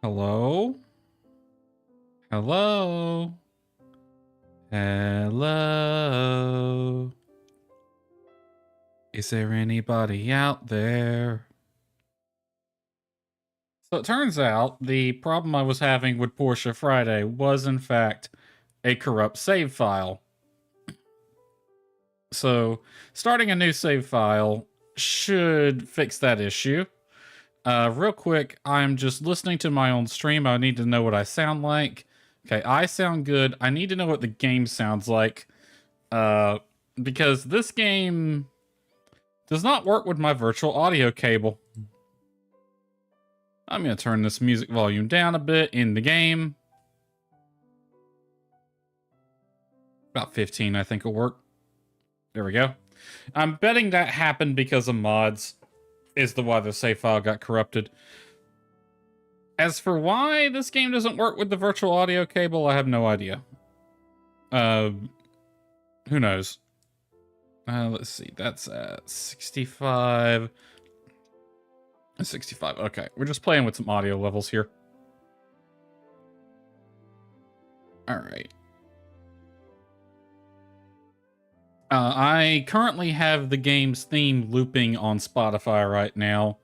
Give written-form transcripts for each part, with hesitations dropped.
Hello? Hello? Hello? Is there anybody out there? So it turns out the problem I was having with Portia Friday was in fact a corrupt save file. So starting a new save file should fix that issue. Real quick, I'm just listening to my own stream. I need to know what I sound like. Okay, I sound good. I need to know what the game sounds like. Because this game does not work with my virtual audio cable. I'm going to turn this music volume down a bit in the game. About 15, I think will work. There we go. I'm betting that happened because of mods. Is the why the save file got corrupted. As for why this game doesn't work with the virtual audio cable, I have no idea. Who knows? Let's see. That's at 65. 65. Okay, we're just playing with some audio levels here. All right. I currently have the game's theme looping on Spotify right now,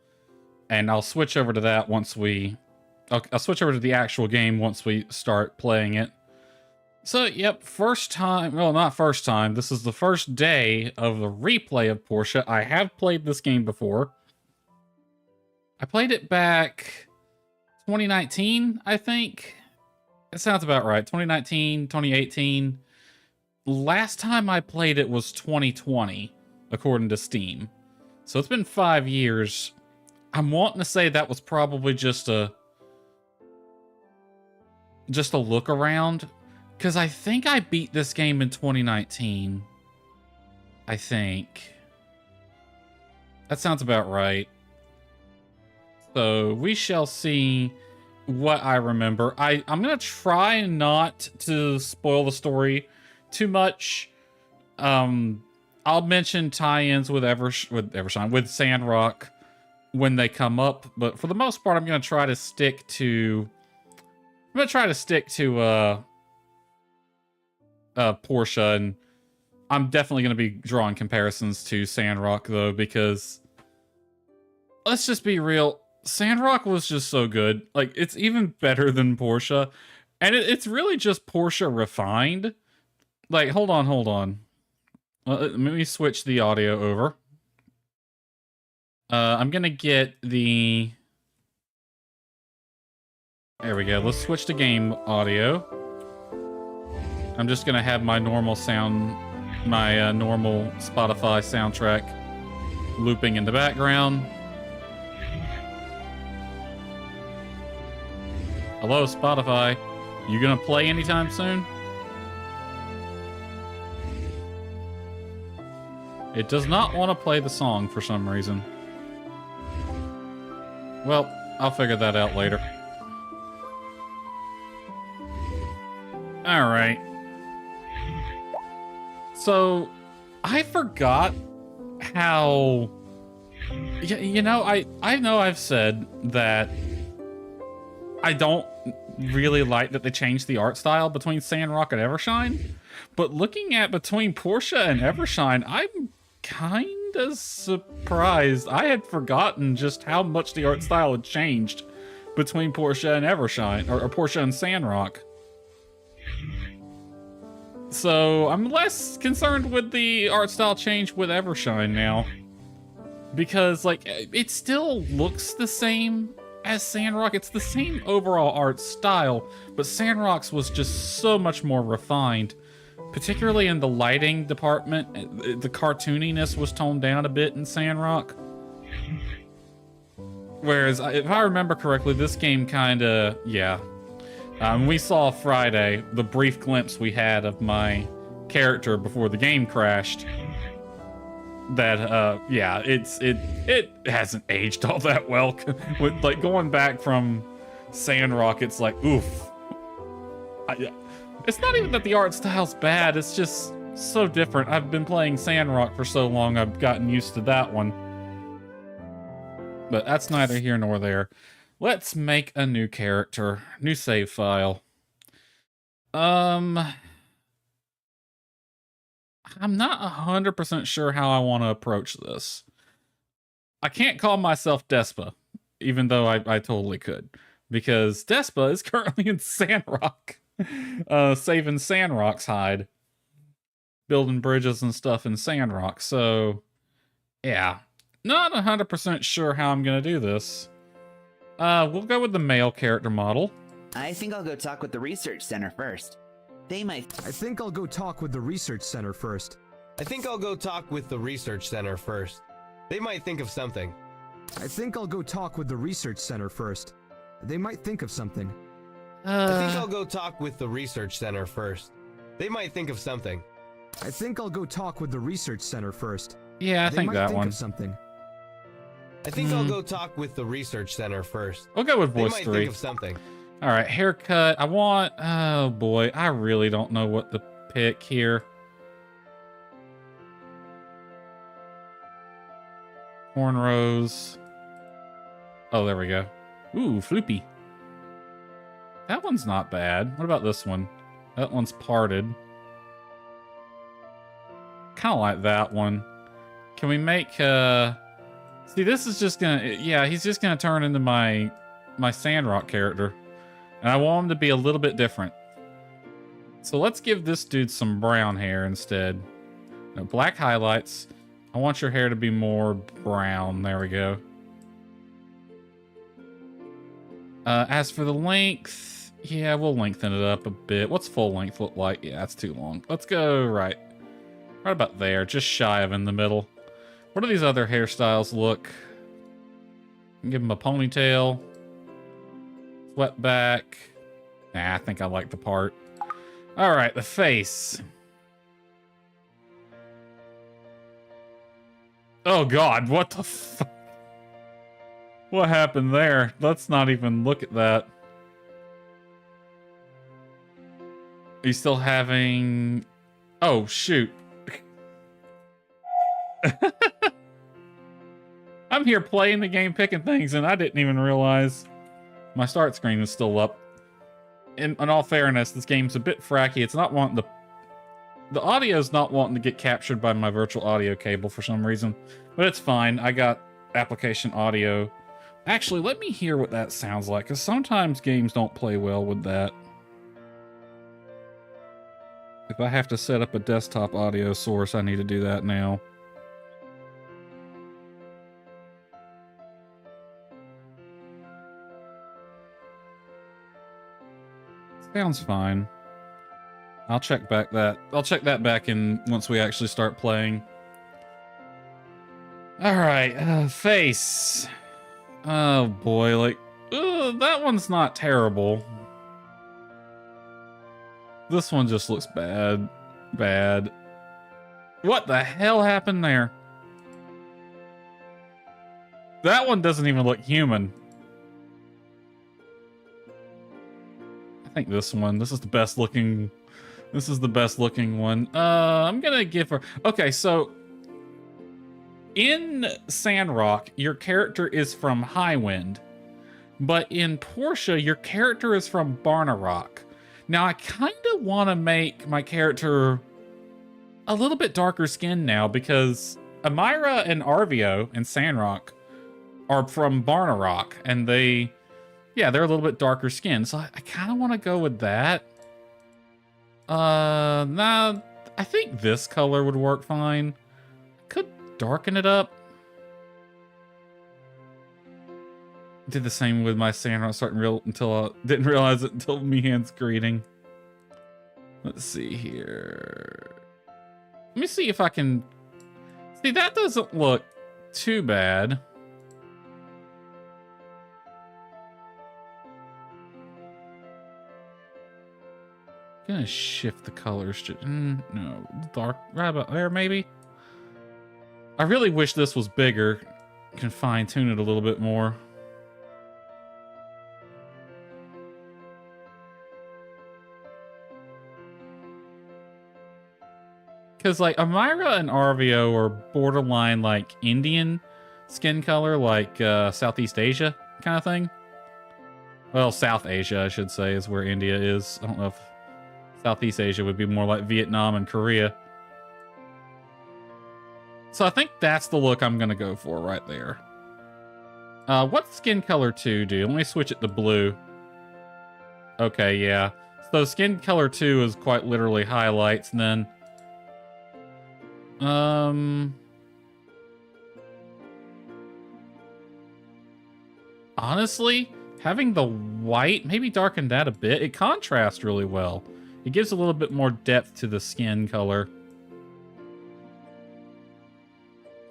and I'll switch over to that once we... I'll switch over to the actual game once we start playing it. So, yep, first time... Well, not first time. This is the first day of the replay of Portia. I have played this game before. I played it back 2019, I think. It sounds about right. 2019, 2018... Last time I played it was 2020, according to Steam. So it's been 5 years. I'm wanting to say that was probably just a look around, because I think I beat this game in 2019. I think. That sounds about right. So we shall see what I remember. I'm going to try not to spoil the story too much. I'll mention tie-ins with Evershine, with Sandrock when they come up, but for the most part, I'm gonna try to stick to Portia, and I'm definitely gonna be drawing comparisons to Sandrock though, because let's just be real, Sandrock was just so good. Like, it's even better than Portia, and it's really just Portia refined. Like, hold on. Let me switch the audio over. I'm gonna get the... There we go. Let's switch to game audio. I'm just gonna have my normal sound, my normal Spotify soundtrack looping in the background. Hello, Spotify. You gonna play anytime soon? It does not want to play the song for some reason. Well, I'll figure that out later. Alright. So, I forgot how... You know, I know I've said that I don't really like that they changed the art style between Sandrock and Evershine, but looking at between Portia and Evershine, I'm kind of surprised. I had forgotten just how much the art style had changed between Portia and Evershine, or Portia and Sandrock. So I'm less concerned with the art style change with Evershine now, because like it still looks the same as Sandrock. It's the same overall art style, but Sandrock's was just so much more refined. Particularly in the lighting department, the cartooniness was toned down a bit in Sandrock. Whereas, if I remember correctly, this game kinda, yeah. We saw Friday, the brief glimpse we had of my character before the game crashed. That, yeah, it hasn't aged all that well. With, like, going back from Sandrock, it's like, oof. It's not even that the art style's bad, it's just so different. I've been playing Sandrock for so long, I've gotten used to that one. But that's neither here nor there. Let's make a new character. New save file. I'm not 100% sure how I want to approach this. I can't call myself Despa, even though I totally could. Because Despa is currently in Sandrock. Saving Sandrock's hide. Building bridges and stuff in Sandrock. So, yeah. Not 100% sure how I'm going to do this. We'll go with the male character model. I think I'll go talk with the research center first. They might... I think I'll go talk with the research center first. I think I'll go talk with the research center first. They might think of something. I think I'll go talk with the research center first. They might think of something. I think I'll go talk with the research center first. They might think of something. I think I'll go talk with the research center first. Yeah, I they think might that think one. Of something. I think I'll go talk with the research center first. We'll go with They voice might 3. think of something. All right, haircut. I want... Oh, boy. I really don't know what to pick here. Cornrows. Oh, there we go. Ooh, floopy. That one's not bad. What about this one? That one's parted. Kind of like that one. Can we make... See, this is just gonna... Yeah, he's just gonna turn into my Sandrock character. And I want him to be a little bit different. So let's give this dude some brown hair instead. No, black highlights. I want your hair to be more brown. There we go. As for the length, yeah, we'll lengthen it up a bit. What's full length look like? Yeah, that's too long. Let's go right about there, just shy of in the middle. What do these other hairstyles look? Give him a ponytail. Swept back. Nah, I think I like the part. All right, the face. Oh God, what the fuck? What happened there? Let's not even look at that. Are you still having... Oh, shoot. I'm here playing the game, picking things, and I didn't even realize my start screen is still up. In all fairness, this game's a bit fracky. It's not wanting to... The audio's not wanting to get captured by my virtual audio cable for some reason. But it's fine. I got application audio. Actually, let me hear what that sounds like, because sometimes games don't play well with that. If I have to set up a desktop audio source, I need to do that now. Sounds fine. I'll check that back in once we actually start playing. All right, face. Oh boy, like that one's not terrible. This one just looks bad. Bad. What the hell happened there? That one doesn't even look human. I think this one. This is the best looking. This is the best looking one. I'm gonna give her. Okay, so in Sandrock, your character is from Highwind, but in Portia, your character is from Barnarock. Now, I kind of want to make my character a little bit darker skinned now because Amira and Arvio in Sandrock are from Barnarock, and they're a little bit darker skinned. So I kind of want to go with that. Nah, I think this color would work fine. Could darken it up. Did the same with my Sandrock until I didn't realize it until Mihan's greeting. Let's see here. Let me see if I can... See, that doesn't look too bad. Gonna shift the colors to... no, dark, right about there, maybe? I really wish this was bigger. Can fine-tune it a little bit more. Because, like, Amira and Arvio are borderline, like, Indian skin color, like Southeast Asia kind of thing. Well, South Asia, I should say, is where India is. I don't know if Southeast Asia would be more like Vietnam and Korea. So I think that's the look I'm going to go for right there. What's skin color 2 do? Let me switch it to blue. Okay, yeah. So skin color 2 is quite literally highlights, and then... Honestly, having the white maybe darken that a bit. It contrasts really well. It gives a little bit more depth to the skin color.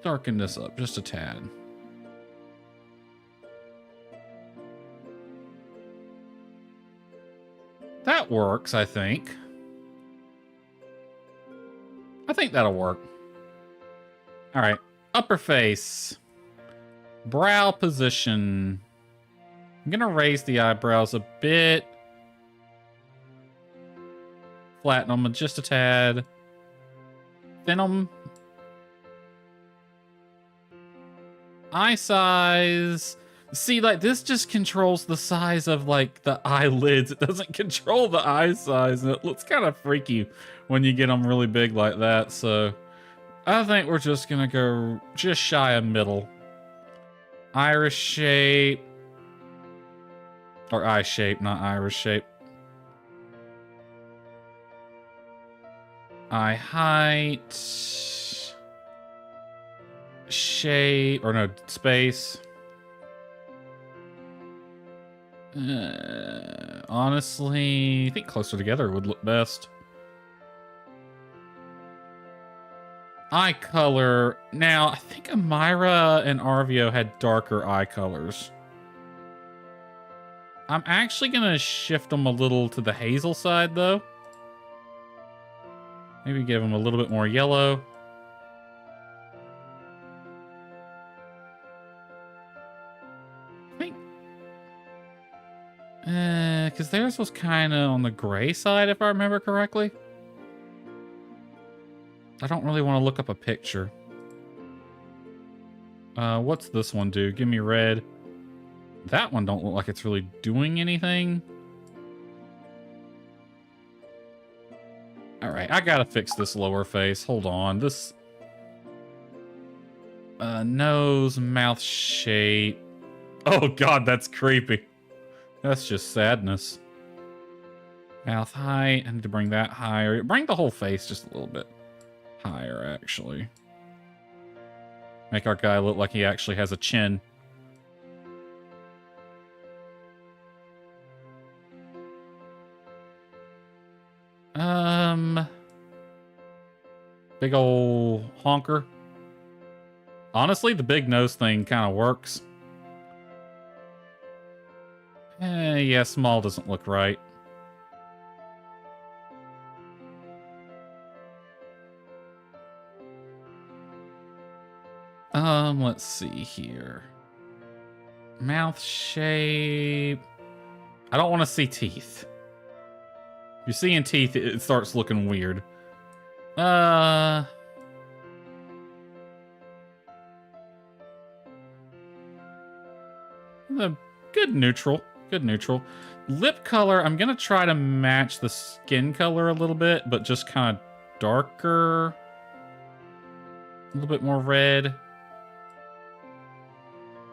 Darken this up just a tad. That works, I think. I think that'll work. All right, upper face. Brow position. I'm gonna raise the eyebrows a bit. Flatten them just a tad. Thin them. Eye size. See, like, this just controls the size of, like, the eyelids. It doesn't control the eye size, and it looks kind of freaky when you get them really big like that, so I think we're just gonna go just shy of middle. Iris shape. Or eye shape, not iris shape. Eye height. Shape, or no, space. Honestly, I think closer together would look best. Eye color. Now, I think Amira and Arvio had darker eye colors. I'm actually going to shift them a little to the hazel side, though. Maybe give them a little bit more yellow. I think... because theirs was kind of on the gray side, if I remember correctly. I don't really want to look up a picture. What's this one do? Give me red. That one don't look like it's really doing anything. All right, I gotta fix this lower face. Hold on. This nose, mouth shape. Oh God, that's creepy. That's just sadness. Mouth height. I need to bring that higher. Bring the whole face just a little bit higher, actually. Make our guy look like he actually has a chin. Big ol' honker. Honestly, the big nose thing kind of works. Yeah, small doesn't look right. Let's see here. Mouth shape. I don't want to see teeth. If you're seeing teeth, it starts looking weird. A good neutral. Good neutral. Lip color, I'm gonna try to match the skin color a little bit, but just kind of darker. A little bit more red.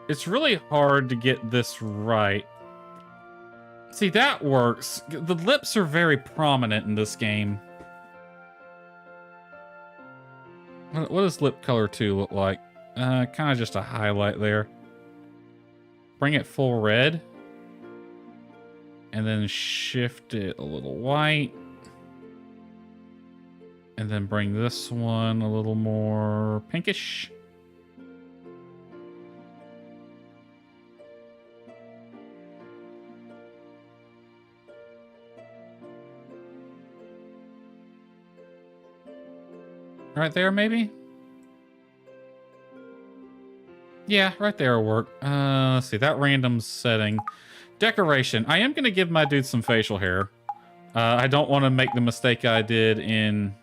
It's really hard to get this right. See, that works. The lips are very prominent in this game. What does lip color 2 look like? Kind of just a highlight there. Bring it full red. And then shift it a little white. And then bring this one a little more pinkish. Right there, maybe? Yeah, right there will work. Let's see, that random setting. Decoration. I am going to give my dude some facial hair. I don't want to make the mistake I did in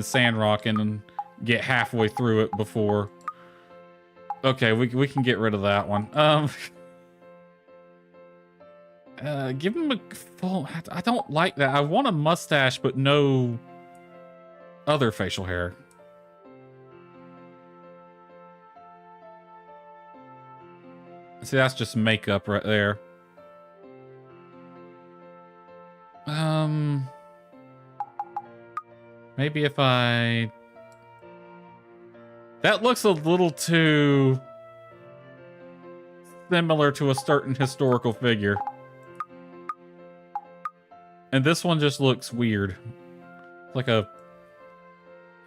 Sandrock and get halfway through it before. Okay, we can get rid of that one. Give him a full... I don't like that. I want a mustache, but no other facial hair. See, that's just makeup right there. Maybe if I... That looks a little too similar to a certain historical figure. And this one just looks weird. Like a...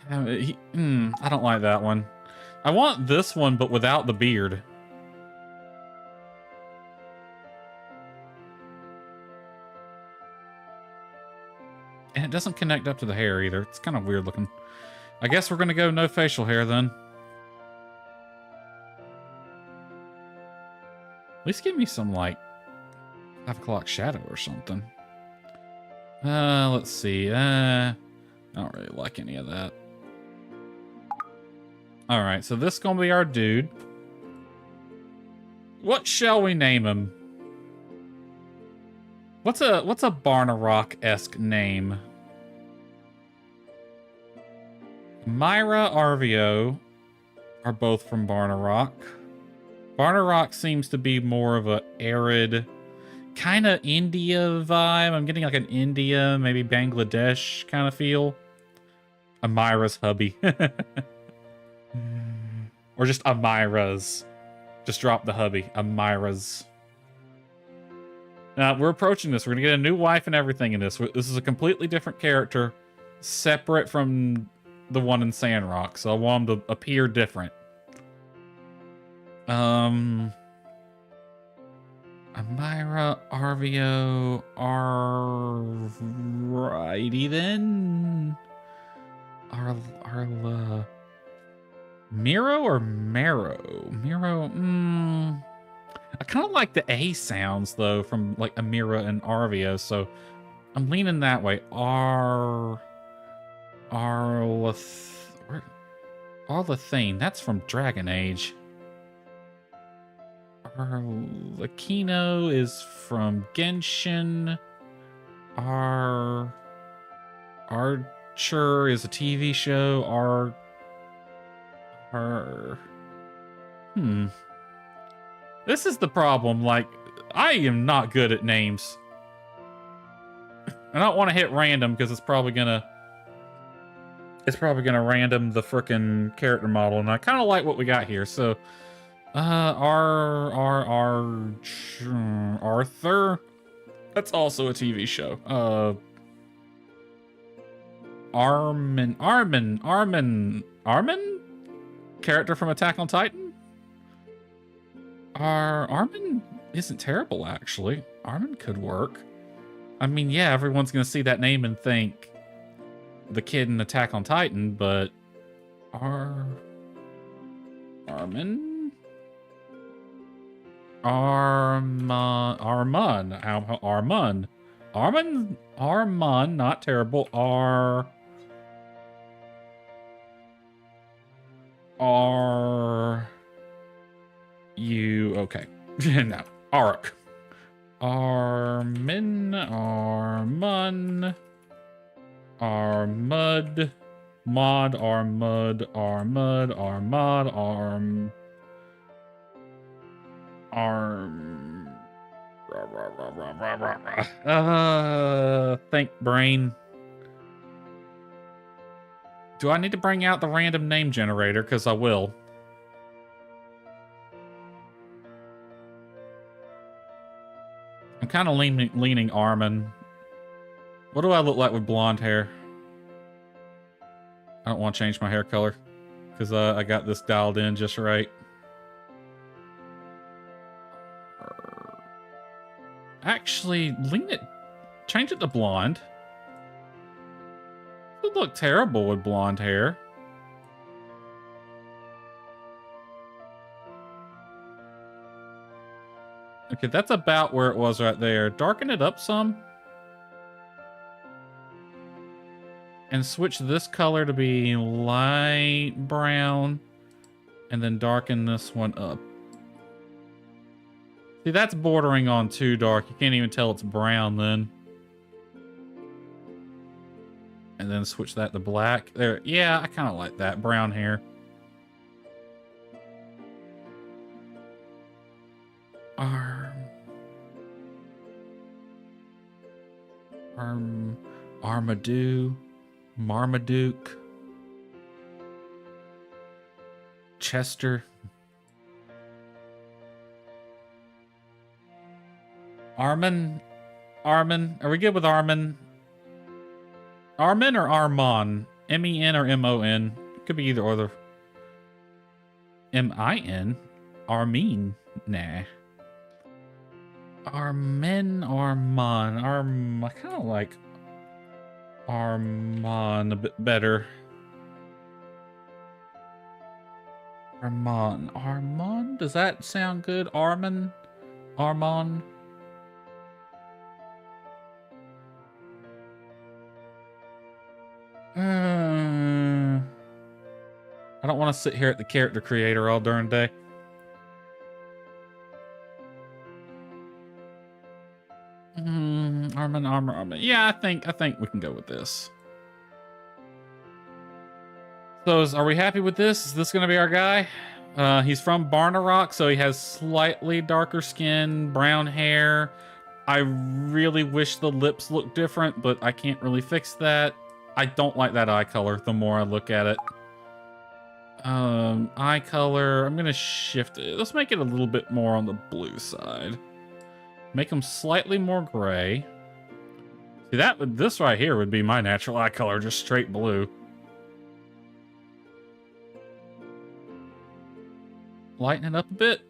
I don't like that one. I want this one, but without the beard. And it doesn't connect up to the hair either. It's kind of weird looking. I guess we're going to go no facial hair then. At least give me some, like, 5 o'clock shadow or something. Let's see. I don't really like any of that. Alright, so this is going to be our dude. What shall we name him? What's a Barnarock-esque name? Myra, Arvio are both from Barnarock. Barnarock seems to be more of a arid, kind of India vibe. I'm getting like an India, maybe Bangladesh kind of feel. Amira's hubby. Or just Amira's. Just drop the hubby. Amira's. Now, we're approaching this. We're going to get a new wife and everything in this. This is a completely different character, separate from the one in Sandrock. So I want him to appear different. Amira, Arvio, alrighty then. Arla... Miro or Marrow? Miro, I kind of like the A sounds, though, from, like, Amira and Arvio, so I'm leaning that way. Arlathane, that's from Dragon Age. Arlecchino is from Genshin. Archer is a TV show. This is the problem. Like, I am not good at names. I don't want to hit random because it's probably gonna random the frickin' character model, and I kind of like what we got here. So, Arthur. That's also a TV show. Armin? Character from Attack on Titan? Armin isn't terrible, actually. Armin could work. I mean, yeah, everyone's going to see that name and think the kid in Attack on Titan, but... Armin? Armon, not terrible. Okay. No. Ark. Armin. Armud. Mod. Think brain. Do I need to bring out the random name generator? Because I will. I'm kind of leaning Armin. What do I look like with blonde hair? I don't want to change my hair color. Because I got this dialed in just right. Actually, change it to blonde. It would look terrible with blonde hair. Okay, that's about where it was right there. Darken it up some. And switch this color to be light brown. And then darken this one up. See, that's bordering on too dark. You can't even tell it's brown then. And then switch that to black. There, yeah, I kind of like that. Brown hair. Marmaduke. Chester. Armin. Are we good with Armin? Armin or Armon? M-E-N or M-O-N? Could be either or. M-I-N? Armin? Nah. Armin, Armon. I kind of like Armon a bit better. Armon? Does that sound good? Armon? I don't want to sit here at the character creator all darn day. Armor. Yeah, I think we can go with this. So, are we happy with this? Is this going to be our guy? He's from Barnarock, so he has slightly darker skin, brown hair. I really wish the lips looked different, but I can't really fix that. I don't like that eye color the more I look at it. Eye color, I'm going to shift it. Let's make it a little bit more on the blue side. Make them slightly more gray. See, this right here would be my natural eye color, just straight blue. Lighten it up a bit.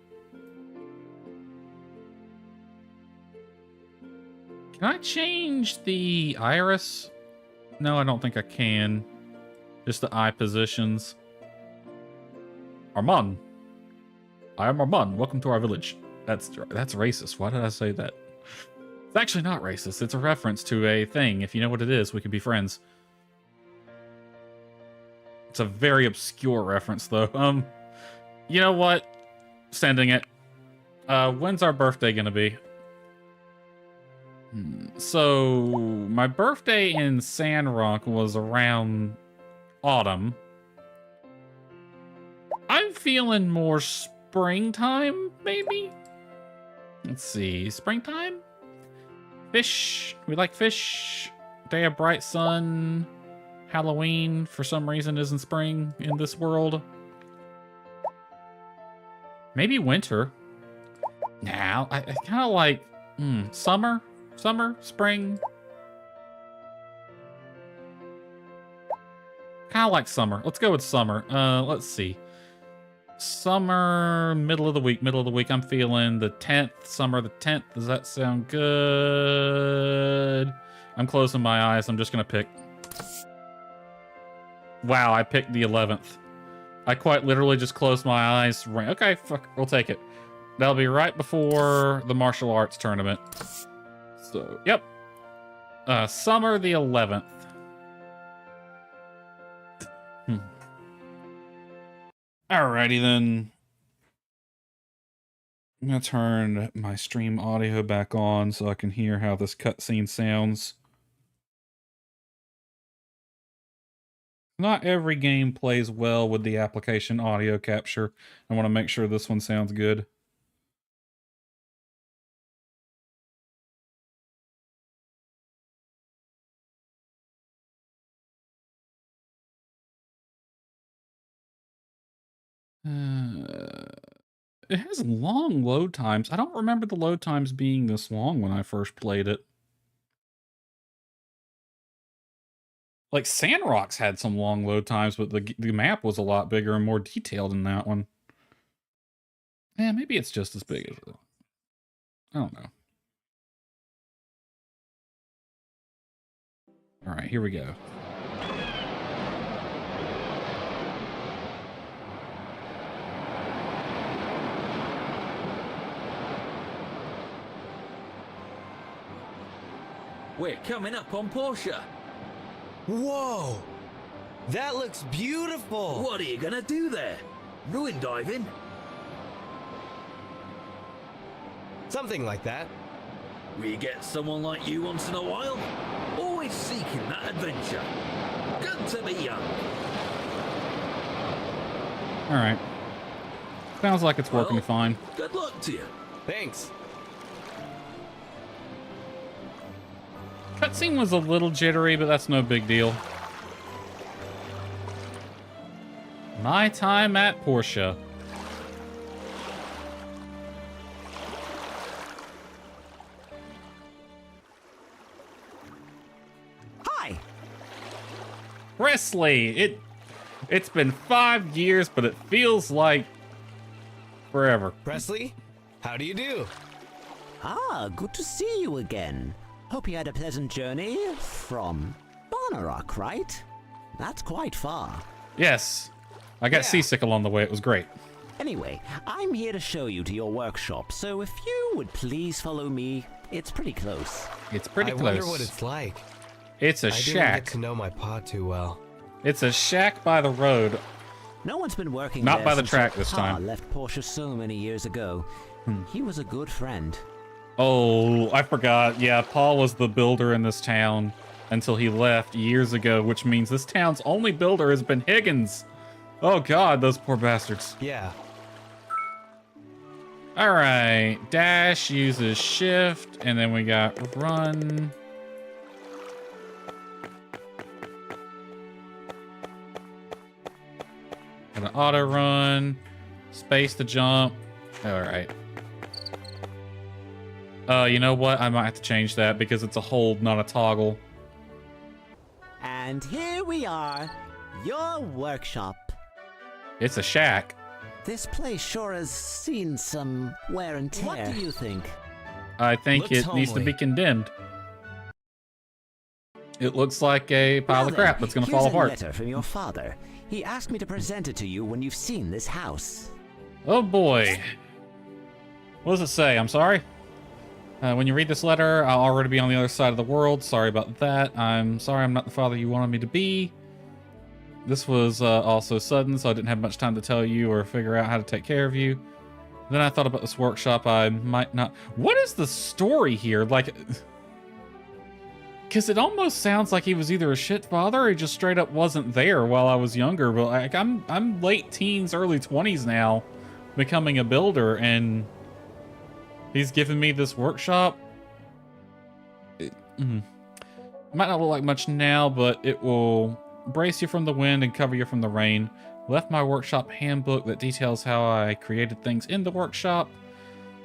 Can I change the iris? No, I don't think I can. Just the eye positions. Armand. I am Armand. Welcome to our village. That's racist. Why did I say that? It's actually not racist. It's a reference to a thing. If you know what it is, we could be friends. It's a very obscure reference, though. You know what? Sending it. When's our birthday gonna be? So, my birthday in Sandrock was around autumn. I'm feeling more springtime, maybe? Let's see. Springtime? Fish. We like fish. Day of bright sun. Halloween, for some reason, isn't spring in this world. Maybe winter. Now, I kind of like summer, spring. Kind of like summer. Let's go with summer. Let's see. Summer, middle of the week. I'm feeling the 10th. Summer the 10th. Does that sound good? I'm closing my eyes. I'm just going to pick. Wow, I picked the 11th. I quite literally just closed my eyes. Okay, fuck, we'll take it. That'll be right before the martial arts tournament. So, yep. Summer the 11th. Alrighty then. I'm gonna turn my stream audio back on so I can hear how this cutscene sounds. Not every game plays well with the application audio capture. I want to make sure this one sounds good. It has long load times. I don't remember the load times being this long when I first played it. Like, Sandrock's had some long load times, but the map was a lot bigger and more detailed in that one. Yeah, maybe it's just as big as it. I don't know. All right, here we go. We're coming up on Portia. Whoa! That looks beautiful! What are you gonna do there? Ruin diving? Something like that. We get someone like you once in a while. Always seeking that adventure. Good to be young. All right. Sounds like it's working Well, fine. Good luck to you. Thanks. Cutscene was a little jittery, but that's no big deal. My time at Portia. Hi. Presley, it's been 5 years, but it feels like forever. Presley, how do you do? Ah, good to see you again. Hope you had a pleasant journey from Barnarock, right? That's quite far. Yes, I got Yeah. seasick along the way. It was great. Anyway, I'm here to show you to your workshop, so if you would please follow me, it's pretty close. It's pretty I close. wonder what it's like. It's a I didn't shack. get to know my pa too well. It's a shack by the road. No one's been working Not there by the since track your this pa time. left Portia so many years ago. He was a good friend. Oh, I forgot. Yeah, Paul was the builder in this town until he left years ago, which means this town's only builder has been Higgins. Oh god, those poor bastards. Yeah. All right, dash uses shift, and then we got run. Got an auto run, space to jump. All right. You know what? I might have to change that because it's a hold, not a toggle. And here we are, your workshop. It's a shack. This place sure has seen some wear and tear. What do you think? I think Looks it needs to be homely. condemned. It looks like a pile of Well crap then, that's gonna here's fall a apart. letter from your father. He asked me to present it to you when you've seen this house. Oh boy. What does it say? I'm sorry. When you read this letter, I'll already be on the other side of the world. Sorry about that. I'm sorry I'm not the father you wanted me to be. This was also sudden, so I didn't have much time to tell you or figure out how to take care of you. Then I thought about this workshop I might not... What is the story here? Like... Because it almost sounds like he was either a shit father or he just straight up wasn't there while I was younger. But like, I'm late teens, early 20s now, becoming a builder, and he's giving me this workshop. It might not look like much now, but it will brace you from the wind and cover you from the rain. Left my workshop handbook that details how I created things in the workshop.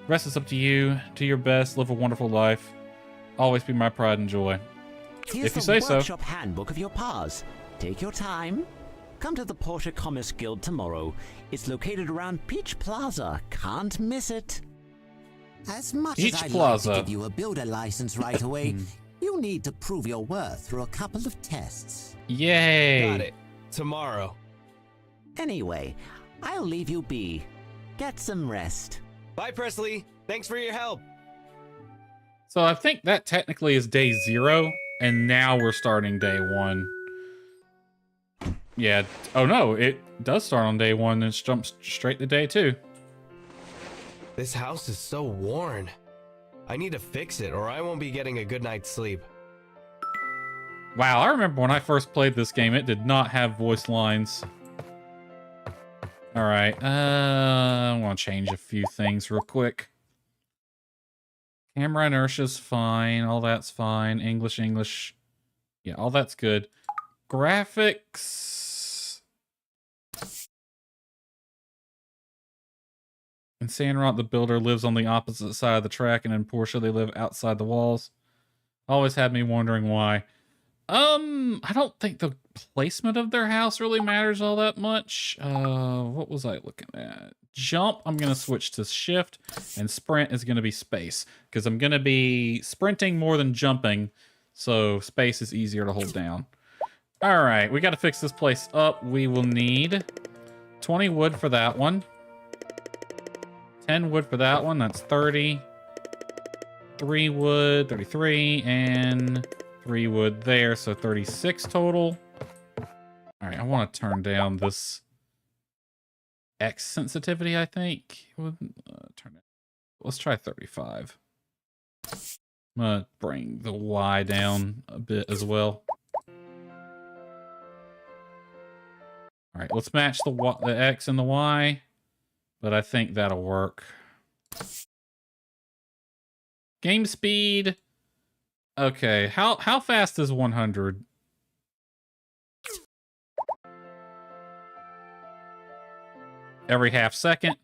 Rest is up to you. Do your best. Live a wonderful life. Always be my pride and joy. Here's If you the say so. workshop handbook of your pa's. Take your time. Come to the Portia Commerce Guild tomorrow. It's located around Peach Plaza. Can't miss it. As much Peach as I'd Plaza. like to give you a builder license right away, you need to prove your worth through a couple of tests. Yay! Got it. Tomorrow. Anyway, I'll leave you be. Get some rest. Bye, Presley. Thanks for your help. So I think that technically is day 0, and now we're starting day 1. Yeah. Oh no, it does start on day 1 and it jumps straight to day 2. This house is so worn. I need to fix it or I won't be getting a good night's sleep. Wow, I remember when I first played this game, it did not have voice lines. All right, I want to change a few things real quick. Camera inertia's fine, all that's fine. English. Yeah, all that's good. Graphics. In Sandrock, the builder lives on the opposite side of the track, and in Portia, they live outside the walls. Always had me wondering why. I don't think the placement of their house really matters all that much. What was I looking at? Jump, I'm going to switch to shift, and sprint is going to be space, because I'm going to be sprinting more than jumping, so space is easier to hold down. All right, we got to fix this place up. We will need 20 wood for that one. 10 wood for that one, that's 30. 3 wood, 33, and 3 wood there, so 36 total. All right, I want to turn down this X sensitivity, I think. Turn it Let's try 35. I'm gonna bring the Y down a bit as well. All right, let's match the X and the Y, but I think that'll work. Game speed. Okay, how fast is 100? Every half second.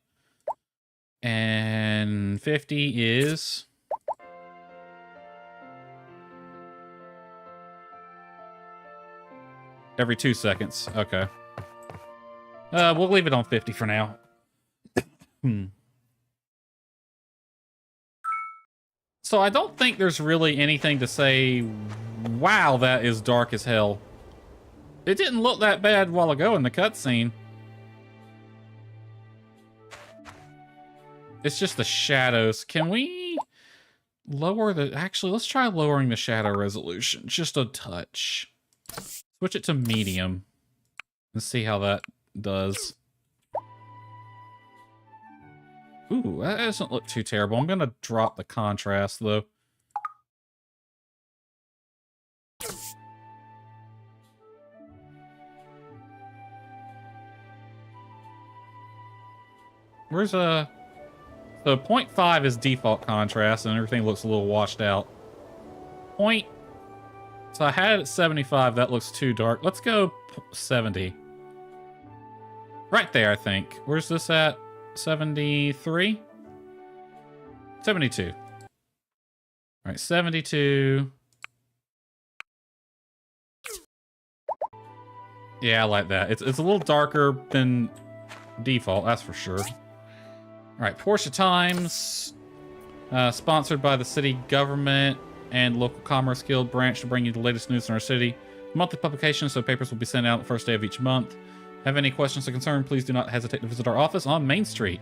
And 50 is... every 2 seconds. Okay. We'll leave it on 50 for now. So I don't think there's really anything to say, wow, that is dark as hell. It didn't look that bad a while ago in the cutscene. It's just the shadows. Can we lower the... Actually, let's try lowering the shadow resolution. Just a touch. Switch it to medium. Let's see how that does. Ooh, that doesn't look too terrible. I'm gonna drop the contrast, though. Where's So 0.5 is default contrast, and everything looks a little washed out. So I had it at 75. That looks too dark. Let's go 70. Right there, I think. Where's this at? 73? 72. All right, 72. Yeah, I like that. It's a little darker than default, that's for sure. All right, Portia Times. Sponsored by the city government and local commerce guild branch to bring you the latest news in our city. Monthly publication, so papers will be sent out the first day of each month. Have any questions or concern, please do not hesitate to visit our office on Main Street.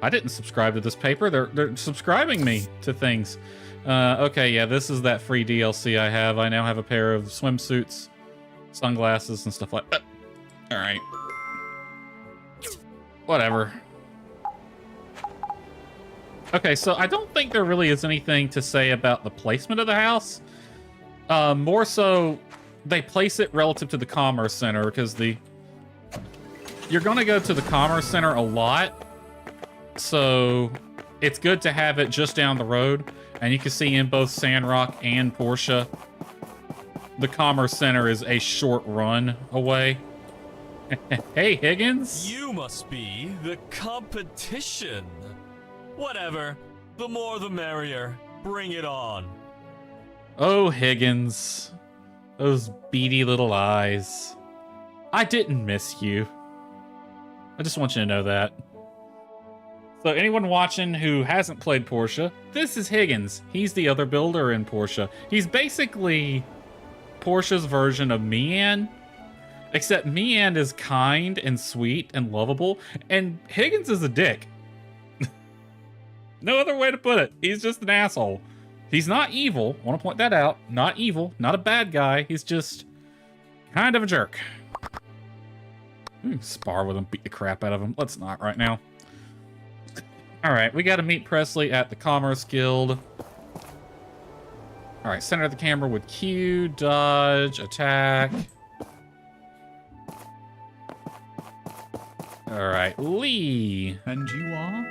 I didn't subscribe to this paper. They're subscribing me to things. Okay, yeah, this is that free DLC I have. I now have a pair of swimsuits, sunglasses, and stuff like that. All right. Whatever. Okay, so I don't think there really is anything to say about the placement of the house. More so, they place it relative to the Commerce Center, because you're going to go to the Commerce Center a lot, so it's good to have it just down the road. And you can see in both Sandrock and Portia, the Commerce Center is a short run away. Hey, Higgins. You must be the competition. Whatever. The more the merrier. Bring it on. Oh, Higgins. Those beady little eyes. I didn't miss you. I just want you to know that. So anyone watching who hasn't played Portia, this is Higgins. He's the other builder in Portia. He's basically Portia's version of Mian, except Mian is kind and sweet and lovable, and Higgins is a dick. No other way to put it. He's just an asshole. He's not evil. I want to point that out. Not evil. Not a bad guy. He's just kind of a jerk. Spar with him. Beat the crap out of him. Let's not right now. Alright, we got to meet Presley at the Commerce Guild. Alright, center the camera with Q, dodge, attack. Alright, Lee. And you are?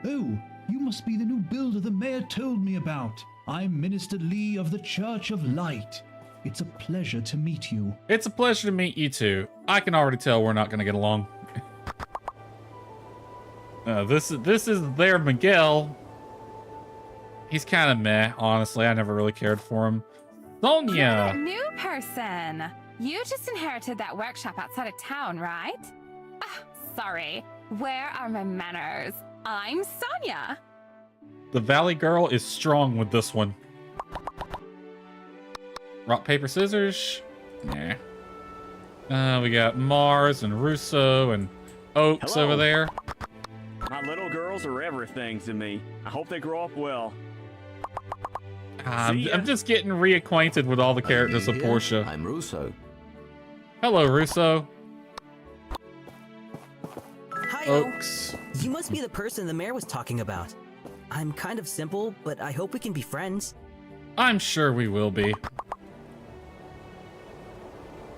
Oh, you must be the new builder the mayor told me about. I'm Minister Lee of the Church of Light. It's a pleasure to meet you. It's a pleasure to meet you too. I can already tell we're not going to get along. This is their Miguel. He's kind of meh, honestly. I never really cared for him. Sonia! You're that new person. You just inherited that workshop outside of town, right? Oh, sorry. Where are my manners? I'm Sonia. The Valley Girl is strong with this one. Rock, paper, scissors? Nah. We got Mars and Russo and Oaks over there. My little girls are everything to me. I hope they grow up well. I'm just getting reacquainted with all the characters of Portia. I'm Russo. Hello, Russo. Oaks. You must be the person the mayor was talking about. I'm kind of simple, but I hope we can be friends. I'm sure we will be.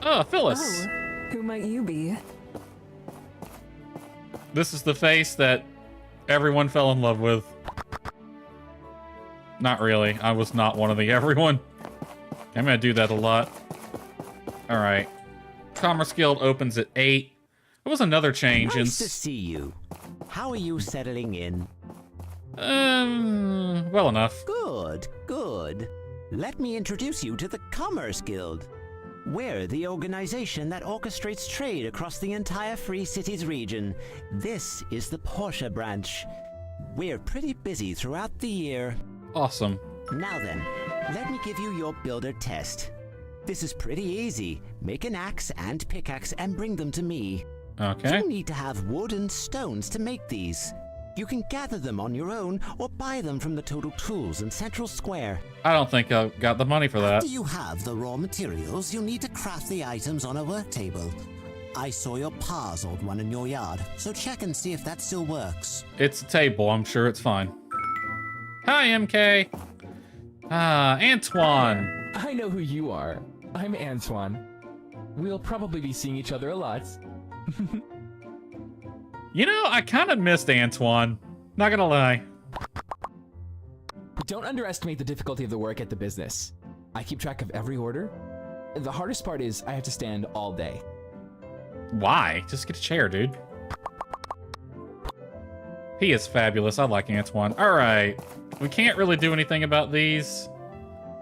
Oh, Phyllis. Oh, who might you be? This is the face that everyone fell in love with. Not really. I was not one of the everyone. I'm gonna do that a lot. Alright. Commerce Guild opens at 8. There was another change in... Nice to see you. How are you settling in? Well enough. Good, good. Let me introduce you to the Commerce Guild. We're the organization that orchestrates trade across the entire Free Cities region. This is the Portia branch. We're pretty busy throughout the year. Awesome. Now then, let me give you your builder test. This is pretty easy. Make an axe and pickaxe and bring them to me. Okay. You need to have wood and stones to make these. You can gather them on your own or buy them from the Total Tools in Central Square. I don't think I've got the money for that. After you have the raw materials, you need to craft the items on a work table. I saw your pa's old one in your yard, so check and see if that still works. It's a table. I'm sure it's fine. Hi, MK. Antoine. I know who you are. I'm Antoine. We'll probably be seeing each other a lot. You know, I kind of missed Antoine. Not gonna lie. Don't underestimate the difficulty of the work at the business. I keep track of every order. The hardest part is I have to stand all day. Why? Just get a chair, dude. He is fabulous. I like Antoine. All right. We can't really do anything about these,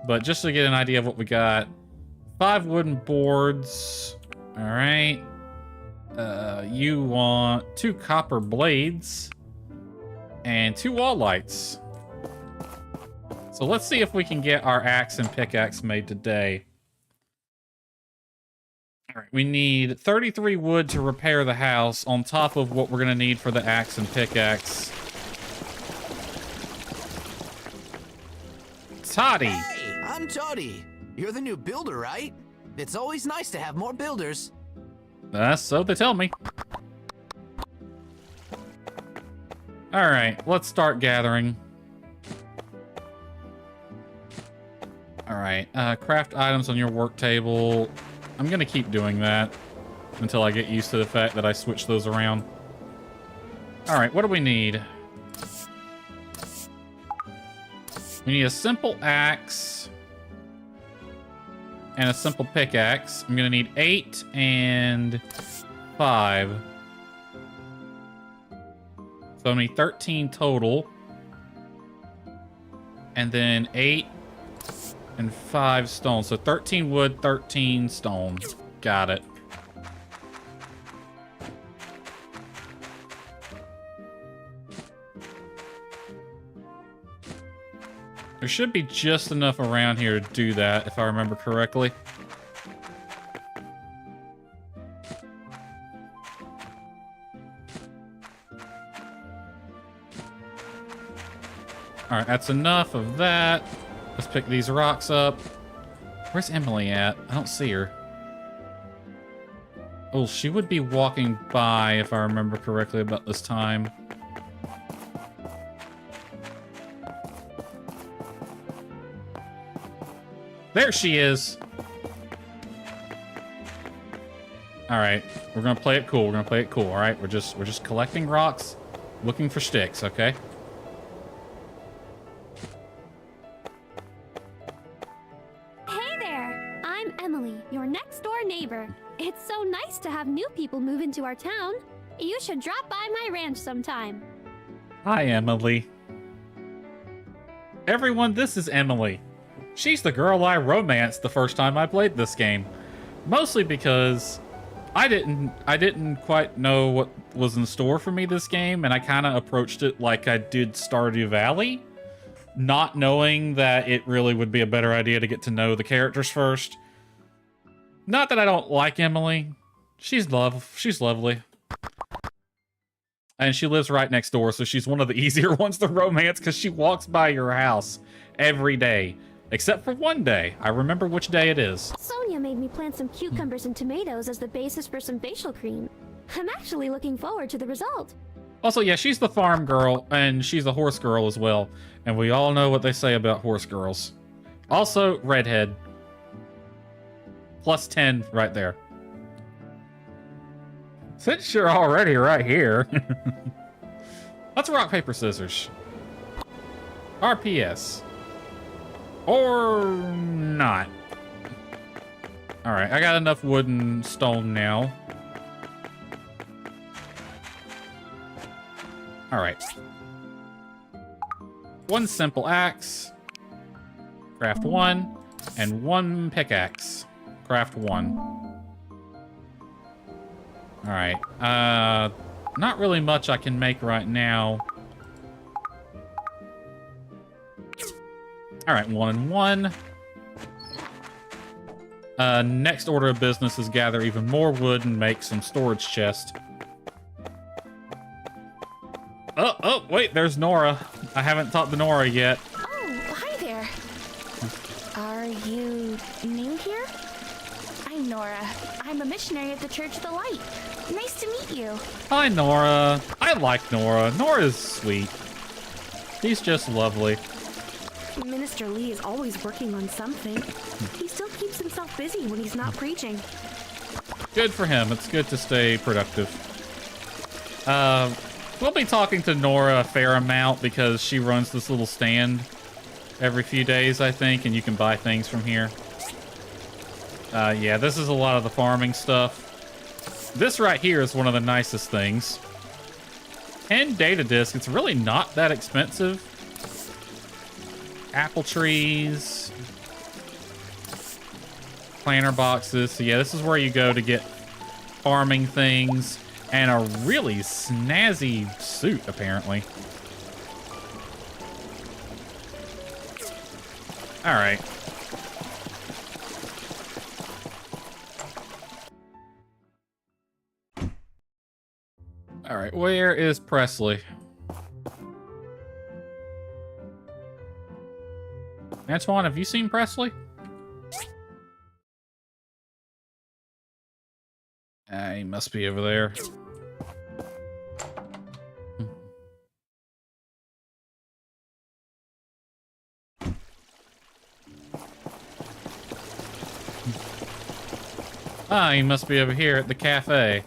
but just to get an idea of what we got. 5 wooden boards. All right. You want 2 copper blades and 2 wall lights. So let's see if we can get our axe and pickaxe made today. All right, we need 33 wood to repair the house on top of what we're going to need for the axe and pickaxe. Toddy. Hey, I'm Toddy. You're the new builder, right? It's always nice to have more builders. So they tell me. All right, let's start gathering. All right, craft items on your work table. I'm gonna keep doing that until I get used to the fact that I switch those around. All right, what do we need? We need a simple axe and a simple pickaxe. I'm gonna need 8 and 5. So I need 13 total. And then 8 and 5 stone. So 13 wood, 13 stone. Got it. There should be just enough around here to do that, if I remember correctly. Alright, that's enough of that. Let's pick these rocks up. Where's Emily at? I don't see her. Oh, she would be walking by, if I remember correctly, about this time. There she is. All right, we're gonna play it cool. We're gonna play it cool. All right, we're just collecting rocks, looking for sticks. Okay. Hey there, I'm Emily, your next door neighbor. It's so nice to have new people move into our town. You should drop by my ranch sometime. Hi, Emily. Everyone, this is Emily. She's the girl I romanced the first time I played this game. Mostly because I didn't quite know what was in store for me this game, and I kind of approached it like I did Stardew Valley, not knowing that it really would be a better idea to get to know the characters first. Not that I don't like Emily. She's lovely. And she lives right next door, so she's one of the easier ones to romance because she walks by your house every day. Except for one day. I remember which day it is. Sonia made me plant some cucumbers and tomatoes as the basis for some facial cream. I'm actually looking forward to the result. Also, yeah, she's the farm girl, and she's a horse girl as well. And we all know what they say about horse girls. Also, redhead. Plus 10 right there. Since you're already right here, let's rock, paper, scissors. RPS. Or not. Alright, I got enough wood and stone now. Alright. One simple axe. Craft one. And one pickaxe. Craft one. Alright. Not really much I can make right now. Alright, 1 and 1. Next order of business is gather even more wood and make some storage chest. Oh, wait, there's Nora. I haven't talked to Nora yet. Oh, hi there. Are you new here? I'm Nora. I'm a missionary at the Church of the Light. Nice to meet you. Hi, Nora. I like Nora. Nora's sweet. He's just lovely. Minister Lee is always working on something. He still keeps himself busy when he's not preaching. Good for him. It's good to stay productive. We'll be talking to Nora a fair amount because she runs this little stand every few days, I think, and you can buy things from here. Yeah, this is a lot of the farming stuff. This right here is one of the nicest things. 10 data discs. It's really not that expensive. Apple trees. Planter boxes. So yeah, this is where you go to get farming things. And a really snazzy suit, apparently. Alright. Alright, where is Presley? Antoine, have you seen Presley? He must be over there. He must be over here at the cafe.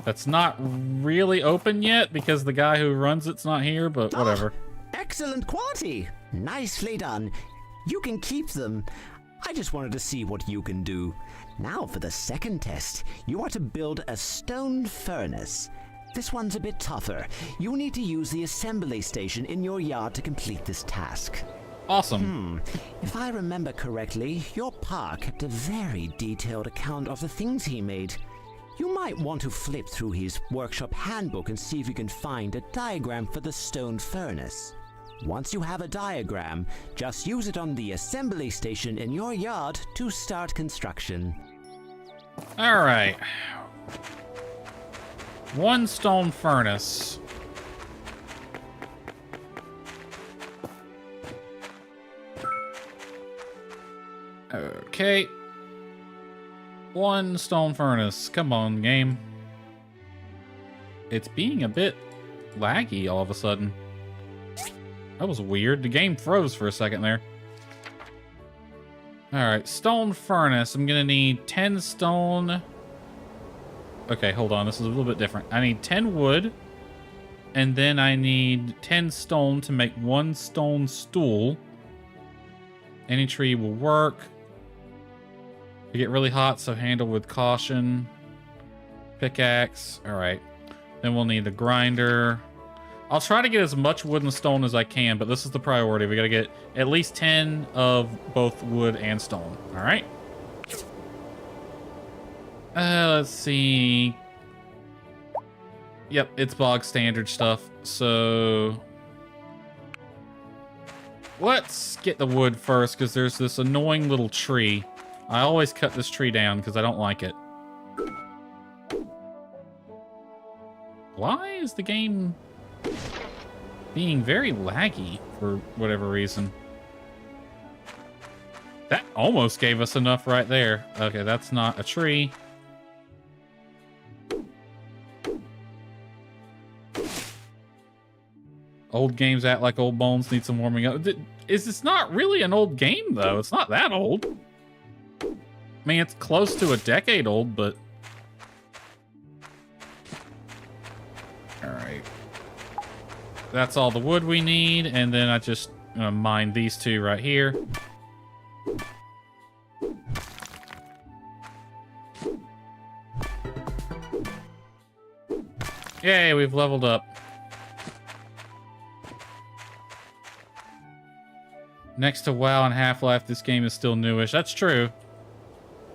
That's not really open yet because the guy who runs it's not here, but whatever. Excellent quality. Nicely done. You can keep them. I just wanted to see what you can do. Now for the second test. You are to build a stone furnace. This one's a bit tougher. You need to use the assembly station in your yard to complete this task. Awesome. If I remember correctly, your pa kept a very detailed account of the things he made. You might want to flip through his workshop handbook and see if you can find a diagram for the stone furnace. Once you have a diagram, just use it on the assembly station in your yard to start construction. All right. One stone furnace. Okay. One stone furnace. Come on, game. It's being a bit laggy all of a sudden. That was weird. The game froze for a second there. Alright, stone furnace. I'm gonna need 10 stone. Okay, hold on. This is a little bit different. I need 10 wood. And then I need 10 stone to make one stone stool. Any tree will work. They get really hot, so handle with caution. Pickaxe. Alright. Then we'll need the grinder. I'll try to get as much wood and stone as I can, but this is the priority. We gotta get at least 10 of both wood and stone. Alright. Let's see. Yep, it's bog standard stuff. So let's get the wood first, because there's this annoying little tree. I always cut this tree down because I don't like it. Why is the game being very laggy for whatever reason? That almost gave us enough right there. Okay, that's not a tree. Old games act like old bones, need some warming up. Is this not really an old game, though? It's not that old. I mean, it's close to a decade old, but... Alright. That's all the wood we need, and then I just mine these two right here. Yay, we've leveled up. Next to WoW and Half-Life, this game is still newish. That's true.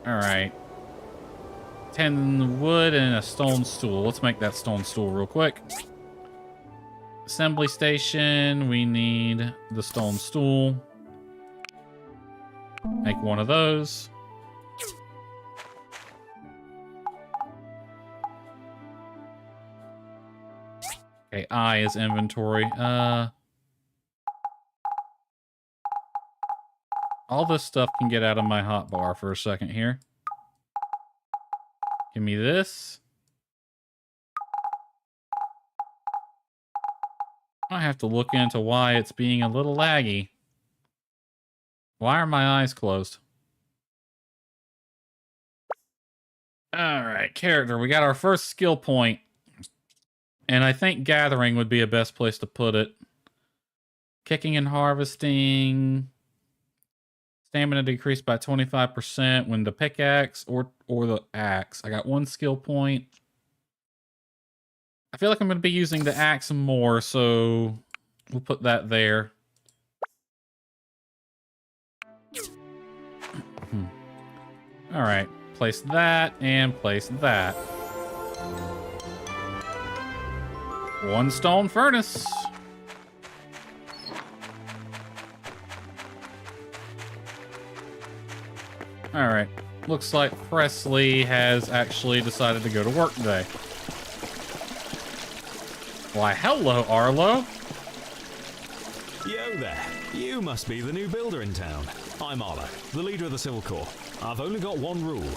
Alright. 10 wood and a stone stool. Let's make that stone stool real quick. Assembly station. We need the stone stool. Make one of those. Okay, I is inventory. All this stuff can get out of my hotbar for a second here. Give me this. I have to look into why it's being a little laggy. Why are my eyes closed? Alright, character. We got our first skill point. And I think gathering would be a best place to put it. Kicking and harvesting. Stamina decreased by 25% when the pickaxe or the axe. I got one skill point. I feel like I'm going to be using the axe more, so we'll put that there. Alright, place that and place that. One stone furnace. Alright, looks like Presley has actually decided to go to work today. Why, hello, Arlo. Yo there, you must be the new builder in town. I'm Arlo, the leader of the Civil Corps. I've only got one rule,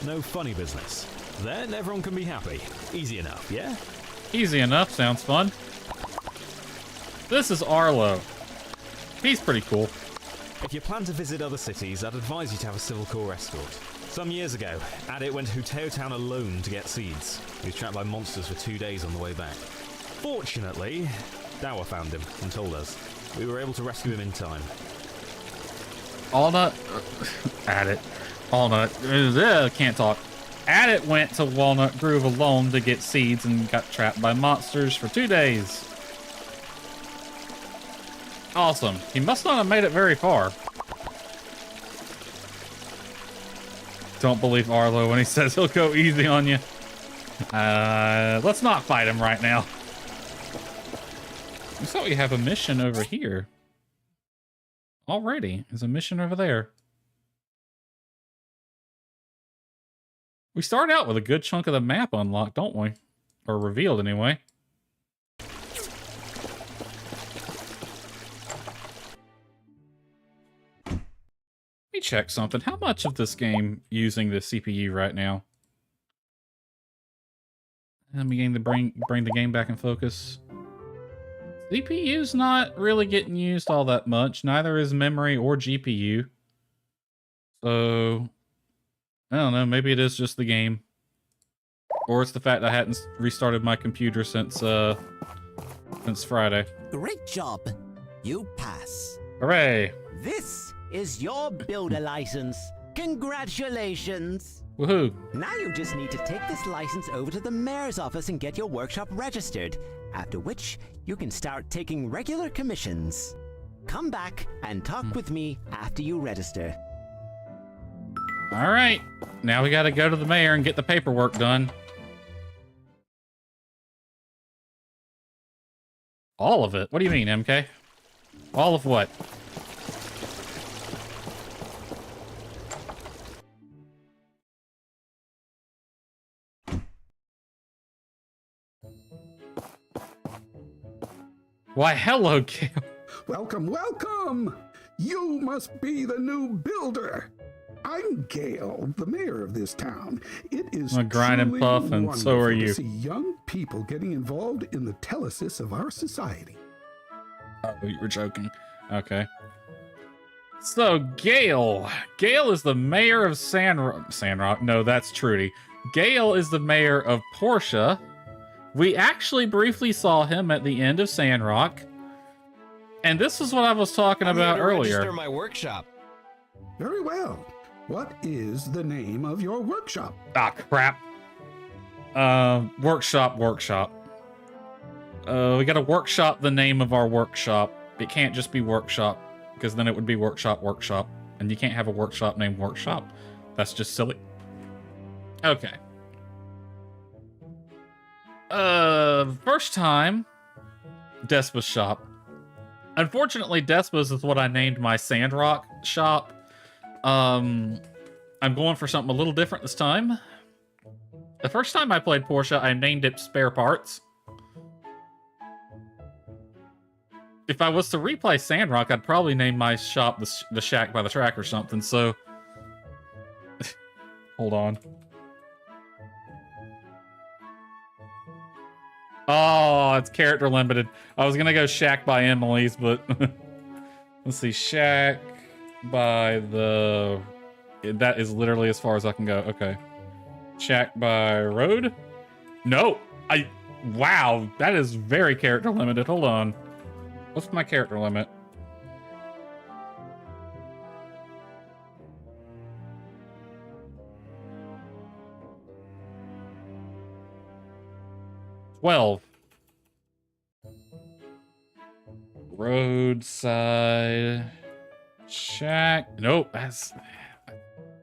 no funny business. Then everyone can be happy. Easy enough, yeah? Easy enough, sounds fun. This is Arlo. He's pretty cool. If you plan to visit other cities, I'd advise you to have a Civil Corps escort. Some years ago, Adit went to Huteo Town alone to get seeds. He was trapped by monsters for 2 days on the way back. Fortunately, Dawa found him and told us. We were able to rescue him in time. Walnut... Adit. Walnut... Can't talk. Adit went to Walnut Grove alone to get seeds and got trapped by monsters for 2 days. Awesome. He must not have made it very far. Don't believe Arlo when he says he'll go easy on you. Let's not fight him right now. I thought we have a mission over here. Already. There's a mission over there. We start out with a good chunk of the map unlocked, don't we? Or revealed, anyway. Let me check something. How much of this game using the CPU right now? Let me bring the game back in focus. CPU's not really getting used all that much. Neither is memory or GPU. So, I don't know. Maybe it is just the game. Or it's the fact I hadn't restarted my computer since Friday. Great job. You pass. Hooray. This is your builder license. Congratulations. Woohoo. Now you just need to take this license over to the mayor's office and get your workshop registered. After which, you can start taking regular commissions. Come back and talk with me after you register. All right. Now we got to go to the mayor and get the paperwork done. All of it? What do you mean, MK? All of what? Why, hello, Gale. Welcome, welcome! You must be the new builder. I'm Gale, the mayor of this town. It is I'm a grind and puff, and so are wonderful you. to see young people getting involved in the telesis of our society. Oh, you were joking. Okay. So, Gale. Gale is the mayor of Sandrock. No, that's Trudy. Gale is the mayor of Portia. We actually briefly saw him at the end of Sandrock. And this is what I was talking about earlier. Register my workshop. Very well. What is the name of your workshop? Ah, crap. Workshop. We gotta workshop the name of our workshop. It can't just be workshop, because then it would be workshop. And you can't have a workshop named workshop. That's just silly. Okay. First time, Despa's shop. Unfortunately, Despa's is what I named my Sandrock shop. I'm going for something a little different this time. The first time I played Portia, I named it Spare Parts. If I was to replay Sandrock, I'd probably name my shop the Shack by the Track or something, so... Hold on. Oh, it's character limited. I was gonna go Shack by Emily's, but... Let's see, Shack by the... That is literally as far as I can go. Okay. Shack by Road? No! Wow, that is very character limited. Hold on. What's my character limit? $12. Roadside Shack. Nope, that's...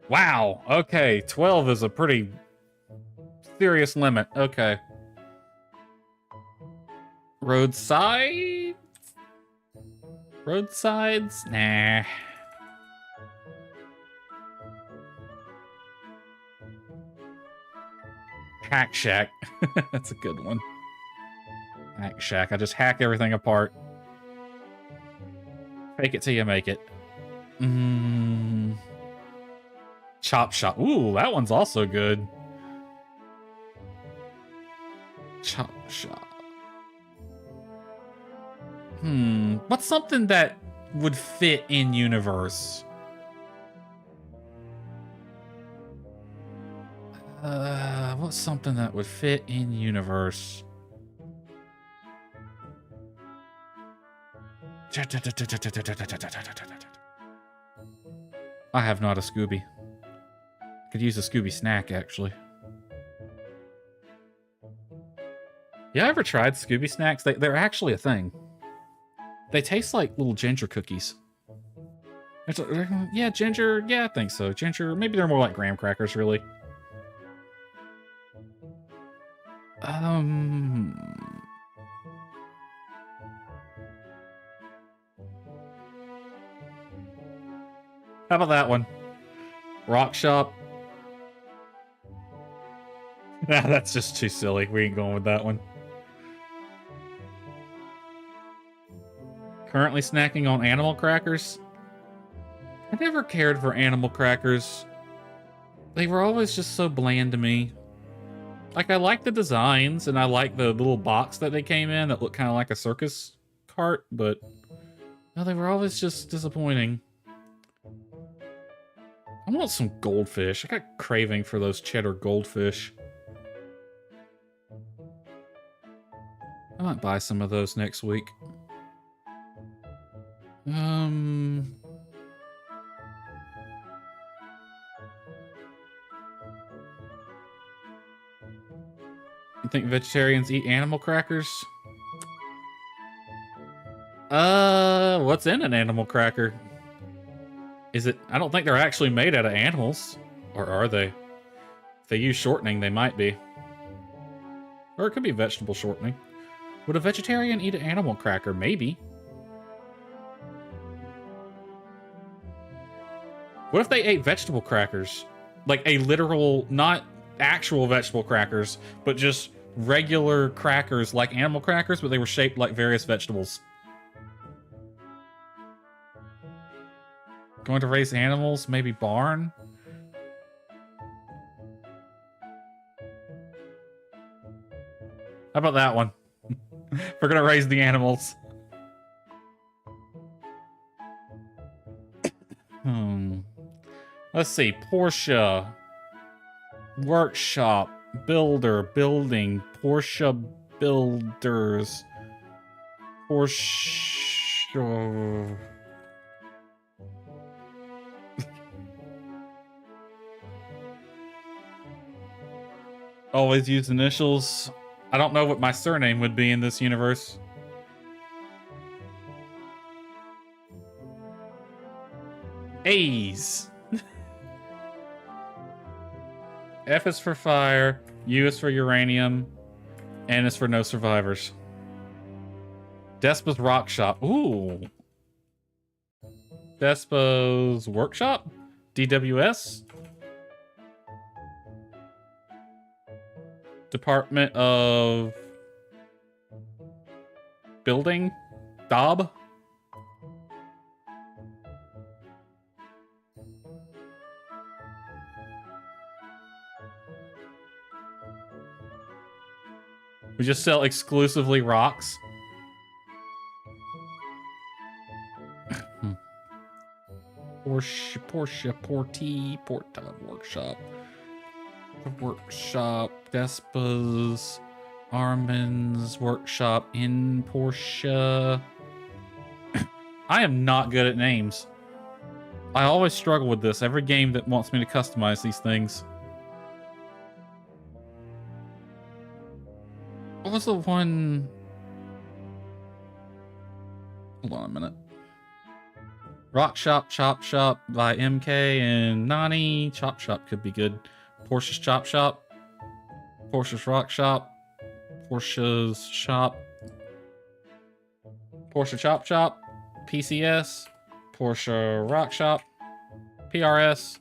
Wow, okay. 12 is a pretty serious limit. Okay. Roadside? Roadsides? Nah. Hack Shack. That's a good one. Hack Shack. I just hack everything apart. Fake it till you make it. Chop Shop. Ooh, that one's also good. Chop Shop. What's something that would fit in universe? What's something that would fit in universe? I have not a Scooby. Could use a Scooby snack, actually. Yeah, I ever tried Scooby snacks? They're actually a thing. They taste like little ginger cookies. Yeah, ginger. Yeah, I think so. Ginger. Maybe they're more like graham crackers, really. How about that one? Rock Shop. Nah, that's just too silly. We ain't going with that one. Currently snacking on animal crackers. I never cared for animal crackers. They were always just so bland to me. Like, I like the designs, and I like the little box that they came in that looked kind of like a circus cart, but no, they were always just disappointing. I want some goldfish. I got craving for those cheddar goldfish. I might buy some of those next week. You think vegetarians eat animal crackers? What's in an animal cracker? Is it... I don't think they're actually made out of animals. Or are they? If they use shortening, they might be. Or it could be vegetable shortening. Would a vegetarian eat an animal cracker? Maybe. What if they ate vegetable crackers? Like a literal, not actual vegetable crackers, but just regular crackers like animal crackers, but they were shaped like various vegetables. Going to raise animals? Maybe barn? How about that one? We're gonna raise the animals. Let's see. Portia. Workshop. Builder. Building. Portia Builders. Portia. Always use initials. I don't know what my surname would be in this universe. A's. F is for fire, U is for uranium, N is for no survivors. Despa's Rock Shop. Ooh. Despa's Workshop? DWS? Department of Building? DOB? We just sell exclusively rocks. Portia, Porta, Workshop. Workshop, Despa's, Armin's Workshop in Portia. I am not good at names. I always struggle with this. Every game that wants me to customize these things. What was the one? Hold on a minute. Rock Shop, Chop Shop by MK and Nani. Chop Shop could be good. Portia's Chop Shop. Portia's Rock Shop. Portia's Shop. Portia Chop Shop. PCS. Portia Rock Shop. PRS.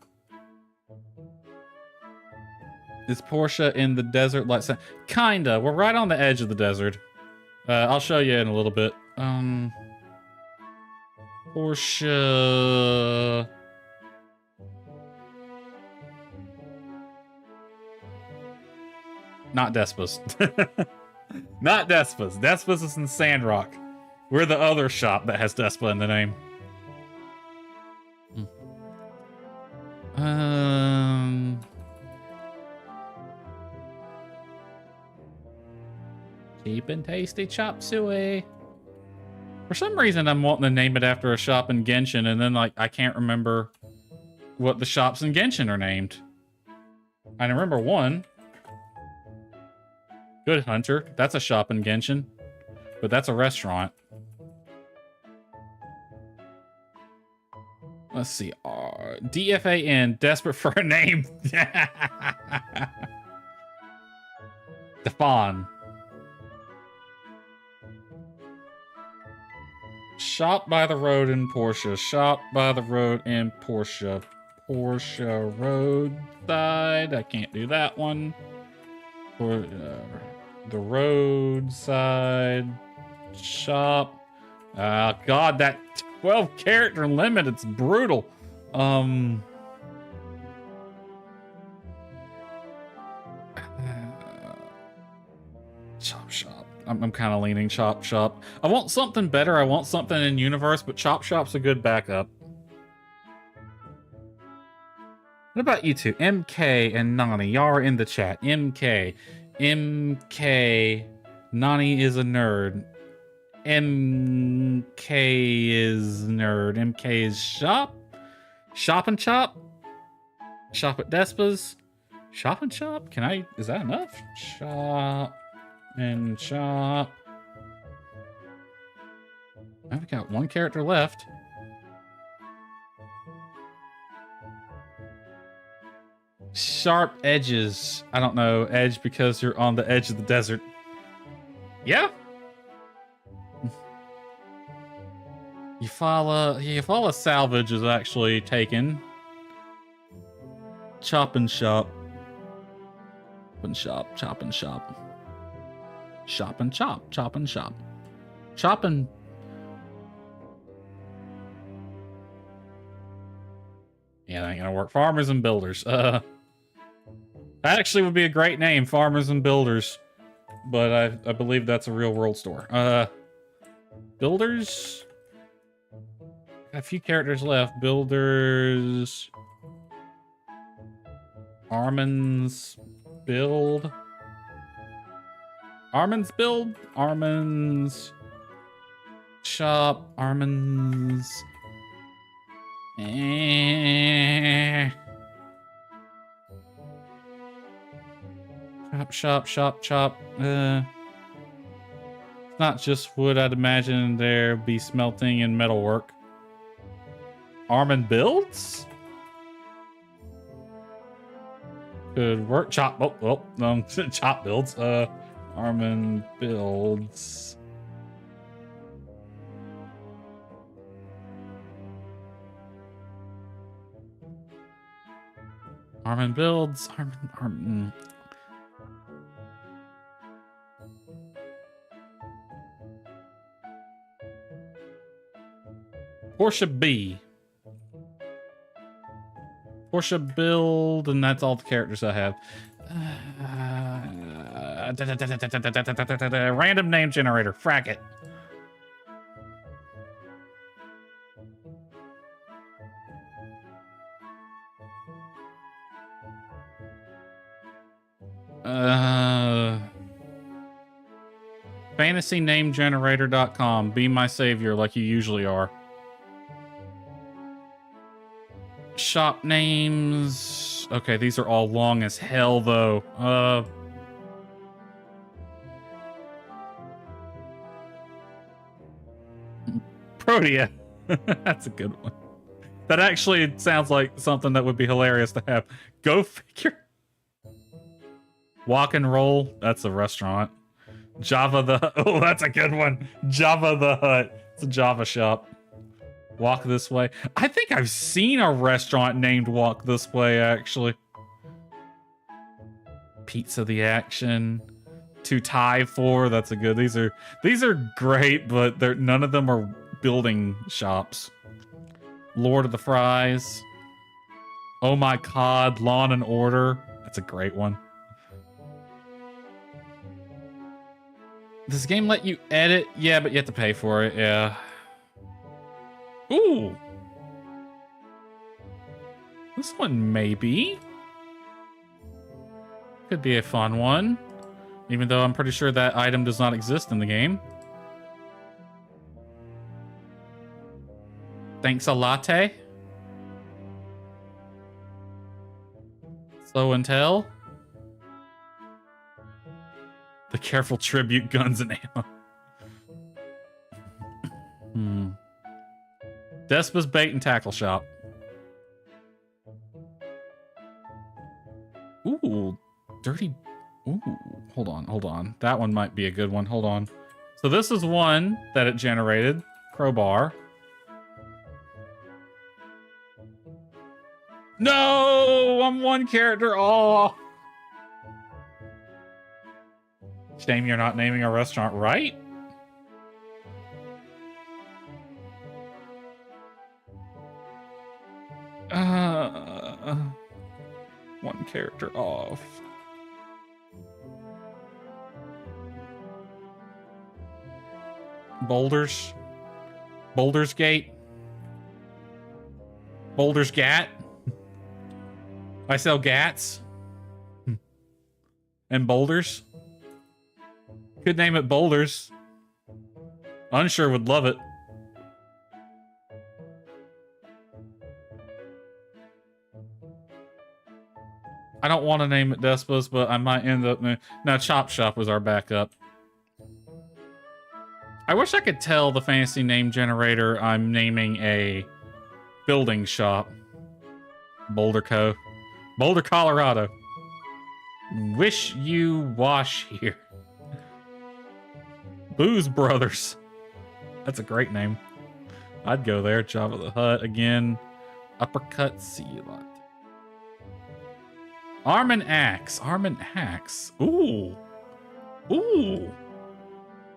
Is Portia in the desert like kinda? We're right on the edge of the desert. I'll show you in a little bit. Portia. Not Despa's. Not Despa's. Despa's is in Sandrock. We're the other shop that has Despa in the name. Cheap and tasty chop suey. For some reason, I'm wanting to name it after a shop in Genshin, and then like I can't remember what the shops in Genshin are named. I remember one. Good Hunter. That's a shop in Genshin, but that's a restaurant. Let's see. DFAN. Desperate for a name. Stefan. Shop by the road in Portia. Shop by the road in Portia. Portia roadside. I can't do that one. For the roadside shop. God, that 12 character limit. It's brutal. Chop shop. I'm kind of leaning Chop Shop. I want something better. I want something in universe, but Chop Shop's a good backup. What about you two? MK and Nani. Y'all are in the chat. MK. Nani is a nerd. MK is nerd. MK is shop. Shop and Chop. Shop at Despa's. Shop and Chop? Is that enough? Shop and Chop. I've got one character left. Sharp edges. I don't know. Edge because you're on the edge of the desert. Yeah. Eufaula salvage is actually taken. Chop and shop. Chop and shop. Shop and chop. Chop and shop. Chop and... Yeah, that ain't gonna work. Farmers and Builders. That actually would be a great name, Farmers and Builders. But I believe that's a real world store. Builders? Got a few characters left. Builders. Armin's build. Armin's build. Armin's shop. Armin's. Shop. It's not just wood. I'd imagine there'd be smelting and metalwork. Armin builds? Could work. Chop. Oh, no. Chop builds. Armin builds. Armin builds. Armin. Portia B. Portia build, and that's all the characters I have. Random name generator. Frack it. FantasyNameGenerator.com. Be my savior like you usually are. Shop names. Okay, these are all long as hell, though. Protea. That's a good one. That actually sounds like something that would be hilarious to have. Go figure. Walk and Roll. That's a restaurant. Java the... Oh, that's a good one. Java the Hut. It's a Java shop. Walk This Way. I think I've seen a restaurant named Walk This Way, actually. Pizza the Action. To Die For. That's a good... These are great, but none of them are building shops. Lord of the Fries. Oh My God. Law and Order. That's a great one. Does the game let you edit? Yeah, but you have to pay for it. Yeah. Ooh. This one maybe. Could be a fun one. Even though I'm pretty sure that item does not exist in the game. Thanks a latte. Slow and Tell. The Careful Tribute Guns and Ammo. Despa's Bait and Tackle Shop. Ooh, dirty. Ooh, hold on. That one might be a good one. Hold on. So this is one that it generated. Crowbar. No, I'm one character off. Shame you're not naming a restaurant right. One character off. Boulders Gate. Boulders Gat. I sell gats. And boulders. Could name it Boulders. Unsure would love it. I don't want to name it Despa's, but I might end up... No, Chop Shop was our backup. I wish I could tell the fantasy name generator I'm naming a building shop. Boulder Co. Boulder, Colorado. Wish you wash here. Booze Brothers. That's a great name. I'd go there. Java the Hut again. Uppercut Sea Lot. Arm and Axe. Ooh.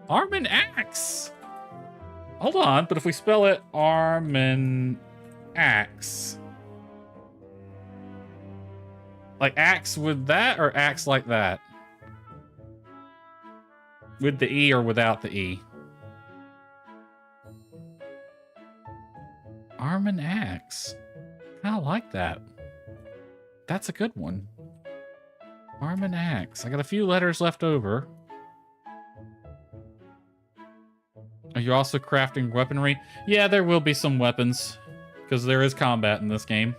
Arm and Axe. Hold on, but if we spell it Arm and Axe. Like axe with that or axe like that? With the E or without the E? Arm and axe. I like that. That's a good one. Arm and axe. I got a few letters left over. Are you also crafting weaponry? Yeah, there will be some weapons, because there is combat in this game.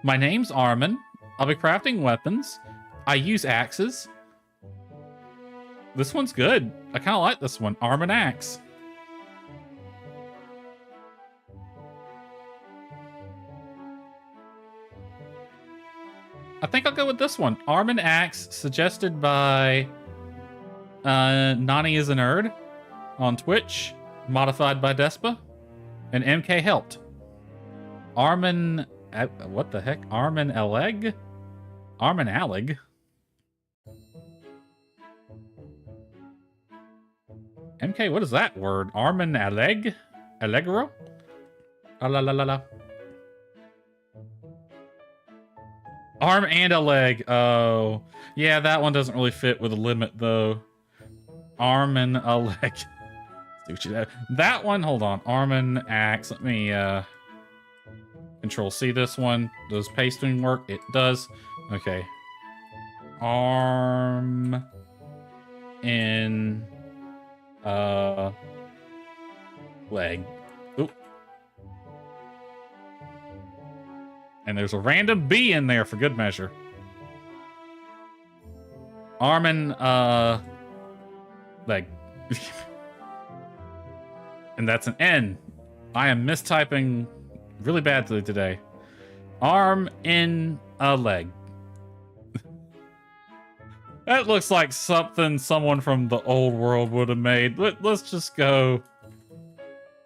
My name's Armin. I'll be crafting weapons. I use axes. This one's good. I kind of like this one. Arm and axe. I think I'll go with this one. Arm and axe, suggested by Nani is a Nerd on Twitch, modified by Despa, and MK helped. Armin, what the heck? Armin Aleg? Armin Aleg? MK, what is that word? Armin Aleg? Allegro? La la la la la. Arm and a leg. Oh. Yeah, that one doesn't really fit with a limit, though. Arm and a leg. That one, hold on. Arm and axe. Let me Control C this one. Does pasting work? It does. Okay. Arm in leg. Oop. And there's a random B in there for good measure. Arm and leg. And that's an N. I am mistyping really badly today. Arm in a leg. That looks like something someone from the old world would have made. Let's just go.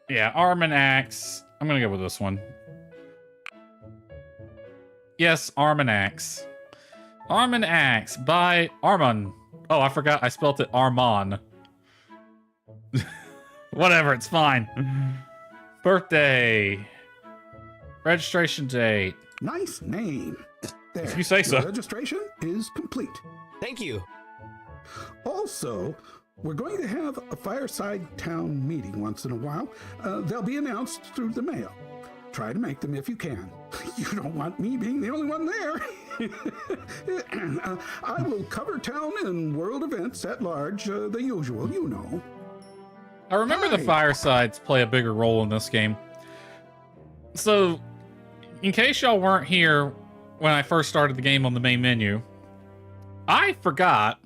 Yeah, arm and axe. I'm gonna go with this one. Yes, arm and axe. Arm and axe by Armon. Oh, I forgot I spelt it Armon. Whatever, it's fine. Birthday. Registration date. Nice name. There, if you say so. Your registration is complete. Thank you. Also, we're going to have a fireside town meeting once in a while. They'll be announced through the mail. Try to make them if you can. You don't want me being the only one there. I will cover town and world events at large, the usual, you know. I remember the firesides play a bigger role in this game. So, in case y'all weren't here when I first started the game on the main menu, I forgot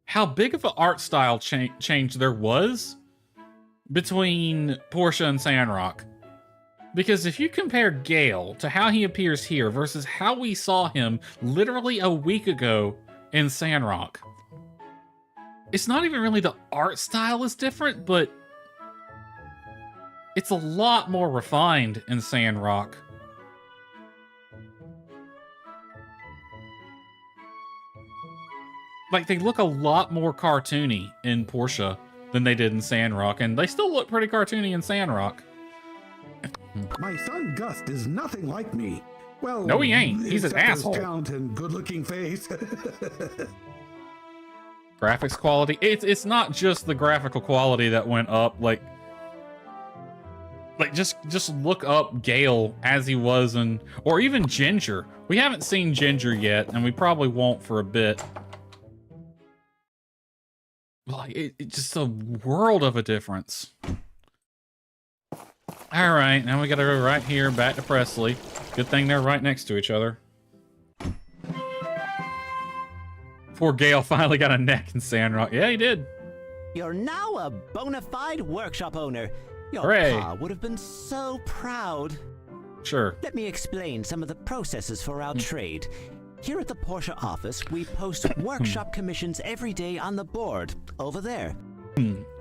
how big of an art style change there was between Portia and Sandrock. Because if you compare Gale to how he appears here versus how we saw him literally a week ago in Sandrock, it's not even really the art style is different, but it's a lot more refined in Sandrock. Like, they look a lot more cartoony in Portia than they did in Sandrock, and they still look pretty cartoony in Sandrock. My son Gust is nothing like me. Well, no, he ain't. He's an asshole. Talent and good-looking face. Graphics quality. It's not just the graphical quality that went up. Like just look up Gale as he was or even Ginger. We haven't seen Ginger yet, and we probably won't for a bit. Like it's just a world of a difference. All right, now we gotta go right here back to Presley. Good thing they're right next to each other. Poor Gale finally got a neck in Sandrock. Yeah, he did. You're now a bona fide workshop owner. Your Hooray. pa would have been so proud. Sure. Let me explain some of the processes for our trade. Here at the Portia office, we post workshop commissions every day on the board, over there.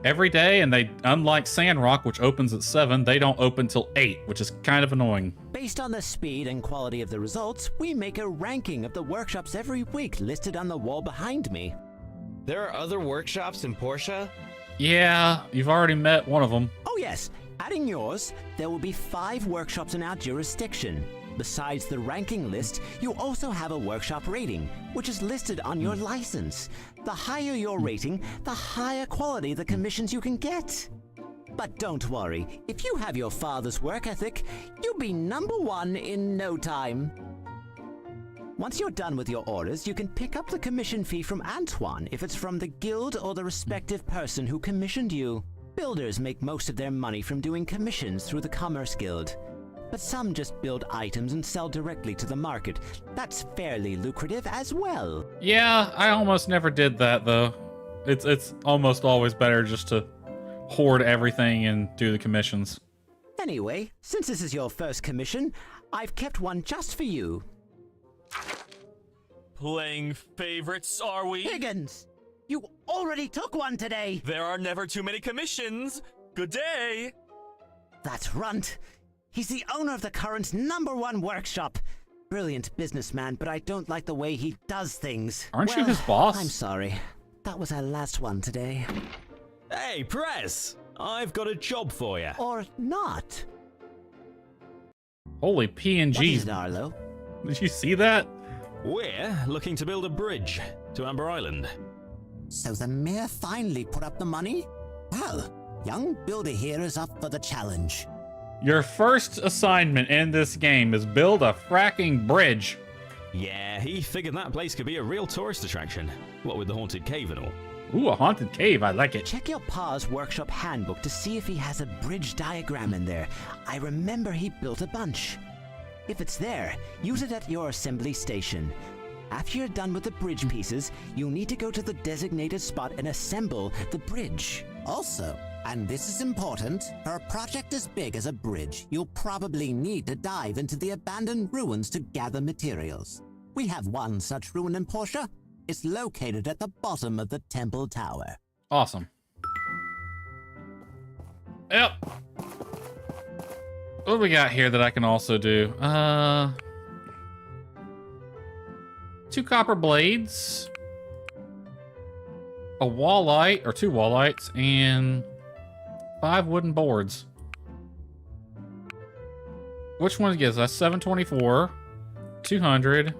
Every day, and they, unlike Sandrock, which opens at 7, they don't open till 8, which is kind of annoying. Based on the speed and quality of the results, we make a ranking of the workshops every week listed on the wall behind me. There are other workshops in Portia? Yeah, you've already met one of them. Oh yes, adding yours, there will be 5 workshops in our jurisdiction. Besides the ranking list, you also have a workshop rating, which is listed on your license. The higher your rating, the higher quality the commissions you can get. But don't worry, if you have your father's work ethic, you'll be #1 in no time. Once you're done with your orders, you can pick up the commission fee from Antoine if it's from the guild or the respective person who commissioned you. Builders make most of their money from doing commissions through the Commerce Guild, but some just build items and sell directly to the market. That's fairly lucrative as well. Yeah, I almost never did that though. It's almost always better just to hoard everything and do the commissions. Anyway, since this is your first commission, I've kept one just for you. Playing favorites, are we? Higgins, you already took one today. There are never too many commissions. Good day. That's Runt. He's the owner of the current #1 workshop. Brilliant businessman, but I don't like the way he does things. Aren't you his boss? I'm sorry. That was our last one today. Hey, Press! I've got a job for you. Or not. Holy PNGs. What is it, Arlo? Did you see that? We're looking to build a bridge to Amber Island. So the mayor finally put up the money? Well, young builder here is up for the challenge. Your first assignment in this game is build a fracking bridge. Yeah, he figured that place could be a real tourist attraction. What with the haunted cave and all. Ooh, a haunted cave. I like it. Check your pa's workshop handbook to see if he has a bridge diagram in there. I remember he built a bunch. If it's there, use it at your assembly station. After you're done with the bridge pieces, you'll need to go to the designated spot and assemble the bridge. Also, and this is important, for a project as big as a bridge, you'll probably need to dive into the abandoned ruins to gather materials. We have one such ruin in Portia. It's located at the bottom of the temple tower. Awesome. Yep. What do we got here that I can also do? 2 copper blades, a wall light, or 2 wall lights, and 5 wooden boards. Which one gives us 724, 200,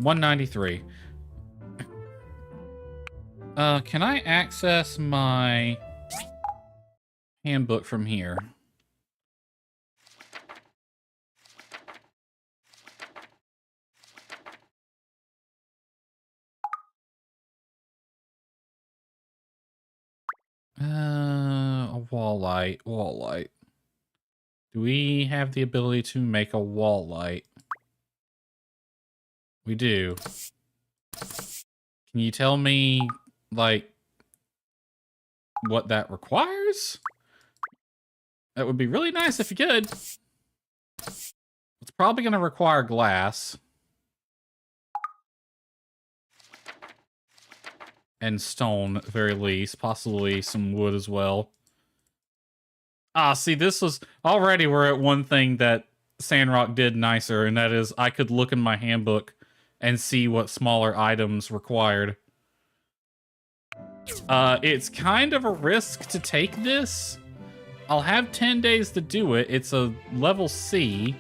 193? Can I access my handbook from here? A wall light. Do we have the ability to make a wall light? We do. Can you tell me, like, what that requires? That would be really nice if you could. It's probably going to require glass. And stone, at the very least. Possibly some wood as well. Ah, see, this was... Already we're at one thing that Sandrock did nicer, and that is I could look in my handbook and see what smaller items required. It's kind of a risk to take this. I'll have 10 days to do it. It's a level C.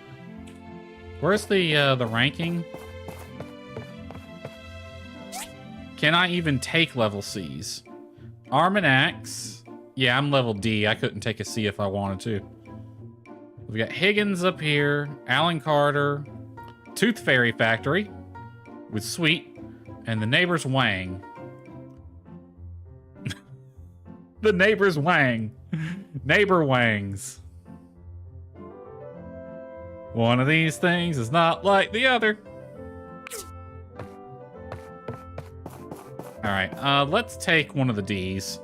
Where's the ranking? Can I even take level C's? Arm and Axe. Yeah, I'm level D. I couldn't take a C if I wanted to. We got Higgins up here. Alan Carter. Tooth Fairy Factory. With Sweet. And the neighbor's Wang. The neighbor's Wang. Neighbor Wangs. One of these things is not like the other. Alright, let's take one of the D's.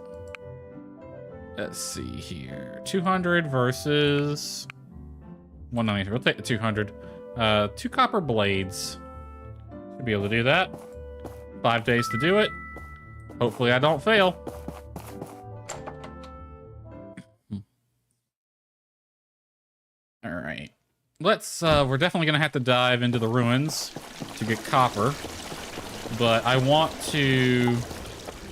Let's see here. 200 versus 190. We'll take the 200. 2 copper blades. Should be able to do that. 5 days to do it. Hopefully I don't fail. Alright. Let's, we're definitely gonna have to dive into the ruins to get copper. But I want to...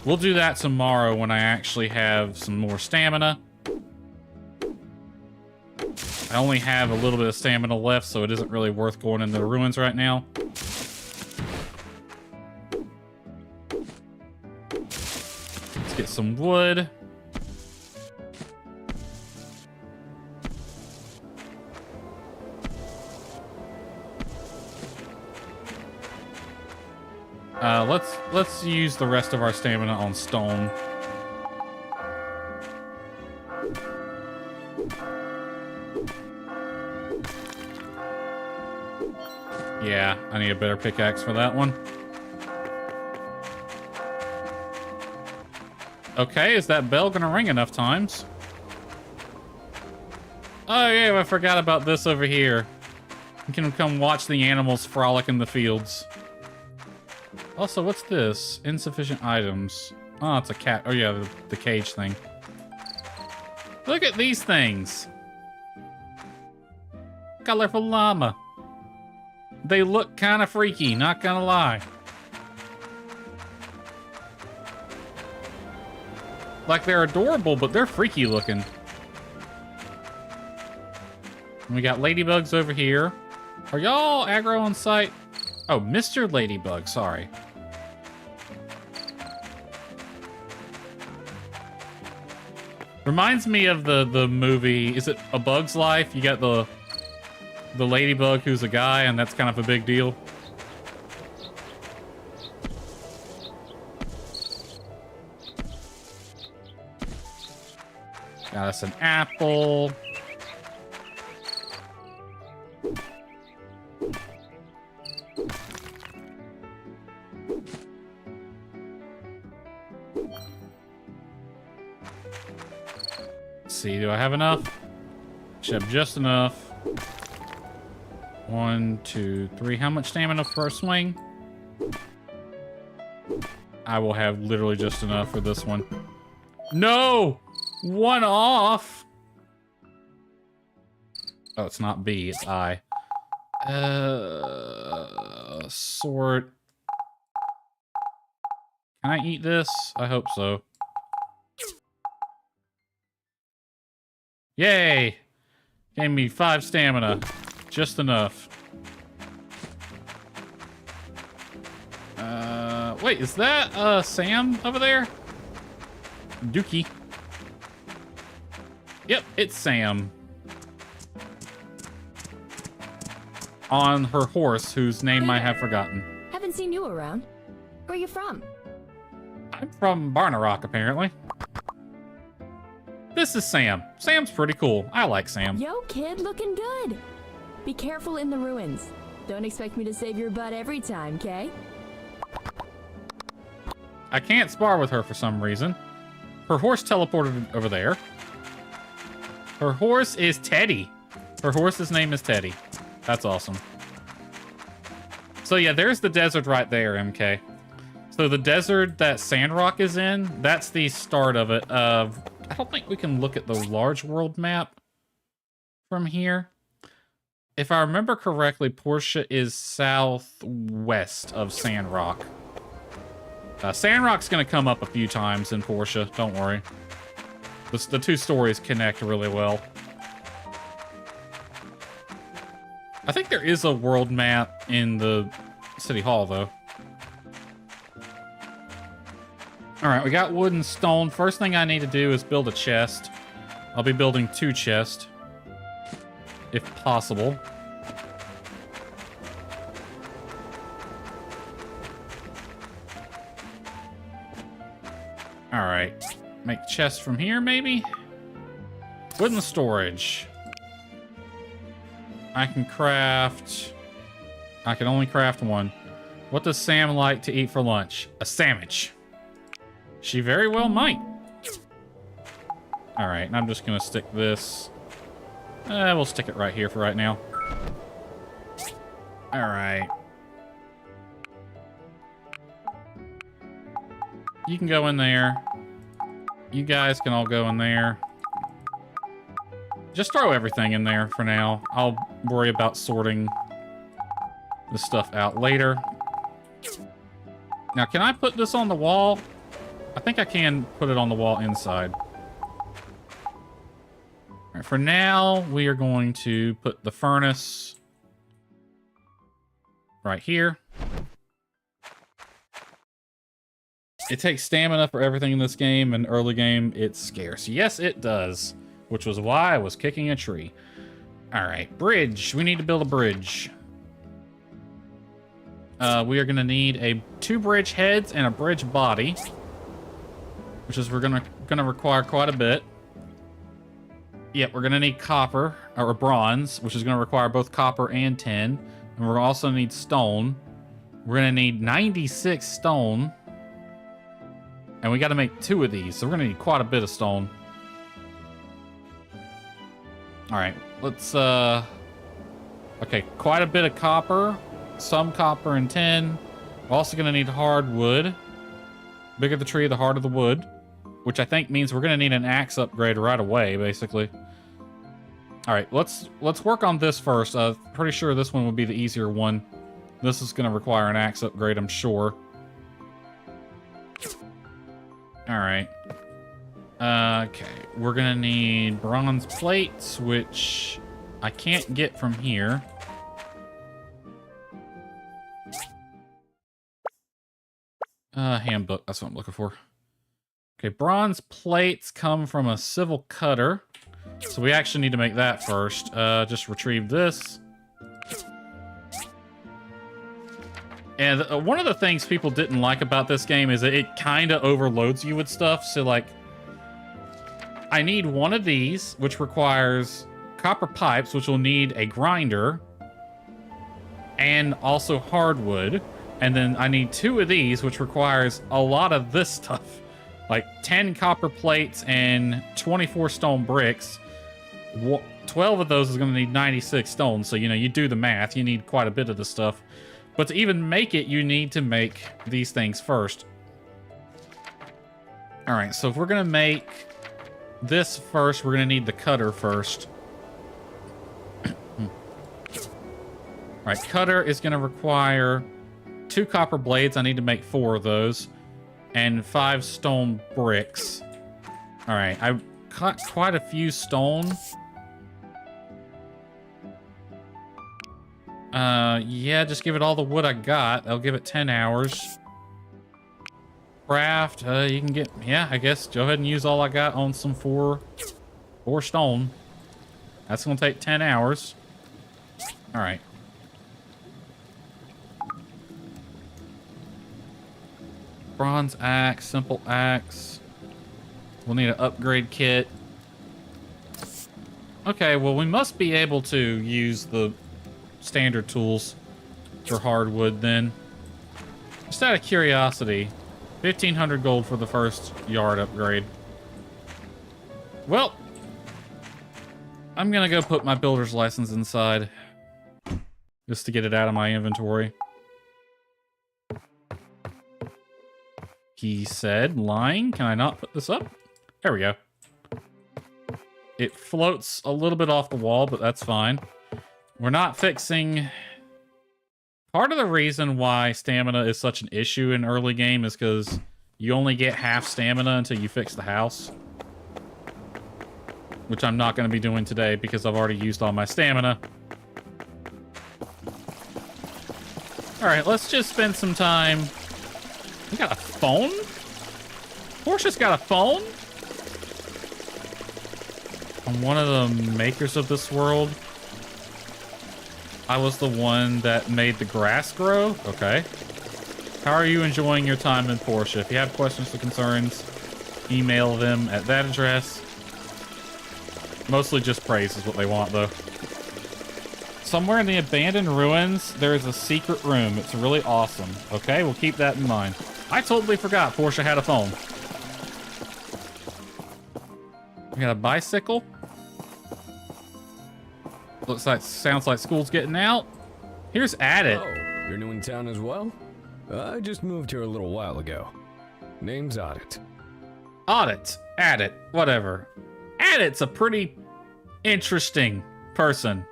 We'll do that tomorrow when I actually have some more stamina. I only have a little bit of stamina left, so it isn't really worth going into the ruins right now. Let's get some wood. Let's use the rest of our stamina on stone. Yeah, I need a better pickaxe for that one. Okay, is that bell gonna ring enough times? Oh yeah, I forgot about this over here. You can come watch the animals frolic in the fields. Also, what's this? Insufficient items. Oh, it's a cat. Oh yeah, the cage thing. Look at these things. Colorful llama. They look kind of freaky, not gonna lie. Like, they're adorable, but they're freaky looking. And we got ladybugs over here. Are y'all aggro on site? Oh, Mr. Ladybug, sorry. Reminds me of the movie, is it A Bug's Life? You got the ladybug who's a guy, and that's kind of a big deal. Got us an apple. Let's see, do I have enough? Should have just enough. 1, 2, 3. How much stamina for a swing? I will have literally just enough for this one. No! One off! Oh, it's not B, it's I. Sort. Can I eat this? I hope so. Yay! Gave me 5 stamina. Just enough. Wait, is that, Sam over there? Dookie. Yep, it's Sam. On her horse, whose name I have forgotten. Haven't seen you around. Where are you from? I'm from Barnarock, apparently. This is Sam. Sam's pretty cool. I like Sam. Yo, kid, looking good. Be careful in the ruins. Don't expect me to save your butt every time, okay? I can't spar with her for some reason. Her horse teleported over there. Her horse is Teddy. Her horse's name is Teddy. That's awesome. So yeah, there's the desert right there, MK. So the desert that Sandrock is in, that's the start of it. I don't think we can look at the large world map from here. If I remember correctly, Portia is southwest of Sandrock. Sandrock's gonna come up a few times in Portia, don't worry. The two stories connect really well. I think there is a world map in the City Hall, though. Alright, we got wood and stone. First thing I need to do is build a chest. I'll be building 2 chests, if possible. Alright. Make chests from here, maybe? Wooden storage. I can only craft 1. What does Sam like to eat for lunch? A sandwich. She very well might. Alright, and I'm just gonna stick this. We'll stick it right here for right now. Alright. You can go in there. You guys can all go in there. Just throw everything in there for now. I'll worry about sorting the stuff out later. Now, can I put this on the wall? I think I can put it on the wall inside. All right, for now, we are going to put the furnace right here. It takes stamina for everything in this game, and early game, it's scarce. Yes, it does, which was why I was kicking a tree. All right, bridge. We need to build a bridge. We are going to need 2 bridge heads and a bridge body, which is we're gonna require quite a bit. Yep, we're gonna need copper or bronze, which is gonna require both copper and tin, and we're also gonna need stone. We're gonna need 96 stone, and we got to make 2 of these, so we're gonna need quite a bit of stone. All right, let's okay, quite a bit of copper, some copper and tin. We're also gonna need hardwood. Bigger the tree, the harder the wood, which I think means we're gonna need an axe upgrade right away, basically. All right, let's work on this first. Pretty sure this one would be the easier one. This is gonna require an axe upgrade, I'm sure. All right. Okay, we're gonna need bronze plates, which I can't get from here. Handbook, that's what I'm looking for. Okay, bronze plates come from a civil cutter. So we actually need to make that first. Just retrieve this. And one of the things people didn't like about this game is that it kind of overloads you with stuff. So like, I need 1 of these, which requires copper pipes, which will need a grinder, and also hardwood. And then I need 2 of these, which requires a lot of this stuff. Like 10 copper plates and 24 stone bricks. 12 of those is going to need 96 stone. So, you know, you do the math. You need quite a bit of this stuff. But to even make it, you need to make these things first. All right, so if we're going to make this first, we're going to need the cutter first. All right, cutter is going to require 2 copper blades. I need to make 4 of those. And 5 stone bricks. All right, I cut quite a few stone. Yeah, just give it all the wood I got. I'll give it 10 hours. Craft, you can get, yeah, I guess go ahead and use all I got on some 4 stone. That's gonna take 10 hours. All right. Bronze axe, simple axe. We'll need an upgrade kit. Okay, well, we must be able to use the standard tools for hardwood then. Just out of curiosity, 1,500 gold for the first yard upgrade. Well, I'm gonna go put my builder's license inside just to get it out of my inventory. He said, lying. Can I not put this up? There we go. It floats a little bit off the wall, but that's fine. We're not fixing... Part of the reason why stamina is such an issue in early game is because you only get half stamina until you fix the house. Which I'm not going to be doing today because I've already used all my stamina. Alright, let's just spend some time... We got a phone? Portia's got a phone? I'm one of the makers of this world. I was the one that made the grass grow? Okay. How are you enjoying your time in Portia? If you have questions or concerns, email them at that address. Mostly just praise is what they want, though. Somewhere in the abandoned ruins, there is a secret room. It's really awesome. Okay, we'll keep that in mind. I totally forgot Portia had a phone. We got a bicycle. Looks like, sounds like school's getting out. Here's Addit. Oh, you're new in town as well? I just moved here a little while ago. Name's Addit. Addit, whatever. Addit's a pretty interesting person.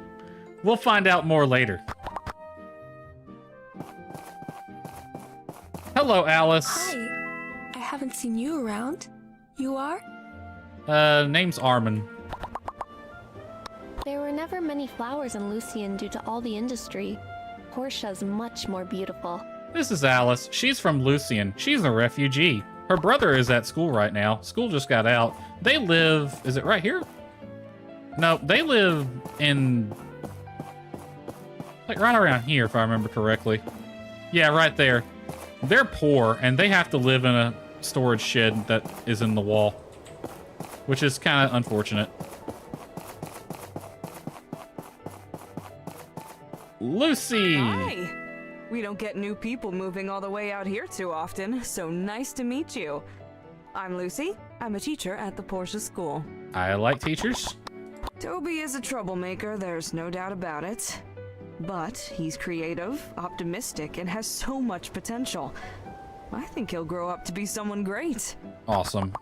We'll find out more later. Hello, Alice. Hi. I haven't seen you around. You are? Name's Armin. There were never many flowers in Lucian due to all the industry. Portia's much more beautiful. This is Alice. She's from Lucian. She's a refugee. Her brother is at school right now. School just got out. They live... Is it right here? No, they live in... Like right around here, if I remember correctly. Yeah, right there. They're poor, and they have to live in a storage shed that is in the wall, which is kind of unfortunate. Lucy! Hi! We don't get new people moving all the way out here too often, so nice to meet you. I'm Lucy. I'm a teacher at the Portia school. I like teachers. Toby is a troublemaker, there's no doubt about it. But he's creative, optimistic, and has so much potential. I think he'll grow up to be someone great. Awesome.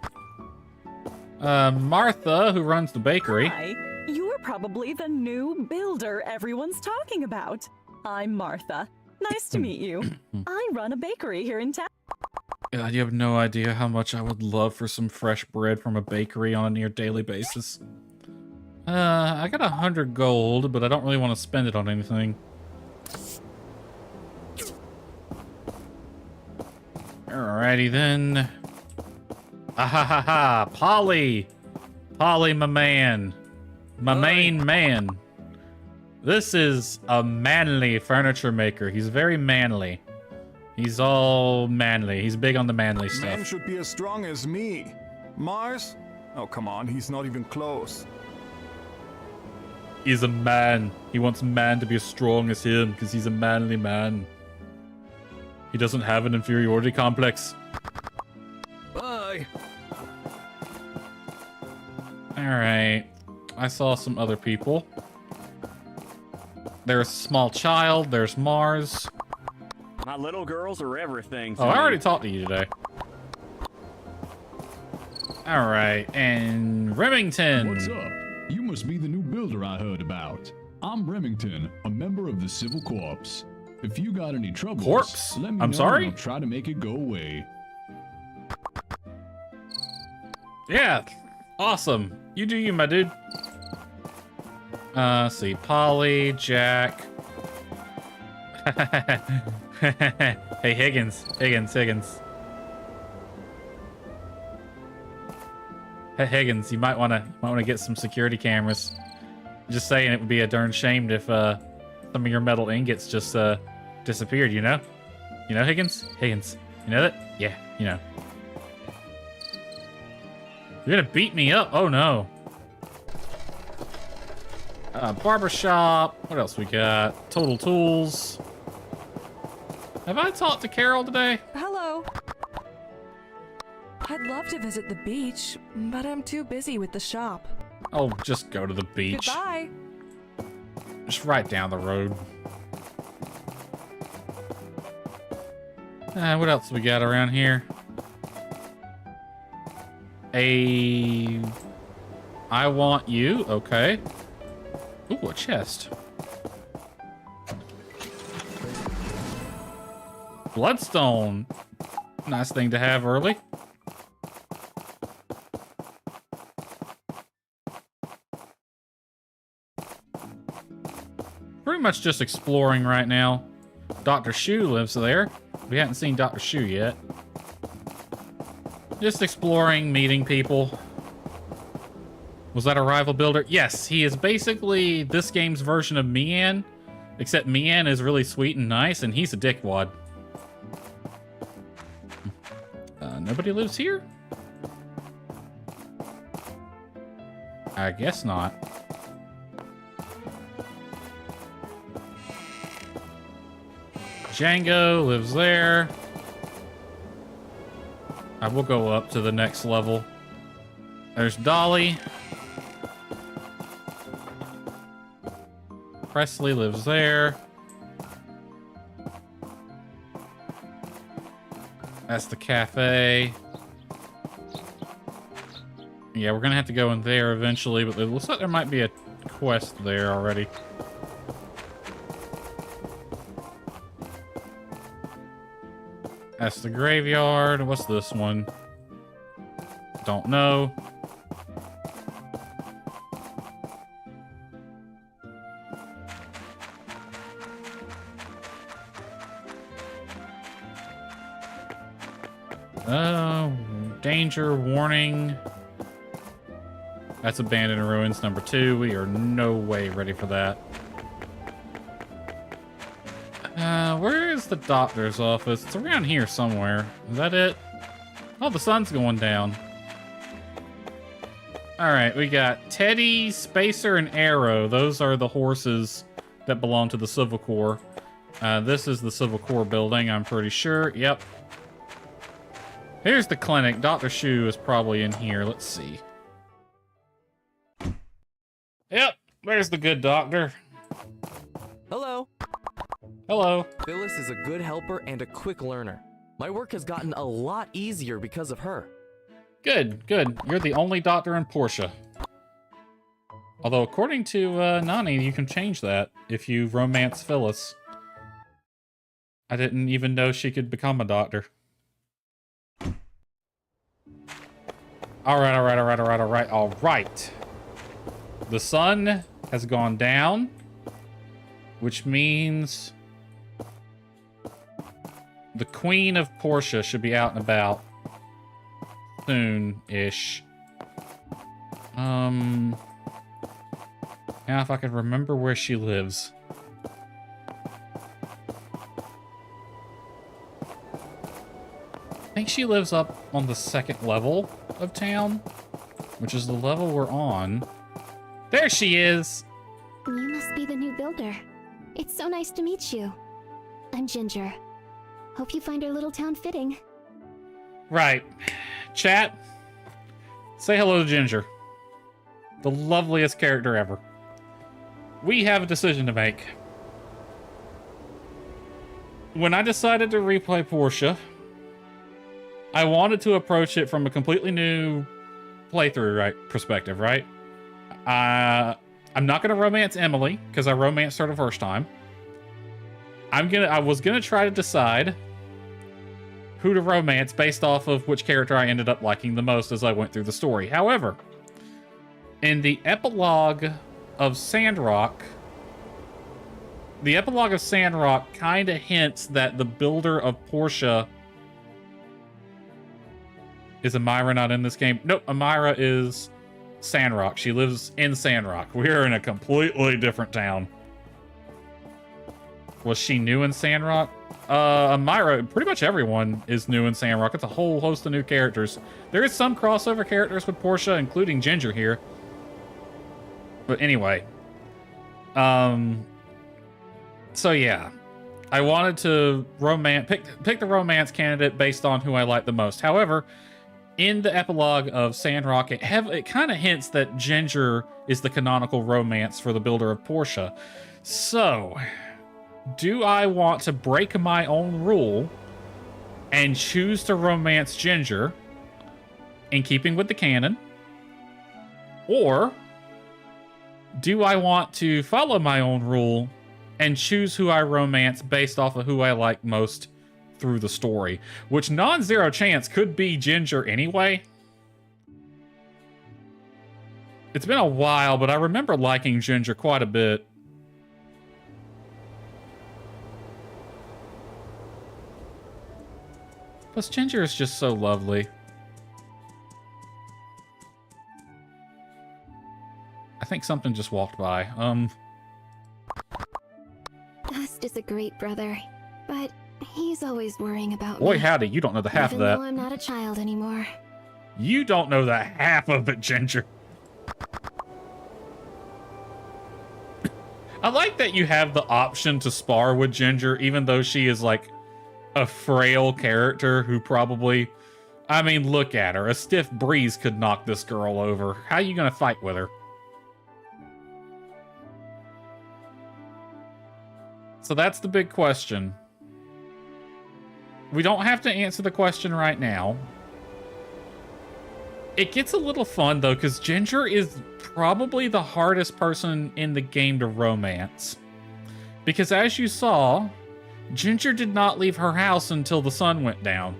Martha, who runs the bakery. Hi. You are probably the new builder everyone's talking about. I'm Martha. Nice to meet you. I run a bakery here in town. God, you have no idea how much I would love for some fresh bread from a bakery on a near daily basis. I got 100 gold, but I don't really want to spend it on anything. Alrighty then. Ah, Polly! Polly, my man. My main man. This is a manly furniture maker. He's very manly. He's all manly. He's big on the manly stuff. Man should be as strong as me. Mars? Oh, come on, he's not even close. He's a man. He wants man to be as strong as him because he's a manly man. He doesn't have an inferiority complex. Bye. Alright. I saw some other people. There's a small child. There's Mars. My little girls are everything. Oh, I already talked to you today. Alright, and Remington. What's up? You must be the new builder I heard about. I'm Remington, a member of the Civil Corps. If you got any troubles, Corpse? let me I'm know sorry? and I'll try to make it go away. Yeah, awesome. You do you, my dude. Let's see, Polly, Jack. Hey, Higgins. Hey, Higgins, you might wanna get some security cameras. Just saying, it would be a darn shame if some of your metal ingots just disappeared. You know? You know, Higgins? Higgins, you know that? Yeah, you know. You're gonna beat me up? Oh no. Barbershop. What else we got? Total Tools. Have I talked to Carol today? Hello. I'd love to visit the beach, but I'm too busy with the shop. Oh, just go to the beach. Goodbye. Just right down the road. What else we got around here? I want you. Okay. Ooh, a chest. Bloodstone. Nice thing to have early. Pretty much just exploring right now. Dr. Shu lives there. We haven't seen Dr. Shu yet. Just exploring, meeting people. Was that a rival builder? Yes, he is basically this game's version of Mian, except Mian is really sweet and nice, and he's a dickwad. Nobody lives here? I guess not. Django lives there. I will go up to the next level. There's Dolly. Presley lives there. That's the cafe. Yeah, we're gonna have to go in there eventually, but it looks like there might be a quest there already. That's the graveyard. What's this one? Don't know. Danger, warning. That's Abandoned Ruins number 2. We are no way ready for that. Where is Where's the doctor's office? It's around here somewhere. Is that it? Oh, the sun's going down. Alright, we got Teddy, Spacer, and Arrow. Those are the horses that belong to the Civil Corps. This is the Civil Corps building, I'm pretty sure. Yep. Here's the clinic. Dr. Shu is probably in here. Let's see. Yep, there's the good doctor. Hello. Hello. Phyllis is a good helper and a quick learner. My work has gotten a lot easier because of her. Good, good. You're the only doctor in Portia. Although, according to Nani, you can change that if you romance Phyllis. I didn't even know she could become a doctor. Alright. The sun has gone down, which means the Queen of Portia should be out and about soon-ish. Now if I could remember where she lives. I think she lives up on the second level of town, which is the level we're on. There she is! You must be the new builder. It's so nice to meet you. I'm Ginger. Hope you find our little town fitting. Right. Chat, say hello to Ginger. The loveliest character ever. We have a decision to make. When I decided to replay Portia, I wanted to approach it from a completely new playthrough perspective, right? I'm not gonna romance Emily, because I romanced her the first time. I was gonna try to decide who to romance based off of which character I ended up liking the most as I went through the story. However, in the epilogue of Sandrock, kind of hints that the builder of Portia... Is Amira not in this game? Nope, Amira is Sandrock. She lives in Sandrock. We're in a completely different town. Was she new in Sandrock? Amira, pretty much everyone is new in Sandrock. It's a whole host of new characters. There is some crossover characters with Portia, including Ginger here. But anyway. So yeah. I wanted to pick the romance candidate based on who I like the most. However, in the epilogue of Sandrock, it kind of hints that Ginger is the canonical romance for the builder of Portia. So, do I want to break my own rule and choose to romance Ginger in keeping with the canon? Or do I want to follow my own rule and choose who I romance based off of who I like most through the story? Which non-zero chance could be Ginger anyway. It's been a while, but I remember liking Ginger quite a bit. Plus, Ginger is just so lovely. I think something just walked by. Dust is a great brother, but he's always worrying about Boy, me. howdy, you don't know the half of that. Even though I'm not a child anymore. You don't know the half of it, Ginger. I like that you have the option to spar with Ginger, even though she is like a frail character who probably... I mean, look at her. A stiff breeze could knock this girl over. How are you gonna fight with her? So that's the big question. We don't have to answer the question right now. It gets a little fun, though, because Ginger is probably the hardest person in the game to romance. Because as you saw, Ginger did not leave her house until the sun went down.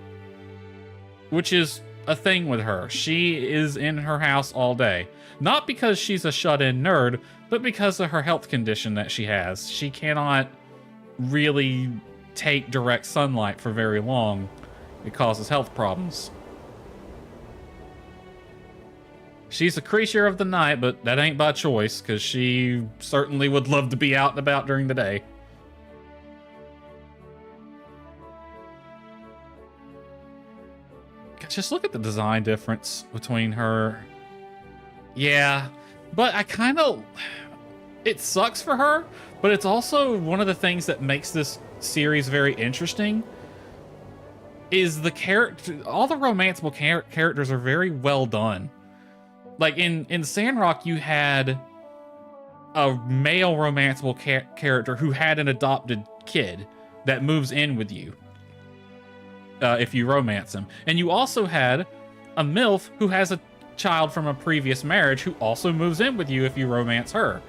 Which is a thing with her. She is in her house all day. Not because she's a shut-in nerd, but because of her health condition that she has. She cannot really take direct sunlight for very long. It causes health problems. She's a creature of the night, but that ain't by choice, because she certainly would love to be out and about during the day. just look at the design difference between her. Yeah, but I kind of... It sucks for her, but it's also one of the things that makes this series very interesting is the character... All the romanceable characters are very well done. Like, in Sandrock, you had a male romanceable character who had an adopted kid that moves in with you if you romance him. And you also had a MILF who has a child from a previous marriage who also moves in with you if you romance her.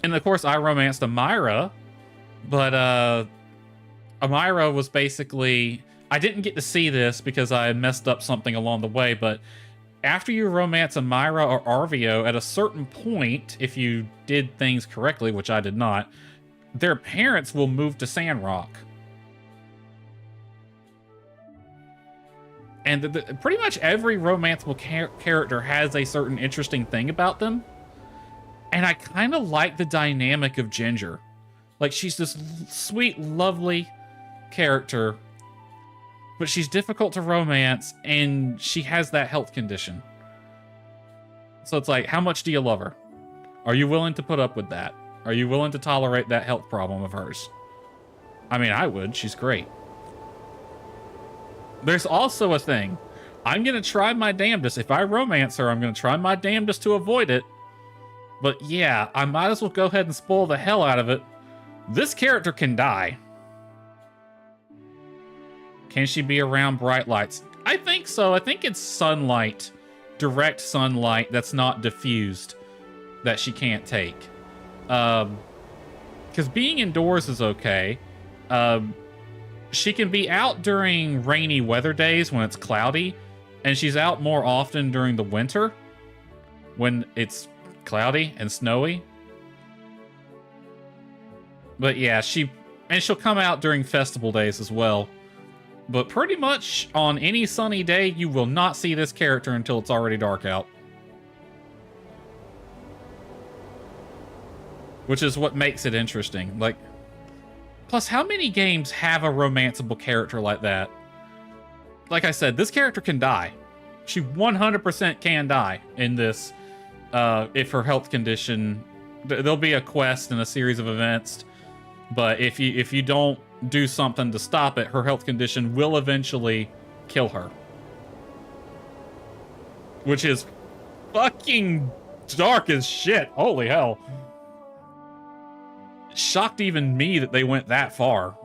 And of course, I romanced Amira, but Amira was basically... I didn't get to see this because I had messed up something along the way, but after you romance Amira or Arvio, at a certain point, if you did things correctly, which I did not, their parents will move to Sandrock. And pretty much every romanceable character has a certain interesting thing about them. And I kind of like the dynamic of Ginger. Like, she's this sweet, lovely character, but she's difficult to romance, and she has that health condition. So it's like, how much do you love her? Are you willing to put up with that? Are you willing to tolerate that health problem of hers? I mean, I would. She's great. There's also a thing. I'm going to try my damnedest. If I romance her, I'm going to try my damnedest to avoid it. But yeah, I might as well go ahead and spoil the hell out of it. This character can die. Can she be around bright lights? I think so. I think it's sunlight, direct sunlight that's not diffused, that she can't take. Because being indoors is okay. She can be out during rainy weather days when it's cloudy, and she's out more often during the winter when it's cloudy and snowy. But yeah, she'll come out during festival days as well. But pretty much on any sunny day, you will not see this character until it's already dark out. Which is what makes it interesting. Like, plus, how many games have a romanceable character like that? Like I said, this character can die. She 100% can die in this. If her health condition... There'll be a quest and a series of events. But if you don't do something to stop it, her health condition will eventually kill her. Which is fucking dark as shit. Holy hell. Shocked even me that they went that far.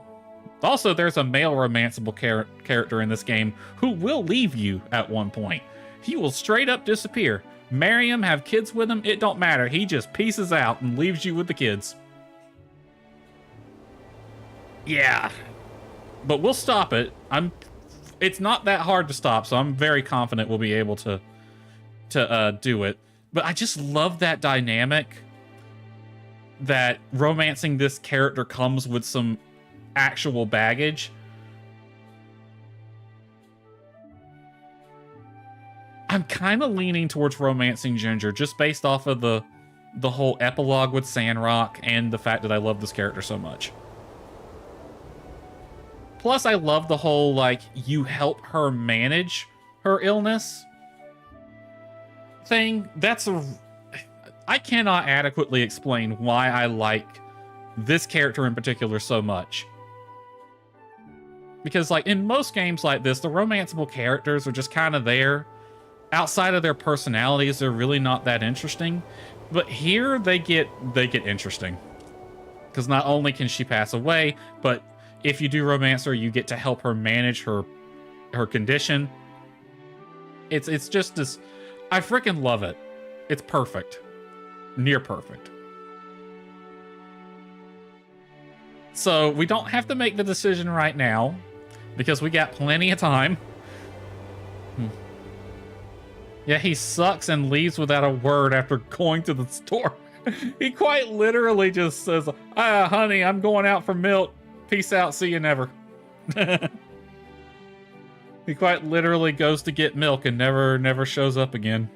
Also, there's a male romanceable character in this game who will leave you at one point. He will straight up disappear. Marry him, have kids with him, it don't matter. He just pieces out and leaves you with the kids. Yeah. But we'll stop it. It's not that hard to stop, so I'm very confident we'll be able to do it. But I just love that dynamic that romancing this character comes with some actual baggage. I'm kind of leaning towards romancing Ginger just based off of the whole epilogue with Sandrock and the fact that I love this character so much. Plus, I love the whole, like, you help her manage her illness thing. I cannot adequately explain why I like this character in particular so much. Because, like, in most games like this, the romanceable characters are just kind of there. Outside of their personalities, they're really not that interesting. But here, they get interesting. Because not only can she pass away, but if you do romance her, you get to help her manage her condition. It's just this... I freaking love it. It's perfect. Near perfect. So we don't have to make the decision right now because we got plenty of time. Yeah, he sucks and leaves without a word after going to the store. He quite literally just says, honey, I'm going out for milk. Peace out. See you never. He quite literally goes to get milk and never shows up again.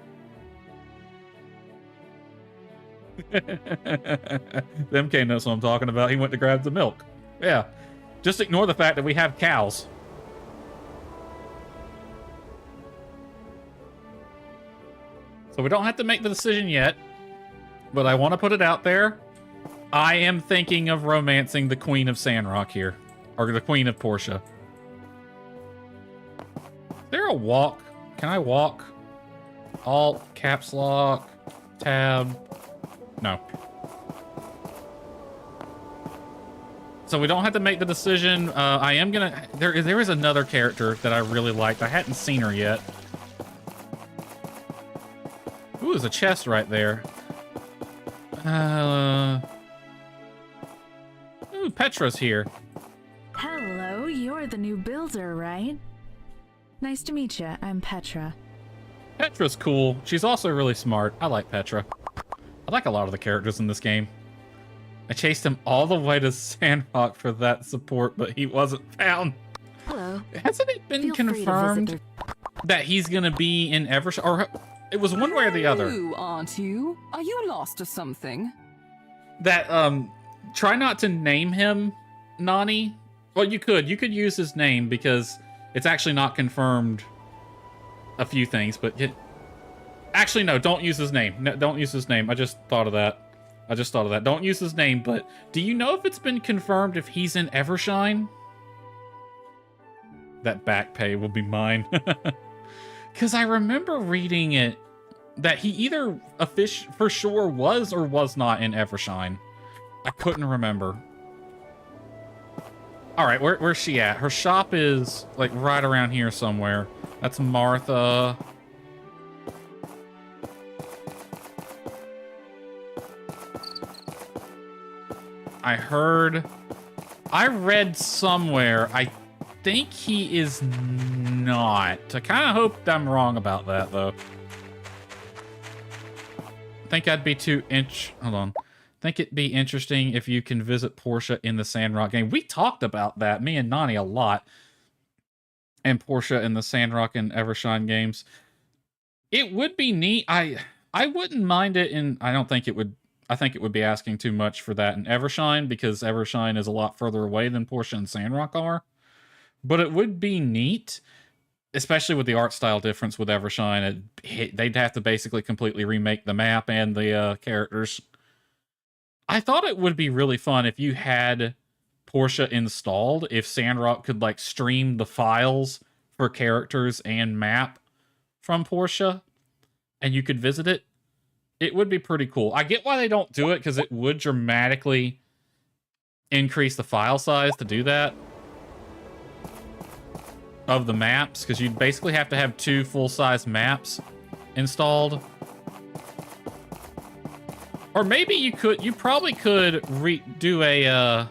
MK knows what I'm talking about. He went to grab the milk. Yeah. Just ignore the fact that we have cows. So we don't have to make the decision yet, but I want to put it out there. I am thinking of romancing the Queen of Sandrock here, or the Queen of Portia. Is there a walk? Can I walk? Alt, caps lock, tab. No. So we don't have to make the decision. I am gonna. There is another character that I really liked. I hadn't seen her yet. Ooh, there's a chest right there. Ooh, Petra's here. Hello, you're the new builder, right? Nice to meet you. I'm Petra. Petra's cool. She's also really smart. I like Petra. I like a lot of the characters in this game. I chased him all the way to Sandrock for that support, but he wasn't found. Hello. Hasn't it been confirmed that he's gonna be in Evershine? Or it was one way or the other. You aren't you? Are you lost or something? That try not to name him Nani. Well, you could use his name because it's actually not confirmed. A few things, but actually no, don't use his name. No, don't use his name. I just thought of that. Don't use his name. But do you know if it's been confirmed if he's in Evershine? That back pay will be mine. Because I remember reading it that he either for sure was or was not in Evershine. I couldn't remember. All right, where's she at? Her shop is like right around here somewhere. That's Martha. I read somewhere, I think he is not. I kind of hope I'm wrong about that, though. I think I'd be hold on. Think it'd be interesting if you can visit Portia in the Sandrock game. We talked about that, me and Nani, a lot. And Portia in the Sandrock and Evershine games. It would be neat. I wouldn't mind it in... I think it would be asking too much for that in Evershine, because Evershine is a lot further away than Portia and Sandrock are. But it would be neat, especially with the art style difference with Evershine. They'd have to basically completely remake the map and the characters. I thought it would be really fun if you had Portia installed, if Sandrock could like stream the files for characters and map from Portia, and you could visit it. It would be pretty cool. I get why they don't do it, because it would dramatically increase the file size to do that of the maps, because you'd basically have to have 2 full-size maps installed. Or maybe you probably could do a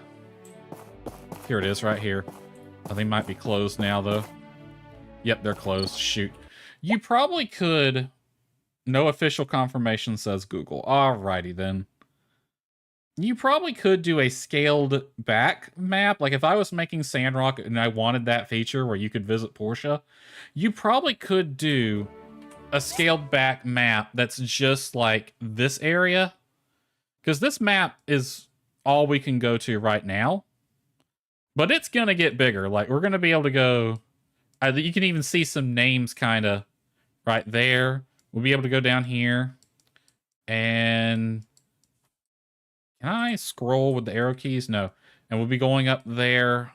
here it is right here. Oh, they might be closed now though. Yep, they're closed. Shoot. You probably could. No official confirmation, says Google. Alrighty then. You probably could do a scaled back map. Like if I was making Sandrock and I wanted that feature where you could visit Portia, you probably could do a scaled back map that's just like this area. Because this map is all we can go to right now. But it's going to get bigger. Like, we're going to be able to go... you can even see some names kind of right there. We'll be able to go down here. And... Can I scroll with the arrow keys? No. And we'll be going up there.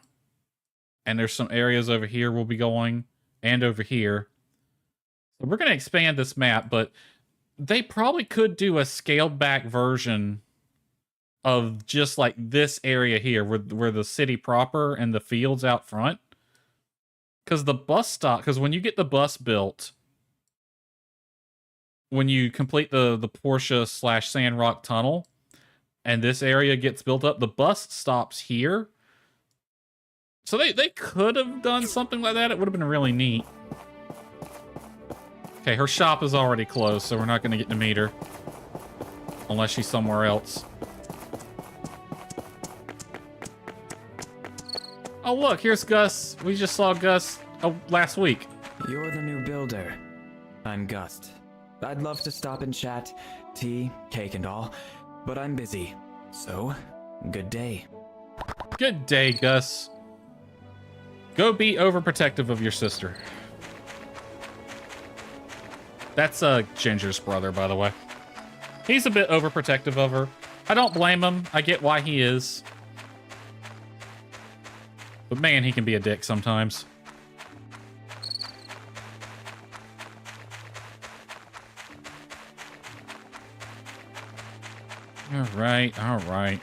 And there's some areas over here we'll be going. And over here. So we're going to expand this map, but... They probably could do a scaled back version of just like this area here where the city proper and the fields out front. Because the bus stop, because when you get the bus built, when you complete the Portia / Sandrock tunnel and this area gets built up, the bus stops here. So they could have done something like that. It would have been really neat. Okay, her shop is already closed, so we're not going to get to meet her. Unless she's somewhere else. Oh, look, here's Gus. We just saw Gus last week. You're the new builder. I'm Gus. I'd love to stop and chat, tea, cake and all, but I'm busy. So, good day. Good day, Gus. Go be overprotective of your sister. That's Ginger's brother, by the way. He's a bit overprotective of her. I don't blame him. I get why he is. But man, he can be a dick sometimes. All right, all right.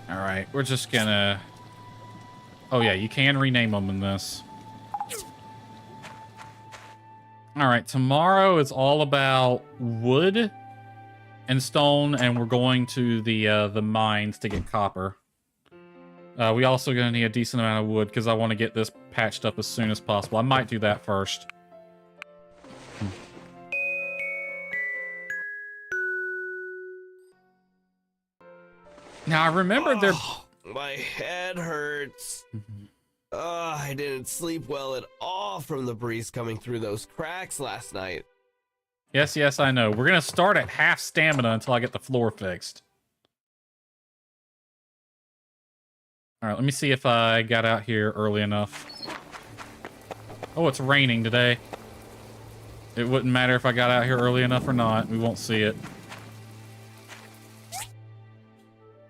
All right, we're just gonna... Oh yeah, you can rename them in this. All right, tomorrow is all about wood and stone, and we're going to the mines to get copper. We also gonna need a decent amount of wood because I want to get this patched up as soon as possible. I might do that first. Now I remember there. My head hurts. I didn't sleep well at all from the breeze coming through those cracks last night. Yes, yes, I know. We're gonna start at half stamina until I get the floor fixed. All right, let me see if I got out here early enough. Oh, it's raining today. It wouldn't matter if I got out here early enough or not. We won't see it.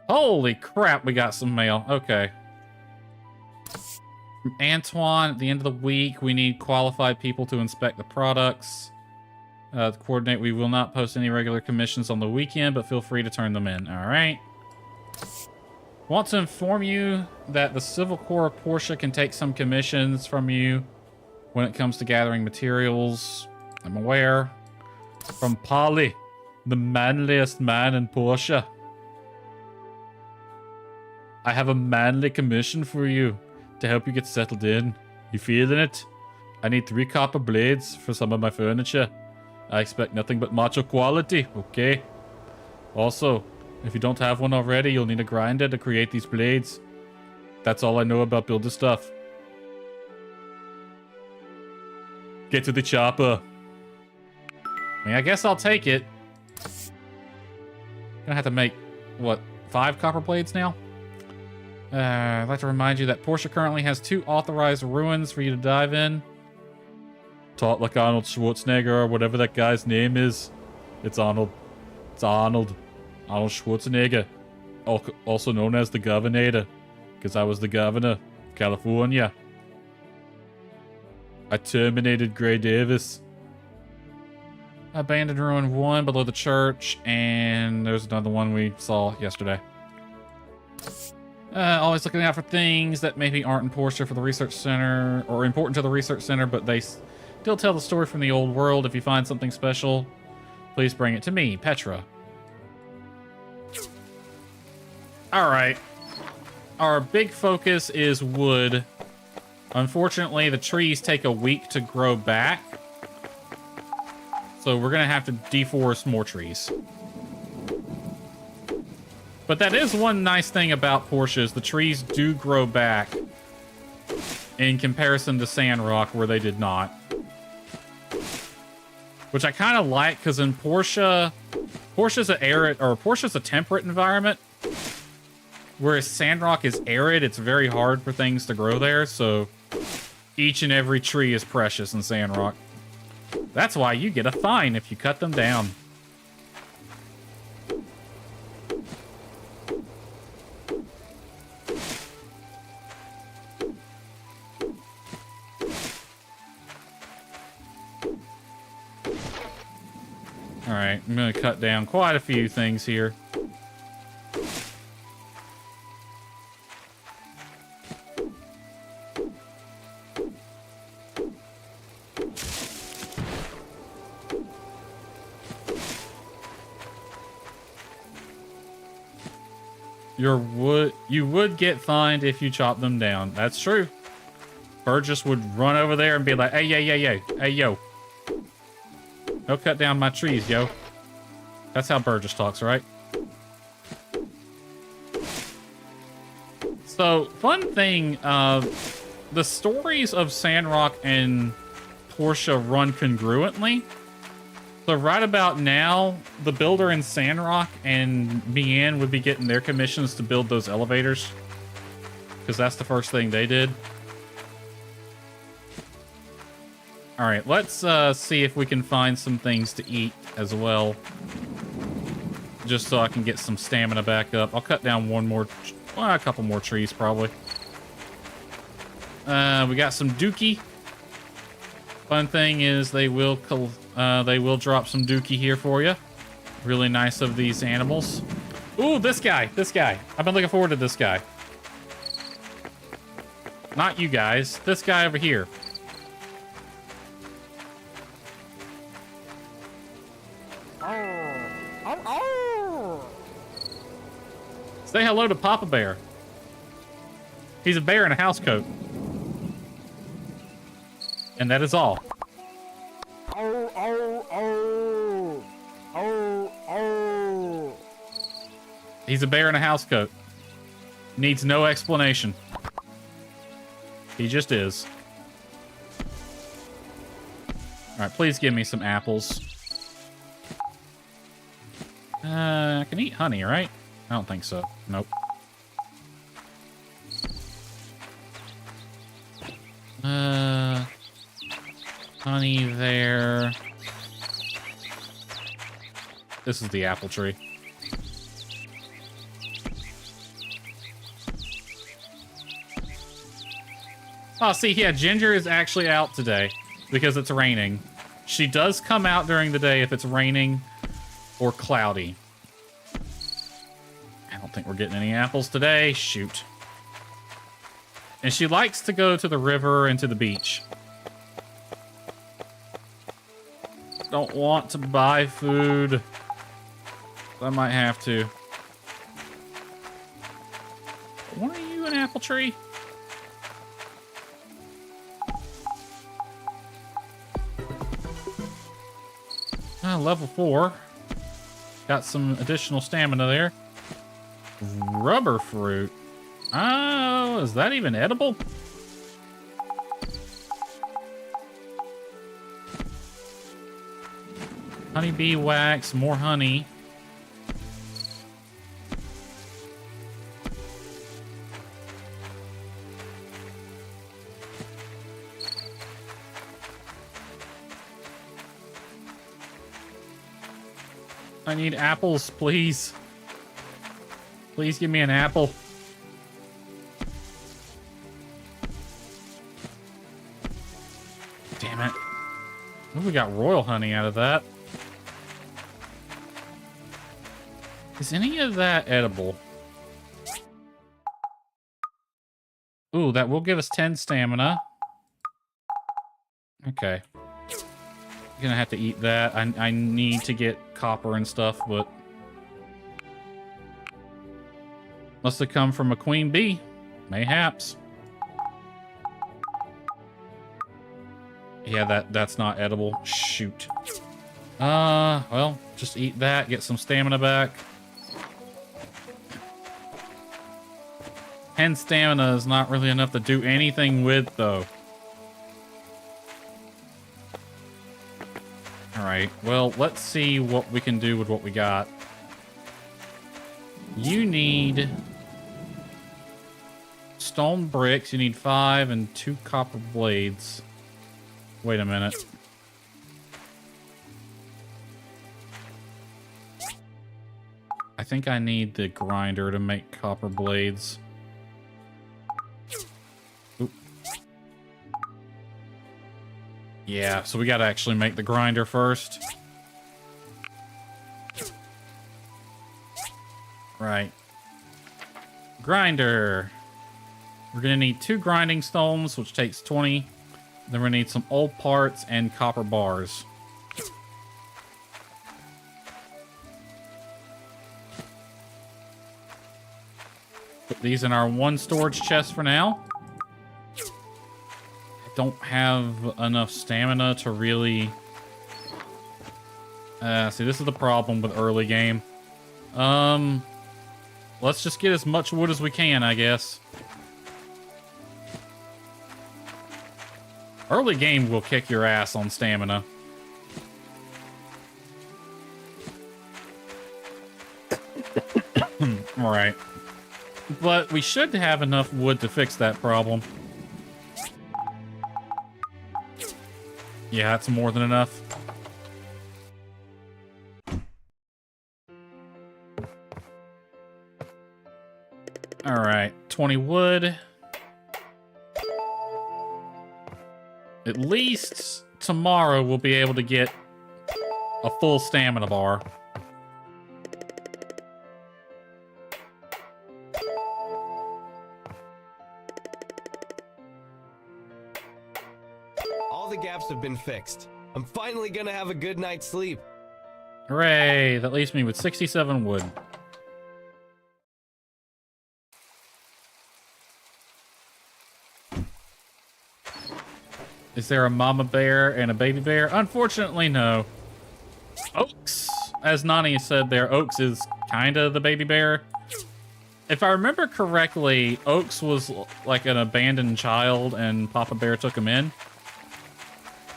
Holy crap, we got some mail. Okay. From Antoine, at the end of the week, we need qualified people to inspect the products. To coordinate, we will not post any regular commissions on the weekend, but feel free to turn them in. All right. Want to inform you that the Civil Corps of Portia can take some commissions from you when it comes to gathering materials. I'm aware. From Polly, the manliest man in Portia. I have a manly commission for you to help you get settled in. You feeling it? I need 3 copper blades for some of my furniture. I expect nothing but macho quality, okay? Also, if you don't have one already, you'll need a grinder to create these blades. That's all I know about builder stuff. Get to the chopper. I mean, I guess I'll take it. Gonna have to make, what, 5 copper blades now? I'd like to remind you that Portia currently has 2 authorized ruins for you to dive in. Taught like Arnold Schwarzenegger or whatever that guy's name is. It's Arnold. It's Arnold. Arnold Schwarzenegger. Also known as the Governator. Because I was the governor of California. I terminated Gray Davis. Abandoned Ruin 1 below the church. And there's another one we saw yesterday. Always looking out for things that maybe aren't in Portia for the research center, or important to the research center, but they still tell the story from the old world. If you find something special, please bring it to me, Petra. Alright. Our big focus is wood. Unfortunately, the trees take a week to grow back. So we're going to have to deforest more trees. But that is one nice thing about Portia, is the trees do grow back in comparison to Sandrock, where they did not. Which I kind of like, because in Portia, Portia's a temperate environment, whereas Sandrock is arid. It's very hard for things to grow there, so each and every tree is precious in Sandrock. That's why you get a fine if you cut them down. Alright, I'm going to cut down quite a few things here. You would get fined if you chop them down. That's true. Burgess would run over there and be like, hey, hey, yo. Don't cut down my trees, yo. That's how Burgess talks, right? So, fun thing, the stories of Sandrock and Portia run congruently. So right about now, the builder in Sandrock and Mian would be getting their commissions to build those elevators. because that's the first thing they did. All right, let's see if we can find some things to eat as well. Just so I can get some stamina back up. I'll cut down a couple more trees probably. We got some dookie. Fun thing is they will drop some dookie here for you. Really nice of these animals. Ooh, this guy. I've been looking forward to this guy. Not you guys. This guy over here. Say hello to Papa Bear. He's a bear in a house coat. And that is all. He's a bear in a house coat. Needs no explanation. He just is. Alright, please give me some apples. I can eat honey, right? I don't think so. Nope. Honey there. This is the apple tree. Oh, see, yeah, Ginger is actually out today because it's raining. She does come out during the day if it's raining or cloudy. I don't think we're getting any apples today. Shoot. And she likes to go to the river and to the beach. Don't want to buy food. I might have to. Why are you an apple tree? Level 4. Got some additional stamina there. Rubber fruit. Oh, is that even edible? Honeybee wax, more honey. I need apples, please. Please give me an apple. Damn it. Oh, we got royal honey out of that. Is any of that edible? Ooh, that will give us 10 stamina. Okay. Gonna have to eat that. I need to get copper and stuff, but must have come from a queen bee. Mayhaps. Yeah, that's not edible. Shoot. Well, just eat that, get some stamina back. 10 stamina is not really enough to do anything with, though. Alright, well, let's see what we can do with what we got. You need stone bricks. You need 5 and 2 copper blades. Wait a minute. I think I need the grinder to make copper blades. Oop. Yeah, so we gotta actually make the grinder first. Right. Grinder. We're gonna need 2 grinding stones, which takes 20. Then we're gonna need some old parts and copper bars. Put these in our 1 storage chest for now. I don't have enough stamina to really... see, this is the problem with early game. Let's just get as much wood as we can, I guess. Early game will kick your ass on stamina. Alright. but we should have enough wood to fix that problem. Yeah, that's more than enough. Alright, 20 wood. At least tomorrow we'll be able to get a full stamina bar. All the gaps have been fixed. I'm finally gonna have a good night's sleep. Hooray, that leaves me with 67 wood. Is there a mama bear and a baby bear? Unfortunately, no. Oaks, as Nani said there, Oaks is kind of the baby bear. If I remember correctly, Oaks was like an abandoned child and Papa Bear took him in.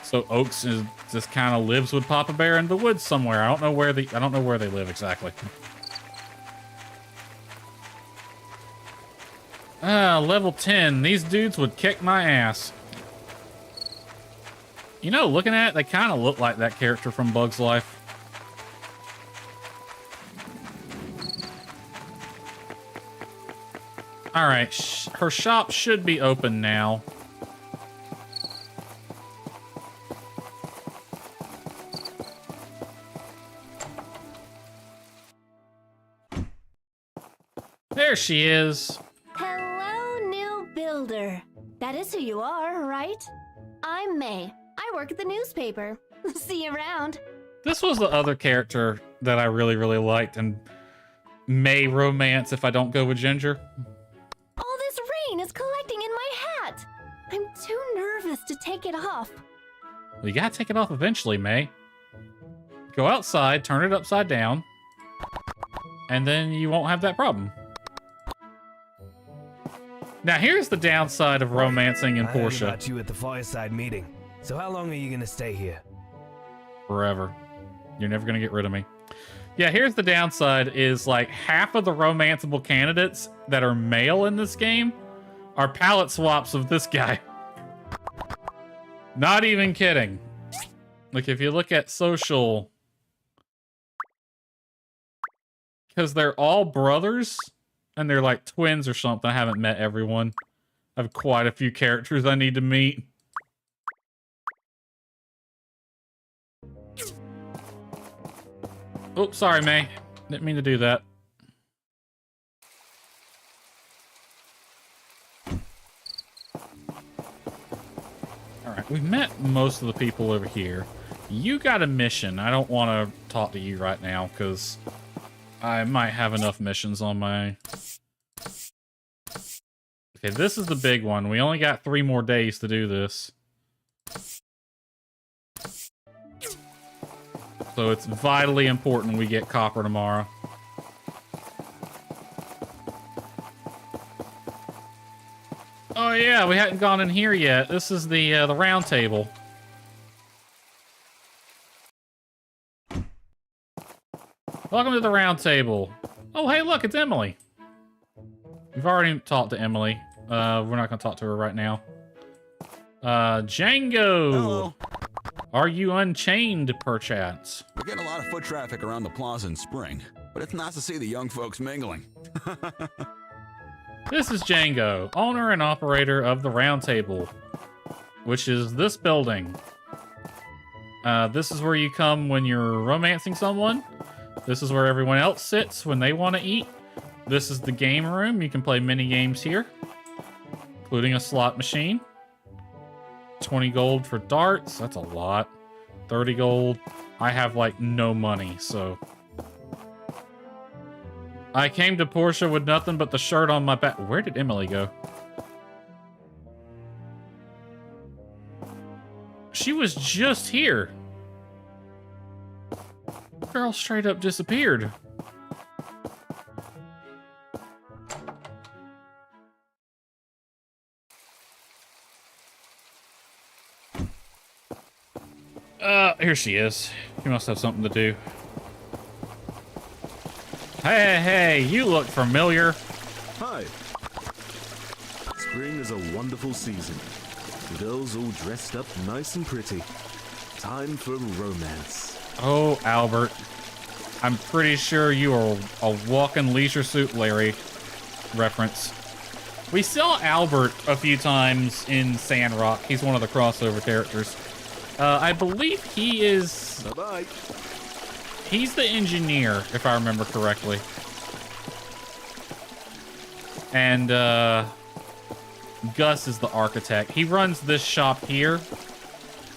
So Oaks is just kind of lives with Papa Bear in the woods somewhere. I don't know where they live exactly. Level 10. These dudes would kick my ass. You know, looking at it, they kind of look like that character from Bug's Life. All right, her shop should be open now. There she is. Hello, new builder. That is who you are, right? I'm May. I work at the newspaper. See you around. This was the other character that I really, really liked and may romance if I don't go with Ginger. All this rain is collecting in my hat. I'm too nervous to take it off. Well, you gotta take it off eventually, May. Go outside, turn it upside down, and then you won't have that problem. Now, here's the downside of romancing in Portia. I heard about you at the fireside meeting. So how long are you gonna stay here? Forever. You're never gonna get rid of me. Yeah, here's the downside is like half of the romanceable candidates that are male in this game are palette swaps of this guy. Not even kidding. Like if you look at social, because they're all brothers and they're like twins or something. I haven't met everyone. I have quite a few characters I need to meet. Oops, sorry, May. Didn't mean to do that. Alright, we've met most of the people over here. You got a mission. I don't want to talk to you right now, because I might have enough missions on my... Okay, this is the big one. We only got 3 more days to do this. So it's vitally important we get copper tomorrow. Oh yeah, we hadn't gone in here yet. This is the round table. Welcome to the round table. Oh hey, look, it's Emily. We've already talked to Emily. We're not gonna talk to her right now. Django. Hello. Are you unchained, perchance? We're getting a lot of foot traffic around the plaza in spring, but it's nice to see the young folks mingling. This is Django, owner and operator of the Round Table, which is this building. This is where you come when you're romancing someone. This is where everyone else sits when they want to eat. This is the game room. You can play mini games here, including a slot machine. 20 gold for darts. That's a lot. 30 gold. I have like no money, so I came to Portia with nothing but the shirt on my back. Where did Emily go? She was just here. Girl straight up disappeared. Here she is. She must have something to do. Hey, you look familiar. Hi. Spring is a wonderful season. Girls all dressed up nice and pretty. Time for romance. Oh, Albert. I'm pretty sure you are a walking Leisure Suit Larry reference. We saw Albert a few times in Sandrock. He's one of the crossover characters. I believe he is... Bye-bye. He's the engineer, if I remember correctly. And Gus is the architect. He runs this shop here,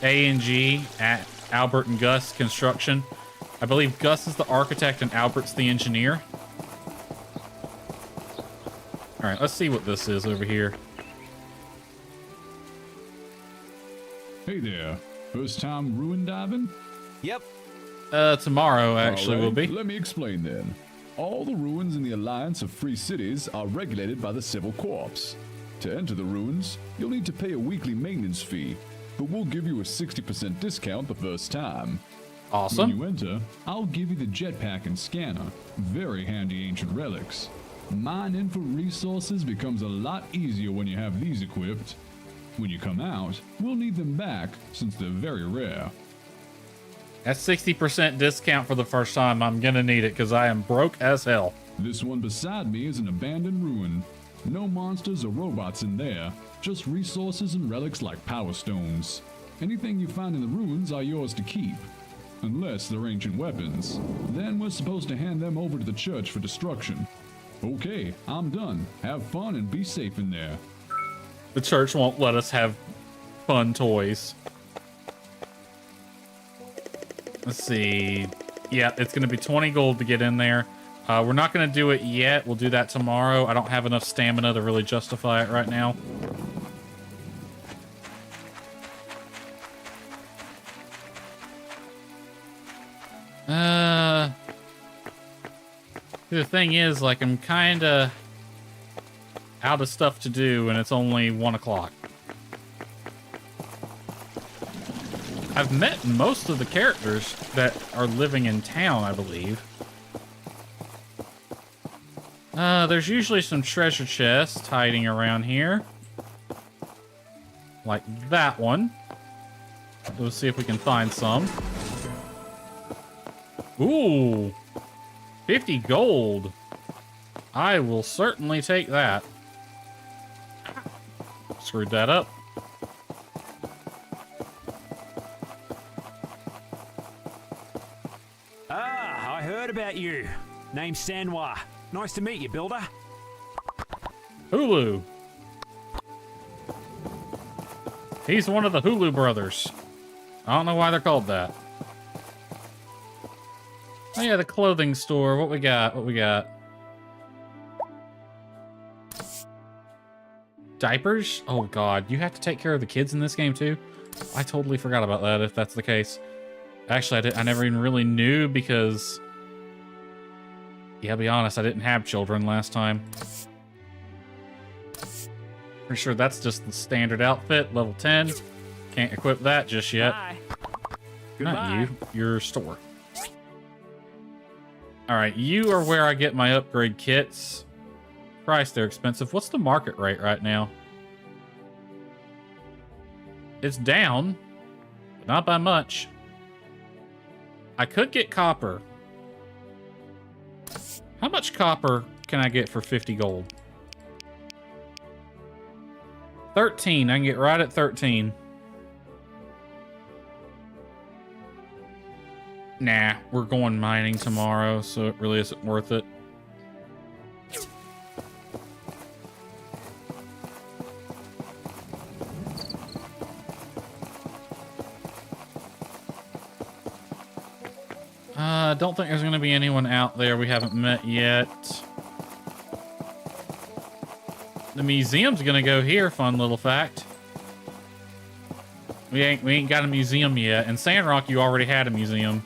A&G, at Albert and Gus Construction. I believe Gus is the architect and Albert's the engineer. All right, let's see what this is over here. Hey there. First time ruin diving? Yep. Tomorrow actually will be. Let me explain then. All the ruins in the Alliance of Free Cities are regulated by the Civil Corps. To enter the ruins, you'll need to pay a weekly maintenance fee, but we'll give you a 60% discount the first time. Awesome. When you enter, I'll give you the jetpack and scanner. Very handy ancient relics. Mining for resources becomes a lot easier when you have these equipped. When you come out, we'll need them back since they're very rare. That's 60% discount for the first time. I'm gonna need it because I am broke as hell. This one beside me is an abandoned ruin. No monsters or robots in there, just resources and relics like power stones. Anything you find in the ruins are yours to keep. Unless they're ancient weapons. Then we're supposed to hand them over to the church for destruction. Okay, I'm done. Have fun and be safe in there. The church won't let us have fun toys. Let's see. Yeah, it's going to be 20 gold to get in there. We're not going to do it yet. We'll do that tomorrow. I don't have enough stamina to really justify it right now. The thing is, like, I'm kind of out of stuff to do, and it's only 1 o'clock. I've met most of the characters that are living in town, I believe. There's usually some treasure chests hiding around here. Like that one. Let's see if we can find some. Ooh. 50 gold. I will certainly take that. Screwed that up. Ah, I heard about you. Name's Sanwa. Nice to meet you, builder. Hulu. He's one of the Hulu brothers. I don't know why they're called that. Oh yeah, the clothing store. What we got? What we got? Diapers? Oh god, you have to take care of the kids in this game too? I totally forgot about that if that's the case. Actually, I never even really knew because... Yeah, I'll be honest, I didn't have children last time. Pretty sure that's just the standard outfit, level 10. Can't equip that just yet. Bye. Not you, your store. Alright, you are where I get my upgrade kits. Price, they're expensive. What's the market rate right now? It's down, but not by much. I could get copper. How much copper can I get for 50 gold? 13. I can get right at 13. Nah, we're going mining tomorrow, so it really isn't worth it. Don't think there's going to be anyone out there we haven't met yet. The museum's going to go here, fun little fact. We ain't got a museum yet. In Sandrock, you already had a museum.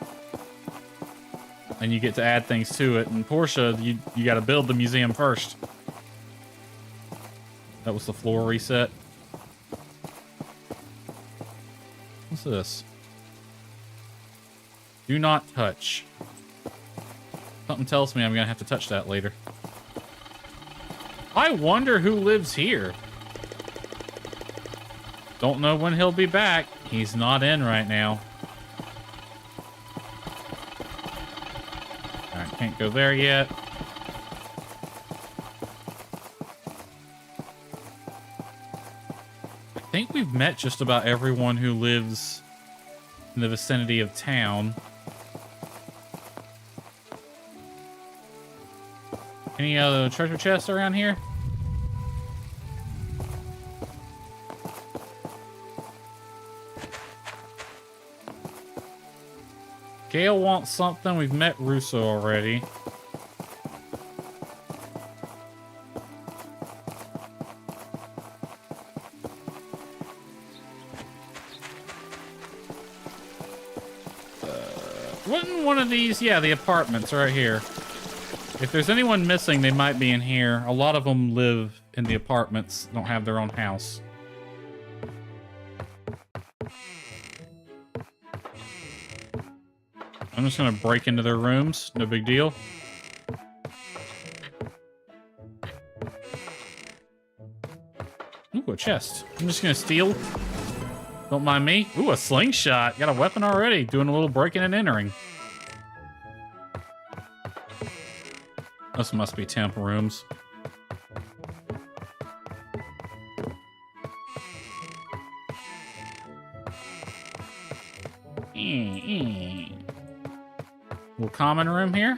And you get to add things to it. In Portia, you got to build the museum first. That was the floor reset. What's this? Do not touch. Something tells me I'm gonna have to touch that later. I wonder who lives here. Don't know when he'll be back. He's not in right now. Alright, can't go there yet. I think we've met just about everyone who lives in the vicinity of town. Any other treasure chests around here? Gale wants something. We've met Russo already. Wasn't one of these? Yeah, the apartments right here. If there's anyone missing, they might be in here. A lot of them live in the apartments, don't have their own house. I'm just gonna break into their rooms. No big deal. Ooh, a chest. I'm just gonna steal. Don't mind me. Ooh, a slingshot. Got a weapon already. Doing a little breaking and entering. This must be temp rooms. Little common room here.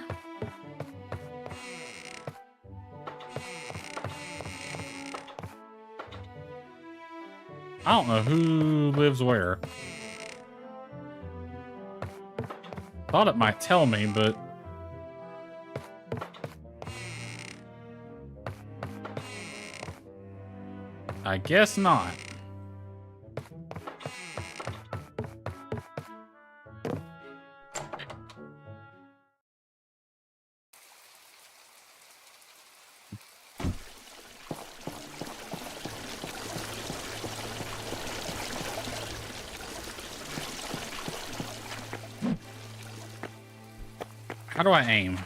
I don't know who lives where. Thought it might tell me, but I guess not. How do I aim?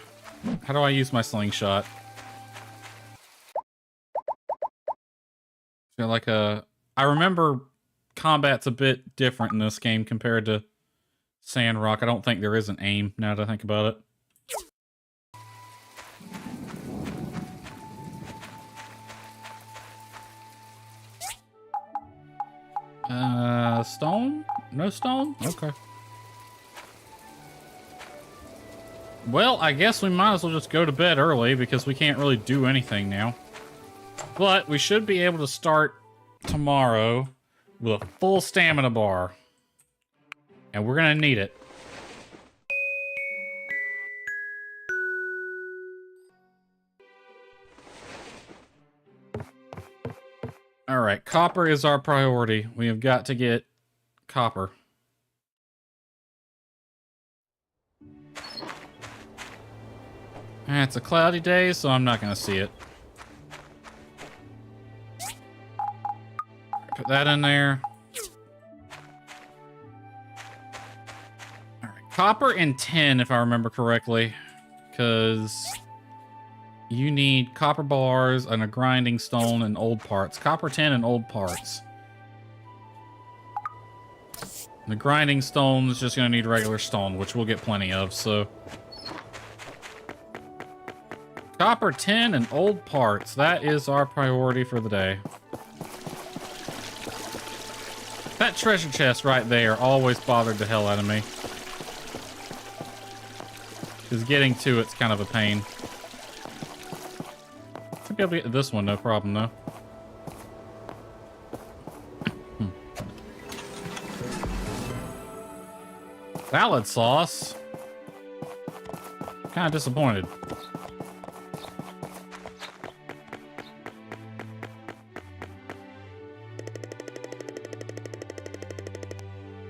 How do I use my slingshot? Feel like I remember combat's a bit different in this game compared to Sandrock. I don't think there is an aim now that I think about it. Stone? No stone? Okay. Well, I guess we might as well just go to bed early because we can't really do anything now. But we should be able to start tomorrow with a full stamina bar. And we're gonna need it. Alright, copper is our priority. We have got to get copper. It's a cloudy day, so I'm not gonna see it. Put that in there. Alright, copper and tin, if I remember correctly. Because you need copper bars and a grinding stone and old parts. Copper, tin, and old parts. The grinding stone is just gonna need regular stone, which we'll get plenty of, so... Copper, tin, and old parts. That is our priority for the day. That treasure chest right there always bothered the hell out of me. Because getting to it's kind of a pain. Should be able to get to this one, no problem though. Salad sauce. Kind of disappointed.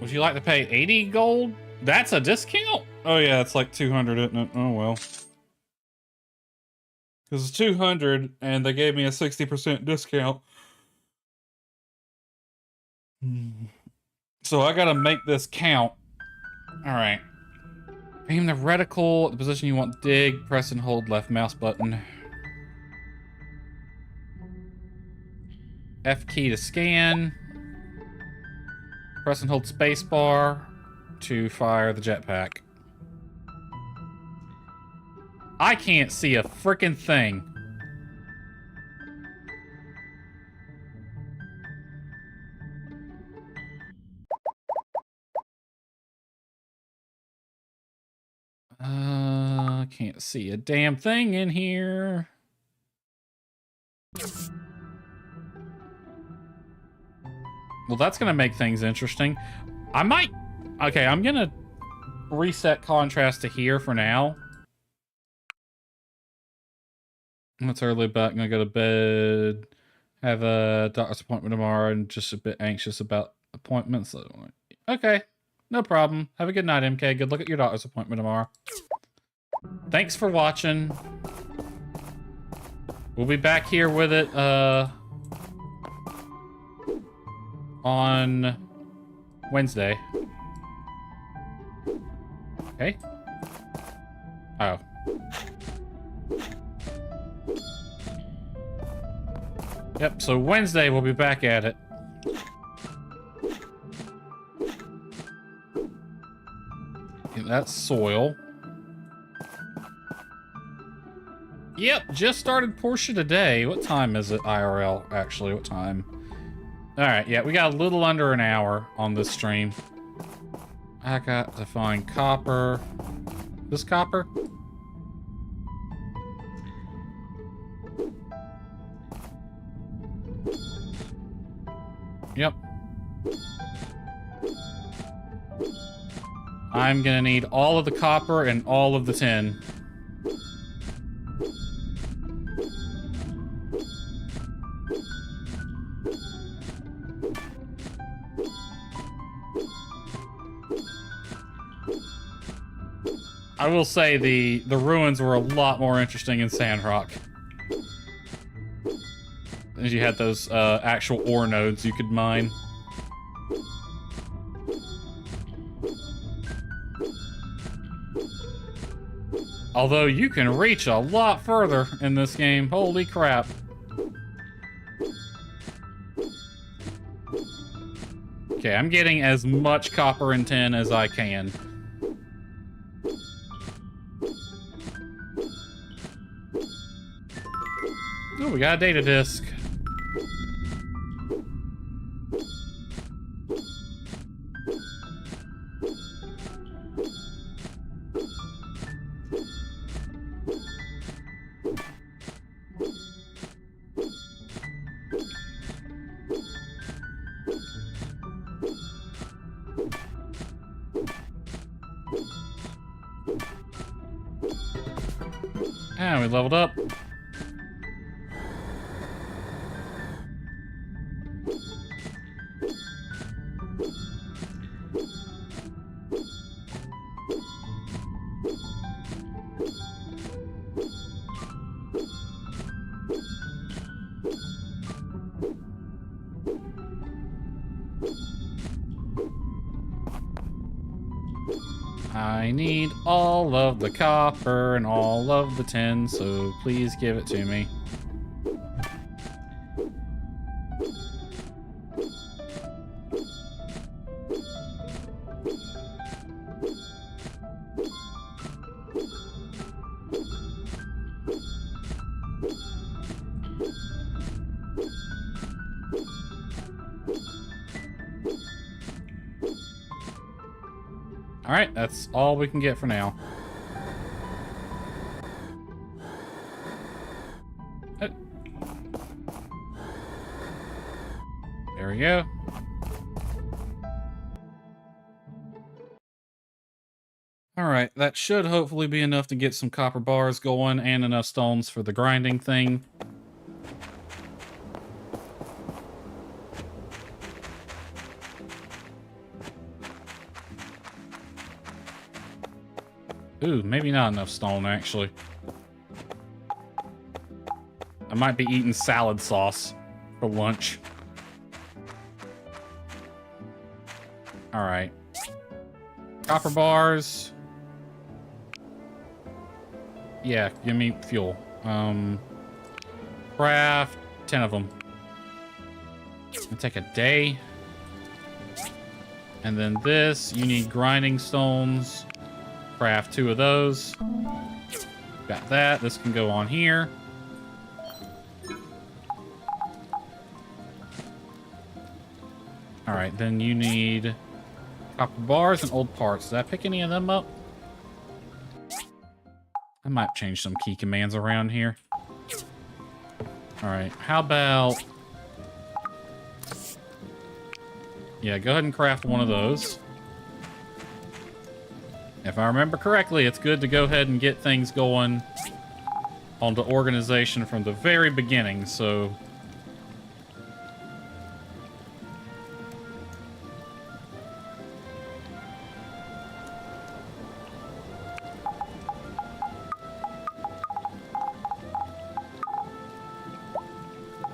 Would you like to pay 80 gold? That's a discount? Oh yeah, it's like 200, isn't it? Oh well. Because it's 200 and they gave me a 60% discount. So I gotta make this count. Alright. Aim the reticle at the position you want to dig. Press and hold left mouse button. F key to scan. Press and hold spacebar to fire the jetpack. I can't see a frickin' thing. Can't see a damn thing in here. Well, that's gonna make things interesting. I might... Okay, I'm gonna reset contrast to here for now. It's early, but I'm gonna go to bed. Have a doctor's appointment tomorrow and just a bit anxious about appointments. So, okay, no problem. Have a good night, MK. Good luck at your doctor's appointment tomorrow. Thanks for watching. We'll be back here with it on Wednesday. Okay. Oh. Yep, so Wednesday we'll be back at it. Okay, that's soil. Yep, just started Portia today. What time is it IRL, actually? What time? Alright, yeah, we got a little under an hour on this stream. I got to find copper. This copper? Yep. I'm gonna need all of the copper and all of the tin. I will say the ruins were a lot more interesting in Sandrock. As you had those actual ore nodes you could mine. Although you can reach a lot further in this game. Holy crap. Okay, I'm getting as much copper and tin as I can. Oh, we got a data disk. And we leveled up. I need all of the copper and all of the tin, so please give it to me. Alright, that's all we can get for now. There we go. Alright, that should hopefully be enough to get some copper bars going and enough stones for the grinding thing. Ooh, maybe not enough stone, actually. I might be eating salad sauce for lunch. Alright. Copper bars. Yeah, give me fuel. Craft 10 of them. It'll take a day. And then this, you need grinding stones. Craft 2 of those. Got that. This can go on here. Alright, then you need copper bars and old parts. Did I pick any of them up? I might change some key commands around here. Alright, how about... Yeah, go ahead and craft one of those. If I remember correctly, it's good to go ahead and get things going on the organization from the very beginning, so...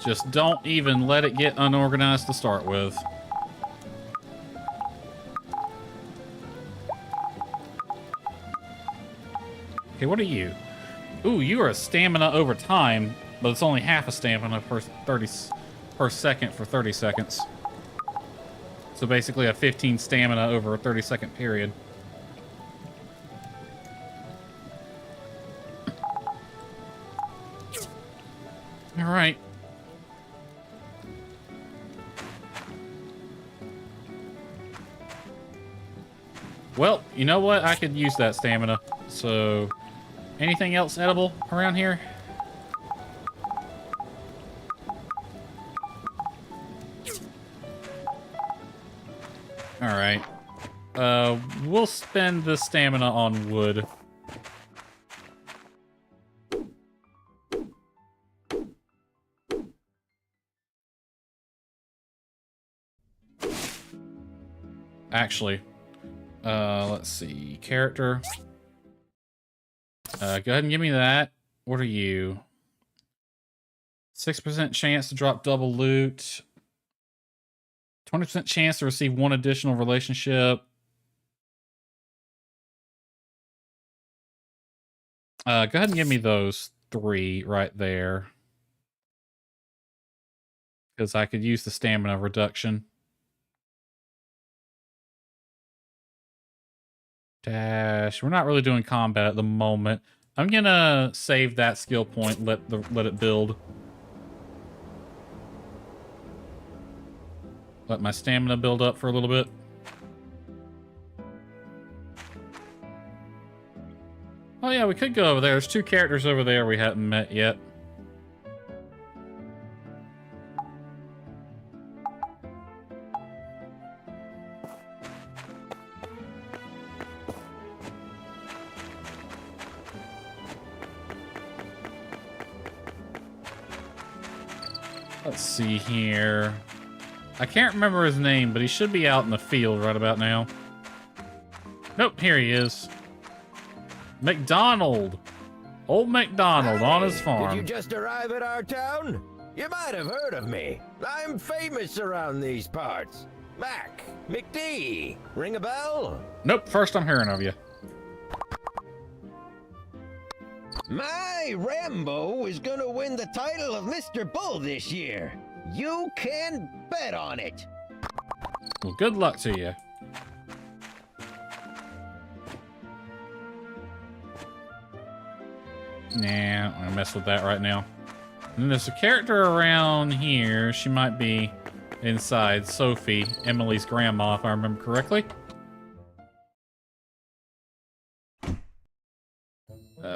Just don't even let it get unorganized to start with. Okay, what are you? Ooh, you are a stamina over time, but it's only half a stamina per second for 30 seconds. So basically a 15 stamina over a 30-second period. All right. Well, you know what? I could use that stamina. So, anything else edible around here? Alright. We'll spend the stamina on wood. Actually, let's see. Character. Go ahead and give me that. What are you? 6% chance to drop double loot. 20% chance to receive one additional relationship. Go ahead and give me those 3 right there. Because I could use the stamina reduction. Dash. We're not really doing combat at the moment. I'm gonna save that skill point. Let it build. Let my stamina build up for a little bit. Oh yeah, we could go over there. There's 2 characters over there we haven't met yet. Let's see here. I can't remember his name, but he should be out in the field right about now. Nope, here he is. McDonald. Old McDonald on his farm. Did you just arrive at our town? You might have heard of me. I'm famous around these parts. Mac, McD. Ring a bell? Nope, first I'm hearing of you. My Rambo is gonna win the title of Mr. Bull this year. You can bet on it. Well, good luck to you. Nah, I'm gonna mess with that right now. And there's a character around here. She might be inside. Sophie, Emily's grandma, if I remember correctly.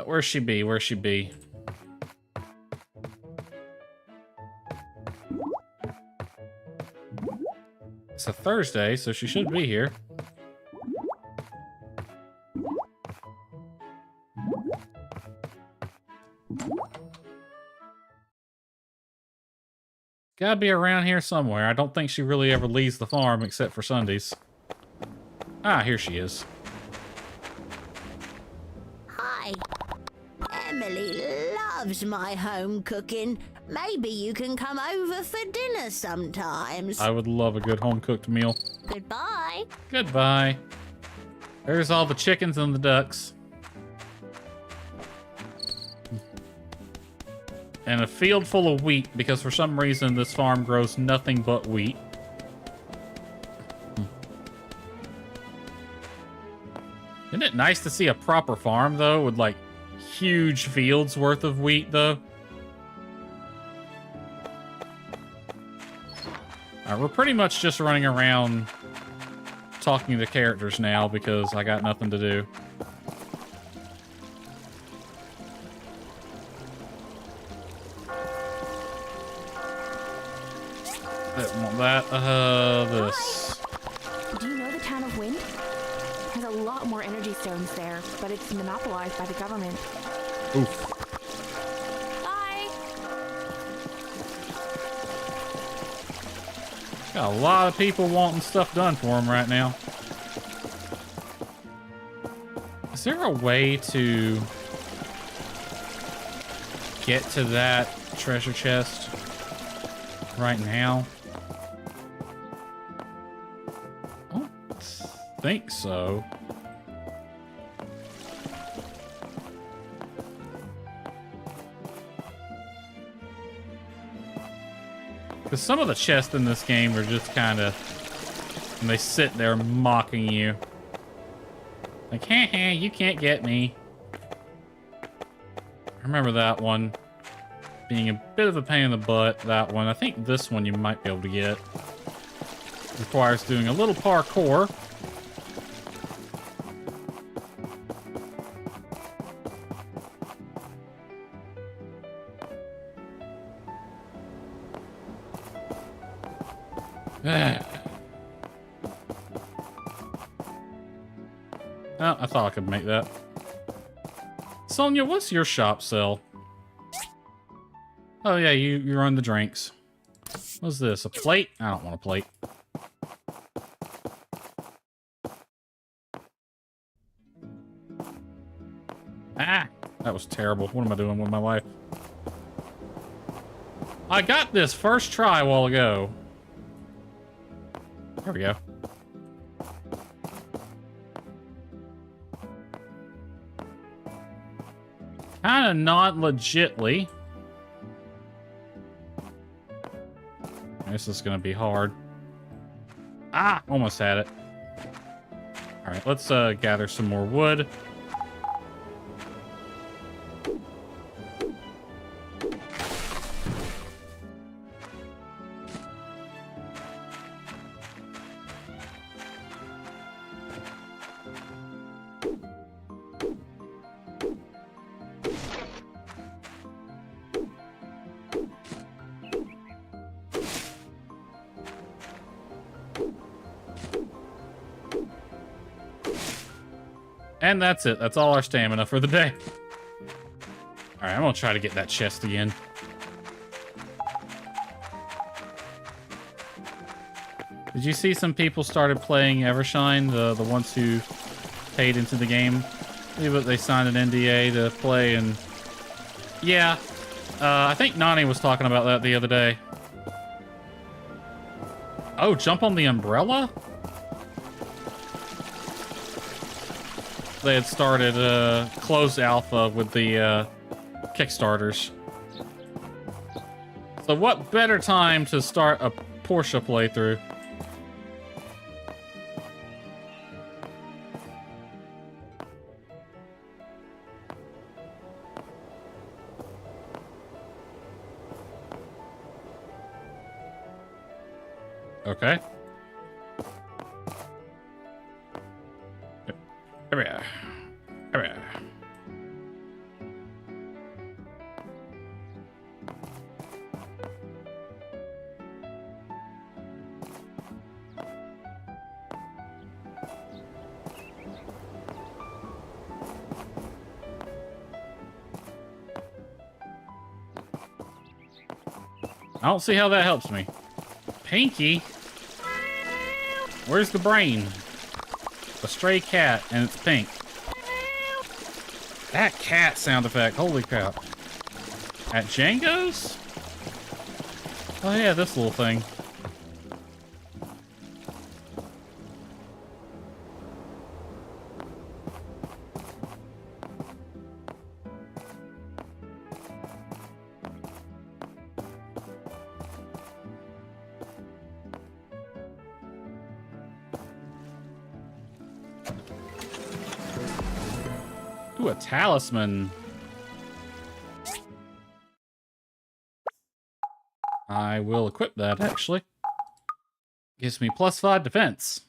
Where's she be? Where's she be? It's a Thursday, so she should be here. Gotta be around here somewhere. I don't think she really ever leaves the farm except for Sundays. Ah, here she is. Hi. Emily loves my home cooking. Maybe you can come over for dinner sometimes. I would love a good home-cooked meal. Goodbye. Goodbye. There's all the chickens and the ducks. And a field full of wheat, because for some reason this farm grows nothing but wheat. Isn't it nice to see a proper farm, though, with, like, huge fields worth of wheat, though? Alright, we're pretty much just running around talking to characters now, because I got nothing to do. Didn't want that. This. Do you know the town of Wind? Has a lot more energy stones there, but it's monopolized by the government. Oof. Bye! Got a lot of people wanting stuff done for them right now. Is there a way to get to that treasure chest right now? I don't think so. Because some of the chests in this game are just kind of... And they sit there mocking you. Like, heh, you can't get me. I remember that one being a bit of a pain in the butt, that one. I think this one you might be able to get. Requires doing a little parkour. Oh, I thought I could make that. Sonia, what's your shop sell? Oh yeah, you run the drinks. What's this? A plate? I don't want a plate. Ah! That was terrible. What am I doing with my life? I got this first try a while ago. There we go. Kinda not legitly. This is gonna be hard. Ah! Almost had it. Alright, let's gather some more wood. And that's it. That's all our stamina for the day. Alright, I'm gonna try to get that chest again. Did you see some people started playing Evershine, the ones who paid into the game? They signed an NDA to play, and yeah, I think Nani was talking about that the other day. Oh, jump on the umbrella? They had started closed alpha with the Kickstarters. So what better time to start a Portia playthrough? Okay. Here we are. Here we are. I don't see how that helps me. Pinky? Where's the brain? A stray cat, and it's pink. That cat sound effect, holy crap. At Django's? Oh yeah, this little thing. Ooh, a talisman. I will equip that, actually. Gives me +5 defense.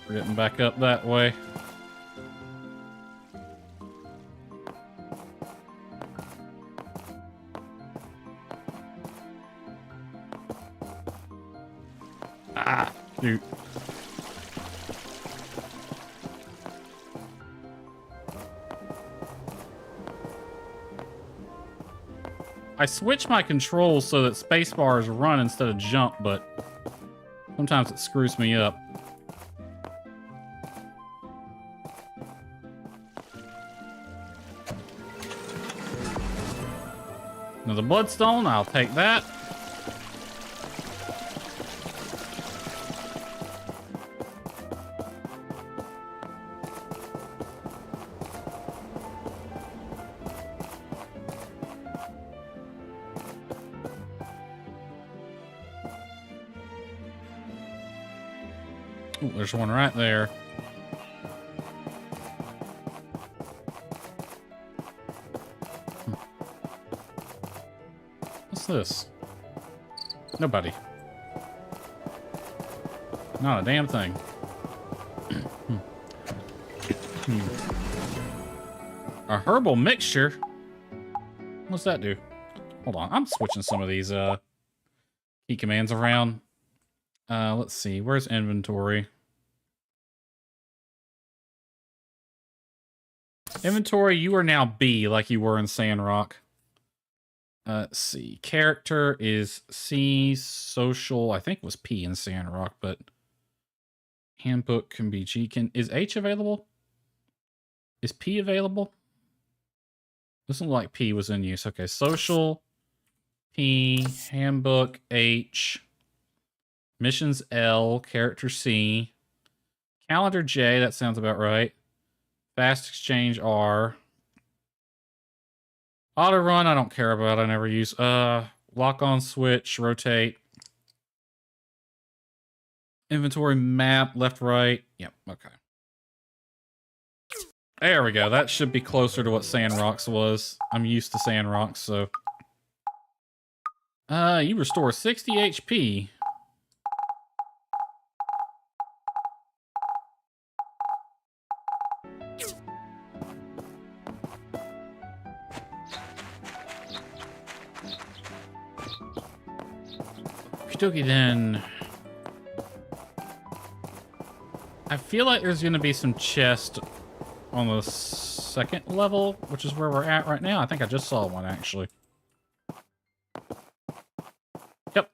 We're getting back up that way. Ah, shoot. I switch my controls so that spacebars run instead of jump, but sometimes it screws me up. Another bloodstone, I'll take that. Ooh, there's one right there. What's this? Nobody. Not a damn thing. A herbal mixture? What's that do? Hold on, I'm switching some of these key commands around. Let's see, where's inventory? Inventory, you are now B, like you were in Sandrock. Let's see, character is C, social, I think it was P in Sandrock, but handbook can be G. Is H available? Is P available? Doesn't look like P was in use. Okay, social, P, handbook, H, missions L, character C, calendar J, that sounds about right. Fast exchange R. Auto run, I don't care about, I never use. Lock on switch, rotate. Inventory map, left, right. Yep, okay. There we go. That should be closer to what Sandrock's was. I'm used to Sandrock's, so. You restore 60 HP. Okey-dokey then. I feel like there's gonna be some chest on the second level, which is where we're at right now. I think I just saw one, actually. Yep.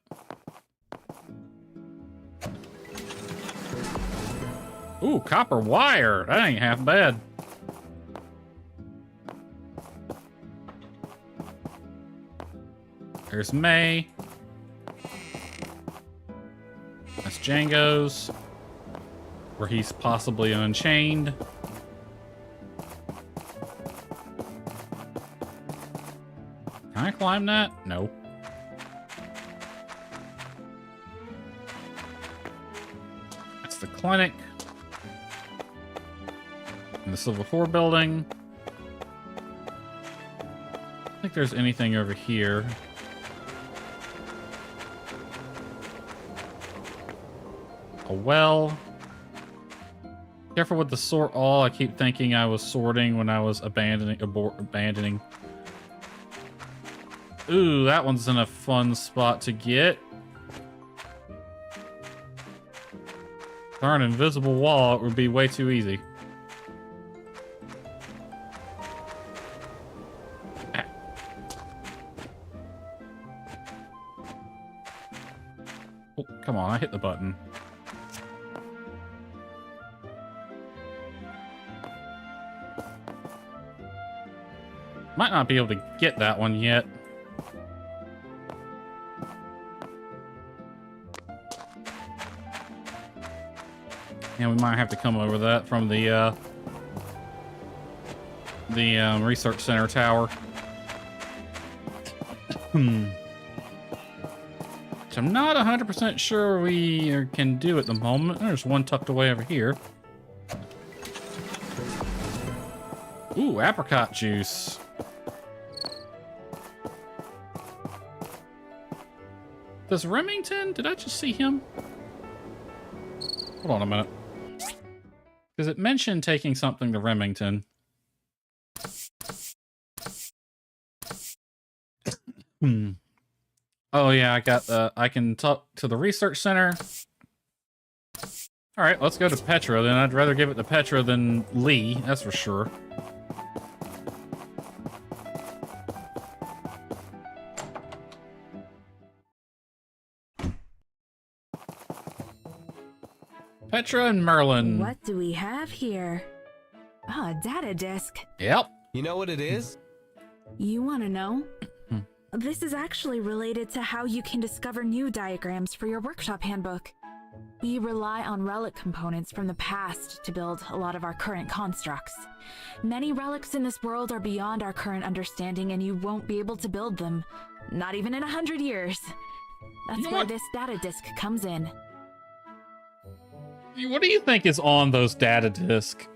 Ooh, copper wire. That ain't half bad. There's May. That's Django's, where he's possibly unchained. Can I climb that? No. That's the clinic. In the Civil Core building. I don't think there's anything over here. A well. Careful with the sort all. I keep thinking I was sorting when I was abandoning. Ooh, that one's in a fun spot to get. Darn, invisible wall, it would be way too easy. Ah. Oh, come on, I hit the button. Might not be able to get that one yet. And we might have to come over that from the research center tower. Which I'm not 100% sure we can do at the moment. There's one tucked away over here. Ooh, apricot juice. Does Remington, did I just see him? Hold on a minute. Does it mention taking something to Remington? Oh yeah, I can talk to the research center. All right, let's go to Petra then. I'd rather give it to Petra than Lee, that's for sure. Petra and Merlin. What do we have here? Oh, a data disk. Yep. You know what it is? You want to know? This is actually related to how you can discover new diagrams for your workshop handbook. We rely on relic components from the past to build a lot of our current constructs. Many relics in this world are beyond our current understanding, and you won't be able to build them. Not even in 100 years. That's where this data disk comes in. What do you think is on those data disks?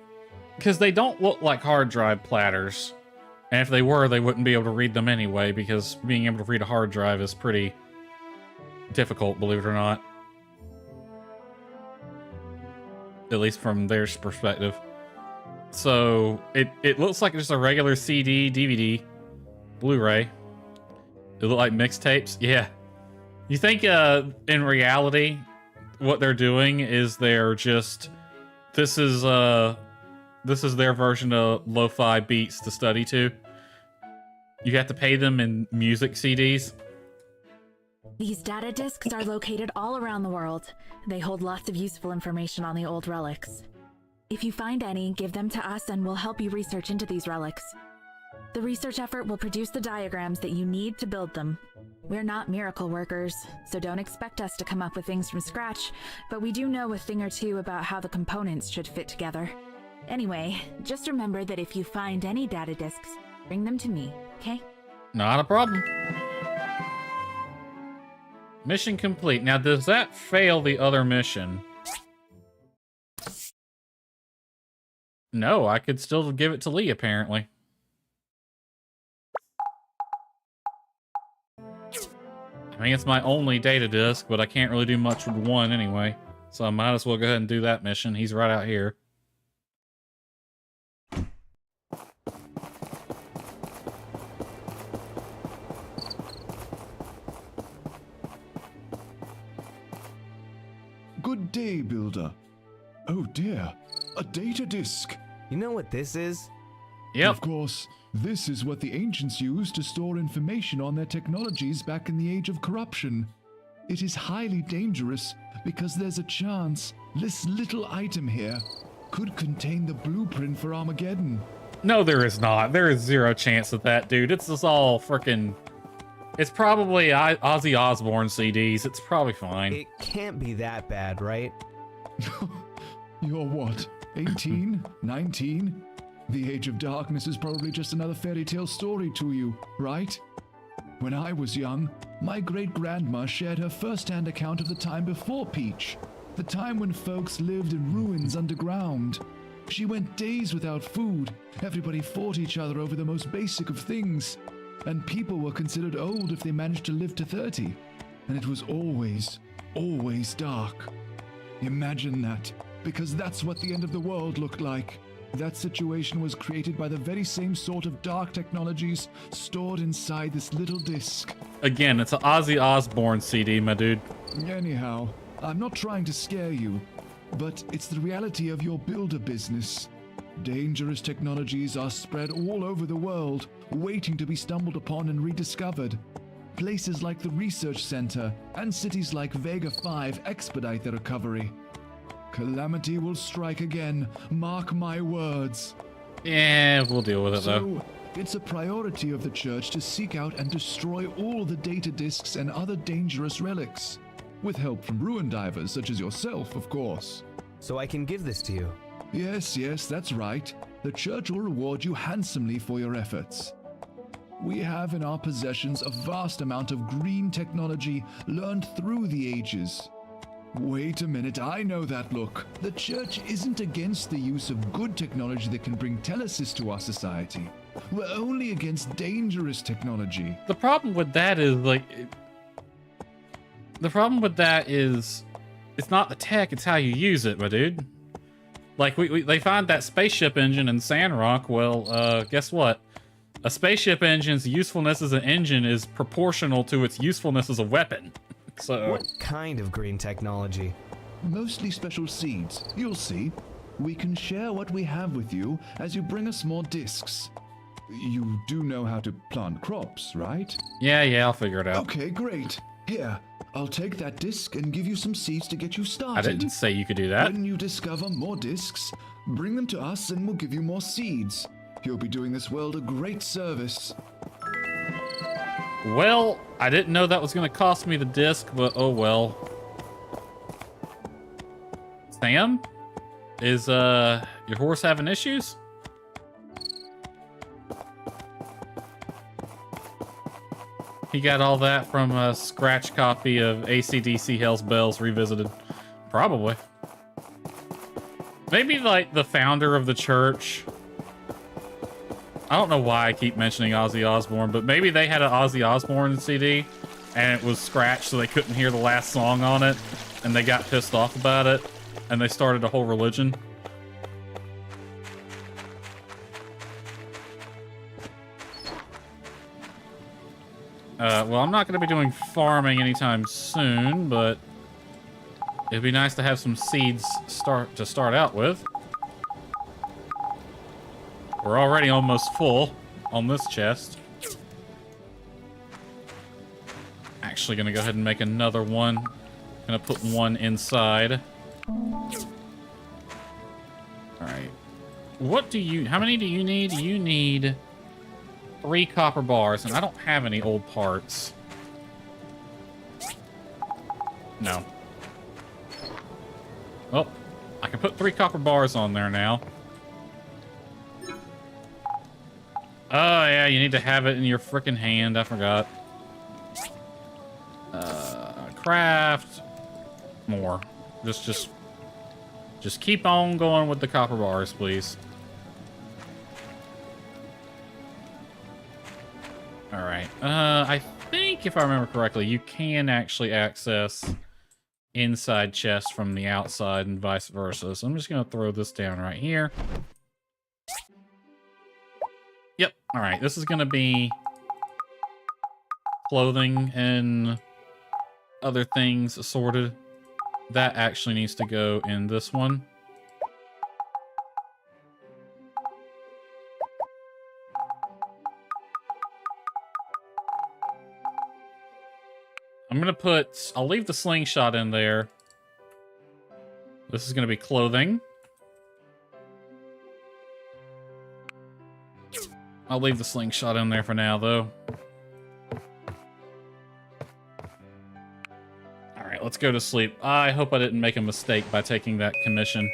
Because they don't look like hard drive platters. And if they were, they wouldn't be able to read them anyway, because being able to read a hard drive is pretty difficult, believe it or not. At least from their perspective. So, it looks like just a regular CD, DVD, Blu-ray. It look like mixtapes? Yeah. You think, in reality, what they're doing is they're just... This is their version of lo-fi beats to study to. You have to pay them in music CDs. These data disks are located all around the world. They hold lots of useful information on the old relics. If you find any, give them to us and we'll help you research into these relics. The research effort will produce the diagrams that you need to build them. We're not miracle workers, so don't expect us to come up with things from scratch, but we do know a thing or two about how the components should fit together. Anyway, just remember that if you find any data disks, bring them to me, okay? Not a problem. Mission complete. Now, does that fail the other mission? No, I could still give it to Lee, apparently. I mean, it's my only data disk, but I can't really do much with one anyway. So I might as well go ahead and do that mission. He's right out here. Good day, Builder. Oh dear, a data disk. You know what this is? Yep. Of course, this is what the ancients used to store information on their technologies back in the age of corruption. It is highly dangerous because there's a chance this little item here could contain the blueprint for Armageddon. No, there is not. There is zero chance of that, dude. It's just all freaking... It's probably Ozzy Osbourne CDs. It's probably fine. It can't be that bad, right? You're what, 18? 19? The Age of Darkness is probably just another fairy tale story to you, right? When I was young, my great-grandma shared her first-hand account of the time before Peach, the time when folks lived in ruins underground. She went days without food, everybody fought each other over the most basic of things, and people were considered old if they managed to live to 30. And it was always, always dark. Imagine that, because that's what the end of the world looked like. That situation was created by the very same sort of dark technologies stored inside this little disc. Again, it's an Ozzy Osbourne CD, my dude. Anyhow, I'm not trying to scare you, but it's the reality of your builder business. Dangerous technologies are spread all over the world, waiting to be stumbled upon and rediscovered. Places like the Research Center and cities like Vega 5 expedite their recovery. Calamity will strike again, mark my words. Yeah, we'll deal with it, though. So, it's a priority of the church to seek out and destroy all the data disks and other dangerous relics. With help from ruin divers such as yourself, of course. So I can give this to you? Yes, that's right. The church will reward you handsomely for your efforts. We have in our possessions a vast amount of green technology learned through the ages. Wait a minute, I know that look. The church isn't against the use of good technology that can bring telesis to our society. We're only against dangerous technology. The problem with that is, like... The problem with that is... It's not the tech, it's how you use it, my dude. Like, they find that spaceship engine in Sandrock. Well, guess what? A spaceship engine's usefulness as an engine is proportional to its usefulness as a weapon. So... What kind of green technology? Mostly special seeds. You'll see. We can share what we have with you as you bring us more discs. You do know how to plant crops, right? Yeah, I'll figure it out. Okay, great. Here, I'll take that disc and give you some seeds to get you started. I didn't say you could do that. When you discover more discs, bring them to us and we'll give you more seeds. You'll be doing this world a great service. Well, I didn't know that was going to cost me the disc, but oh well. Sam? Is, your horse having issues? He got all that from a scratch copy of AC/DC Hell's Bells Revisited. Probably. Maybe, like, the founder of the church. I don't know why I keep mentioning Ozzy Osbourne, but maybe they had an Ozzy Osbourne CD, and it was scratched so they couldn't hear the last song on it, and they got pissed off about it, and they started a whole religion. Well, I'm not going to be doing farming anytime soon, but it'd be nice to have some seeds to start out with. We're already almost full on this chest. Actually gonna go ahead and make another one. Gonna put one inside. Alright. How many do you need? You need 3 copper bars, and I don't have any old parts. No. Well, I can put 3 copper bars on there now. Oh, yeah, you need to have it in your frickin' hand. I forgot. Craft. More. Just keep on going with the copper bars, please. Alright. I think, if I remember correctly, you can actually access inside chests from the outside and vice versa. So I'm just going to throw this down right here. Yep. All right. This is going to be clothing and other things assorted. That actually needs to go in this one. I'll leave the slingshot in there. This is going to be clothing. I'll leave the slingshot in there for now, though. Alright, let's go to sleep. I hope I didn't make a mistake by taking that commission.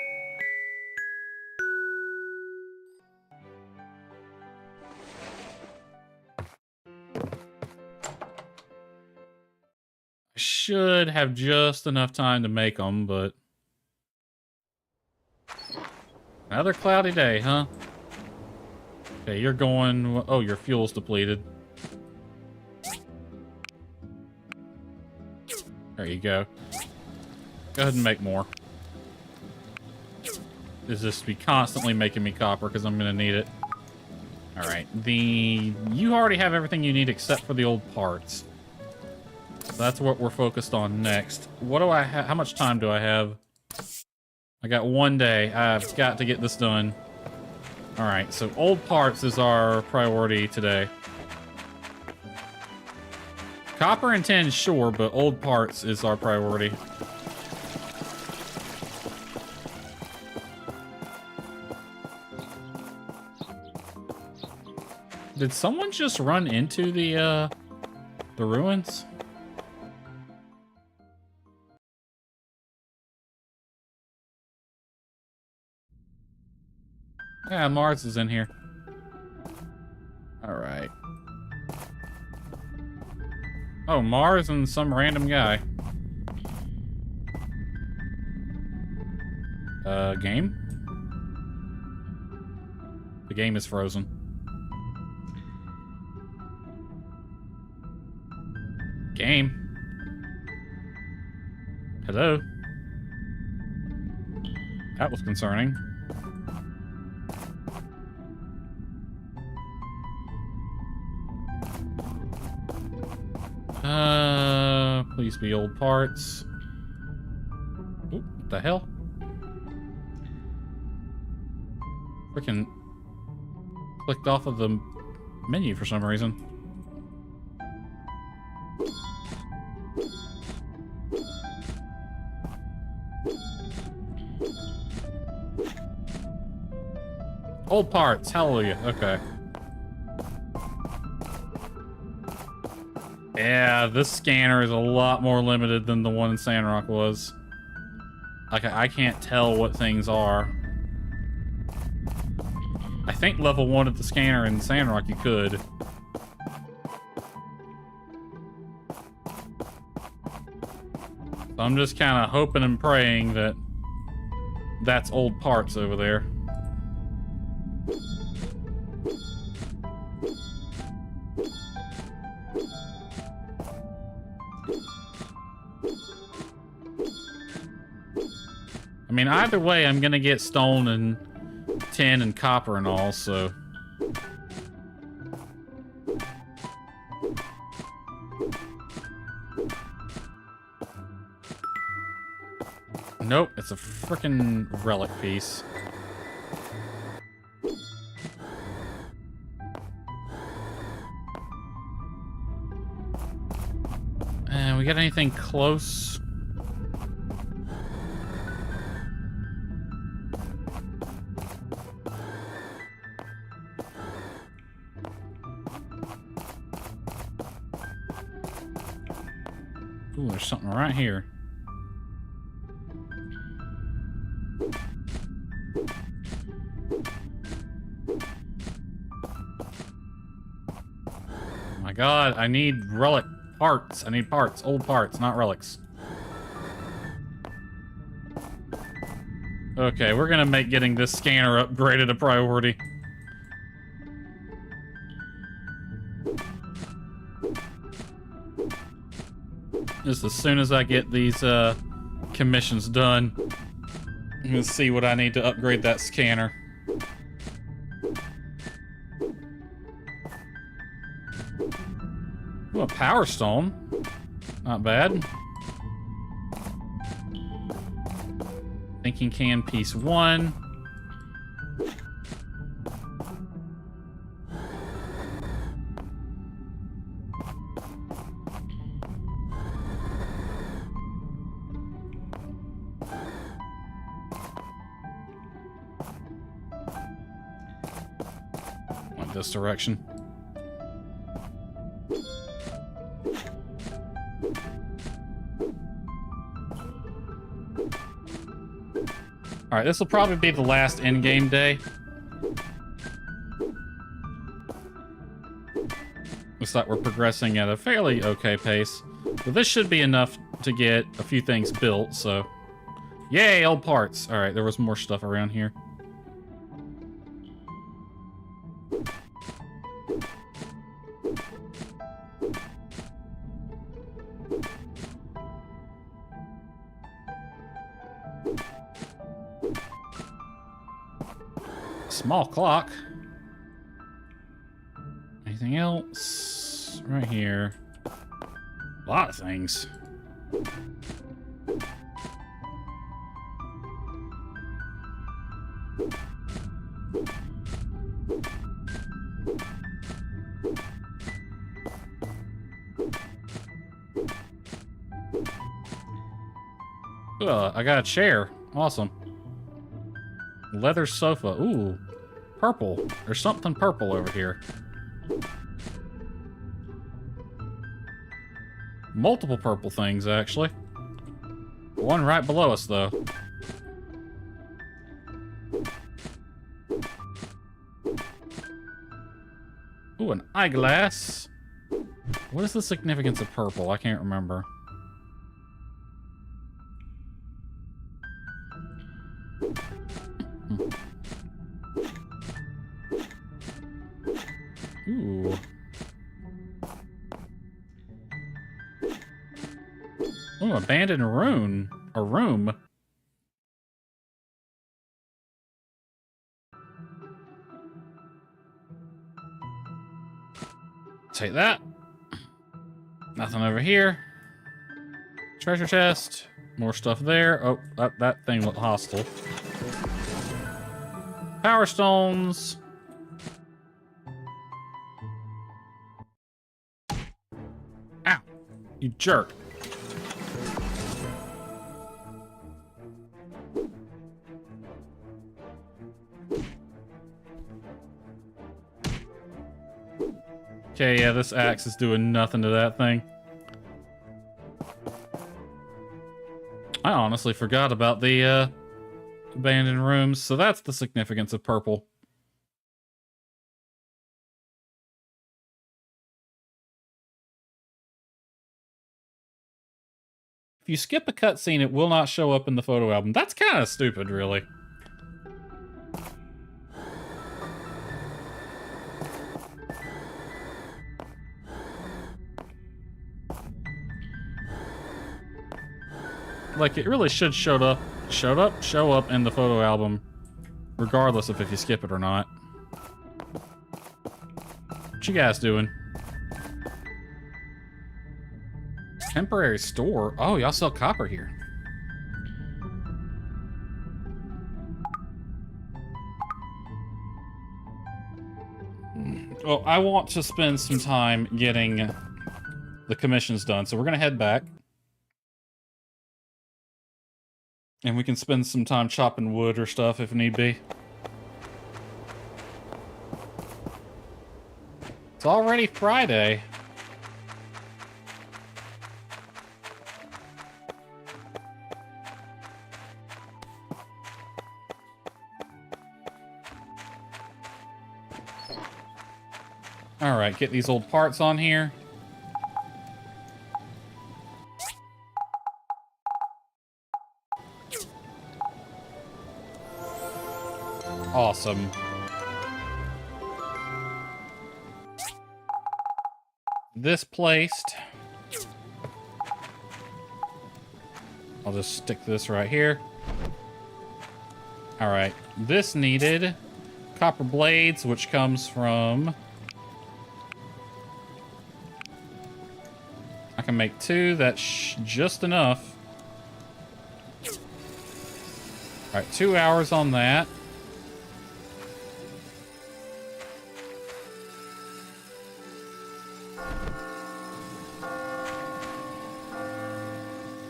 I should have just enough time to make them, but... Another cloudy day, huh? Okay, you're going... Oh, your fuel's depleted. There you go. Go ahead and make more. Is this to be constantly making me copper, because I'm going to need it. Alright, you already have everything you need except for the old parts. So that's what we're focused on next. What do I have? How much time do I have? I got 1 day. I've got to get this done. Alright, so old parts is our priority today. Copper and tin, sure, but old parts is our priority. Did someone just run into the ruins? Yeah, Mars is in here. Alright. Oh, Mars and some random guy. Game? The game is frozen. Game? Hello? That was concerning. Please be old parts. Oop, what the hell? Freaking clicked off of the menu for some reason. Old parts, hallelujah, okay. Yeah, this scanner is a lot more limited than the one in Sandrock was. Like, I can't tell what things are. I think level 1 of the scanner in Sandrock you could. So I'm just kind of hoping and praying that that's old parts over there. I mean, either way, I'm gonna get stone and tin and copper and all, so... Nope, it's a frickin' relic piece. And we got anything close? Ooh, there's something right here. Oh my god, I need relic parts. I need parts, old parts, not relics. Okay, we're gonna make getting this scanner upgraded a priority. Just as soon as I get these commissions done, I'm gonna see what I need to upgrade that scanner. Ooh, a power stone. Not bad. Thinking can piece 1. Went this direction. Alright, this will probably be the last in-game day. Looks like we're progressing at a fairly okay pace. But this should be enough to get a few things built, so... Yay, old parts! Alright, there was more stuff around here. Small clock. Anything else? Right here. A lot of things. I got a chair. Awesome. Leather sofa. Ooh. Purple. There's something purple over here. Multiple purple things, actually. One right below us, though. Ooh, an eyeglass. What is the significance of purple? I can't remember. Ooh. Ooh, abandoned room. A room. Take that. Nothing over here. Treasure chest. More stuff there. Oh, that thing looked hostile. Power stones. Ow. You jerk. Okay, yeah, this axe is doing nothing to that thing. I honestly forgot about the abandoned rooms, so that's the significance of purple. If you skip a cutscene, it will not show up in the photo album. That's kind of stupid, really. Like, it really should show up in the photo album, regardless of if you skip it or not. What you guys doing? Temporary store? Oh, y'all sell copper here. Well, I want to spend some time getting the commissions done, so we're gonna head back. And we can spend some time chopping wood or stuff if need be. It's already Friday. Alright, get these old parts on here. Awesome. This placed. I'll just stick this right here. Alright, this needed copper blades, which comes from... I can make 2, that's just enough. Alright, 2 hours on that.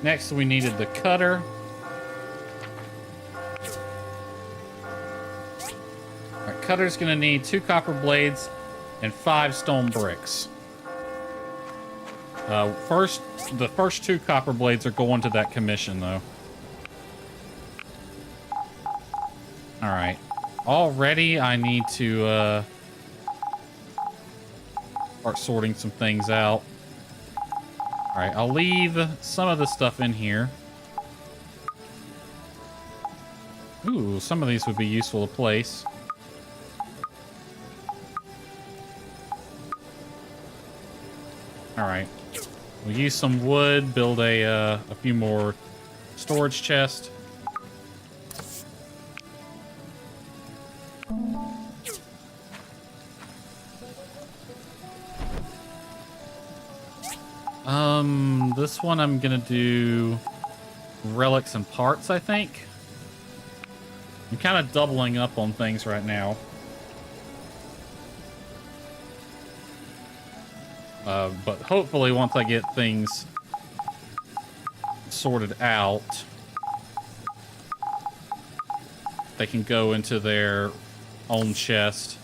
Next, we needed the cutter. Alright, cutter's gonna need 2 copper blades and 5 stone bricks. The first 2 copper blades are going to that commission, though. Alright. Already, I need to, start sorting some things out. Alright, I'll leave some of the stuff in here. Ooh, some of these would be useful to place. Alright. We'll use some wood, build a few more storage chests. This one I'm gonna do relics and parts, I think. I'm kind of doubling up on things right now. But hopefully once I get things sorted out, they can go into their own chest.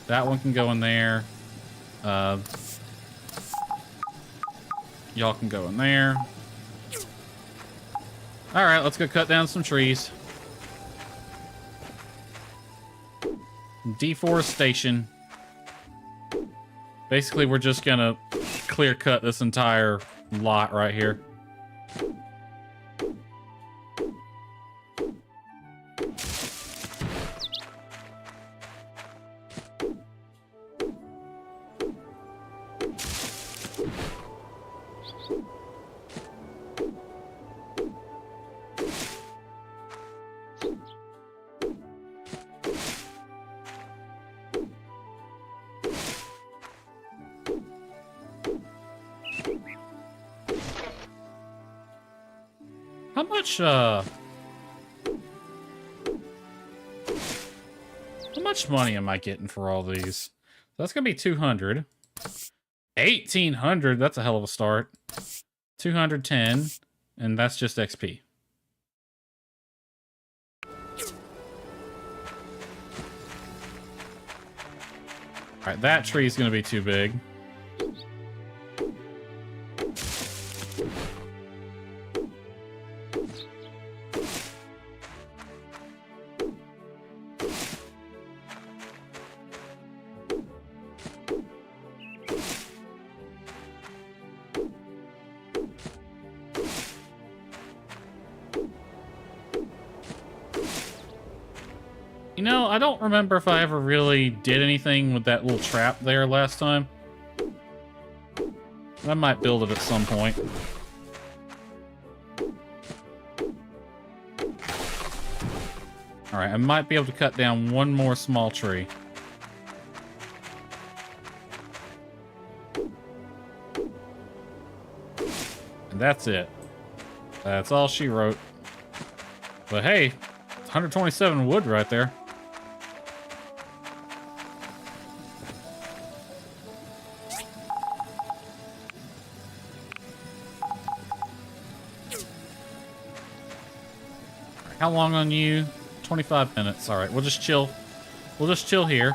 That one can go in there. Y'all can go in there. Alright, let's go cut down some trees. Deforestation. Basically, we're just gonna clear cut this entire lot right here. How much money am I getting for all these? That's gonna be 200. 1,800, that's a hell of a start. 210, and that's just XP. Alright, that tree's gonna be too big. You know, I don't remember if I ever really did anything with that little trap there last time. I might build it at some point. Alright, I might be able to cut down one more small tree. And that's it. That's all she wrote. But hey, 127 wood right there. How long on you? 25 minutes. All right, we'll just chill. We'll just chill here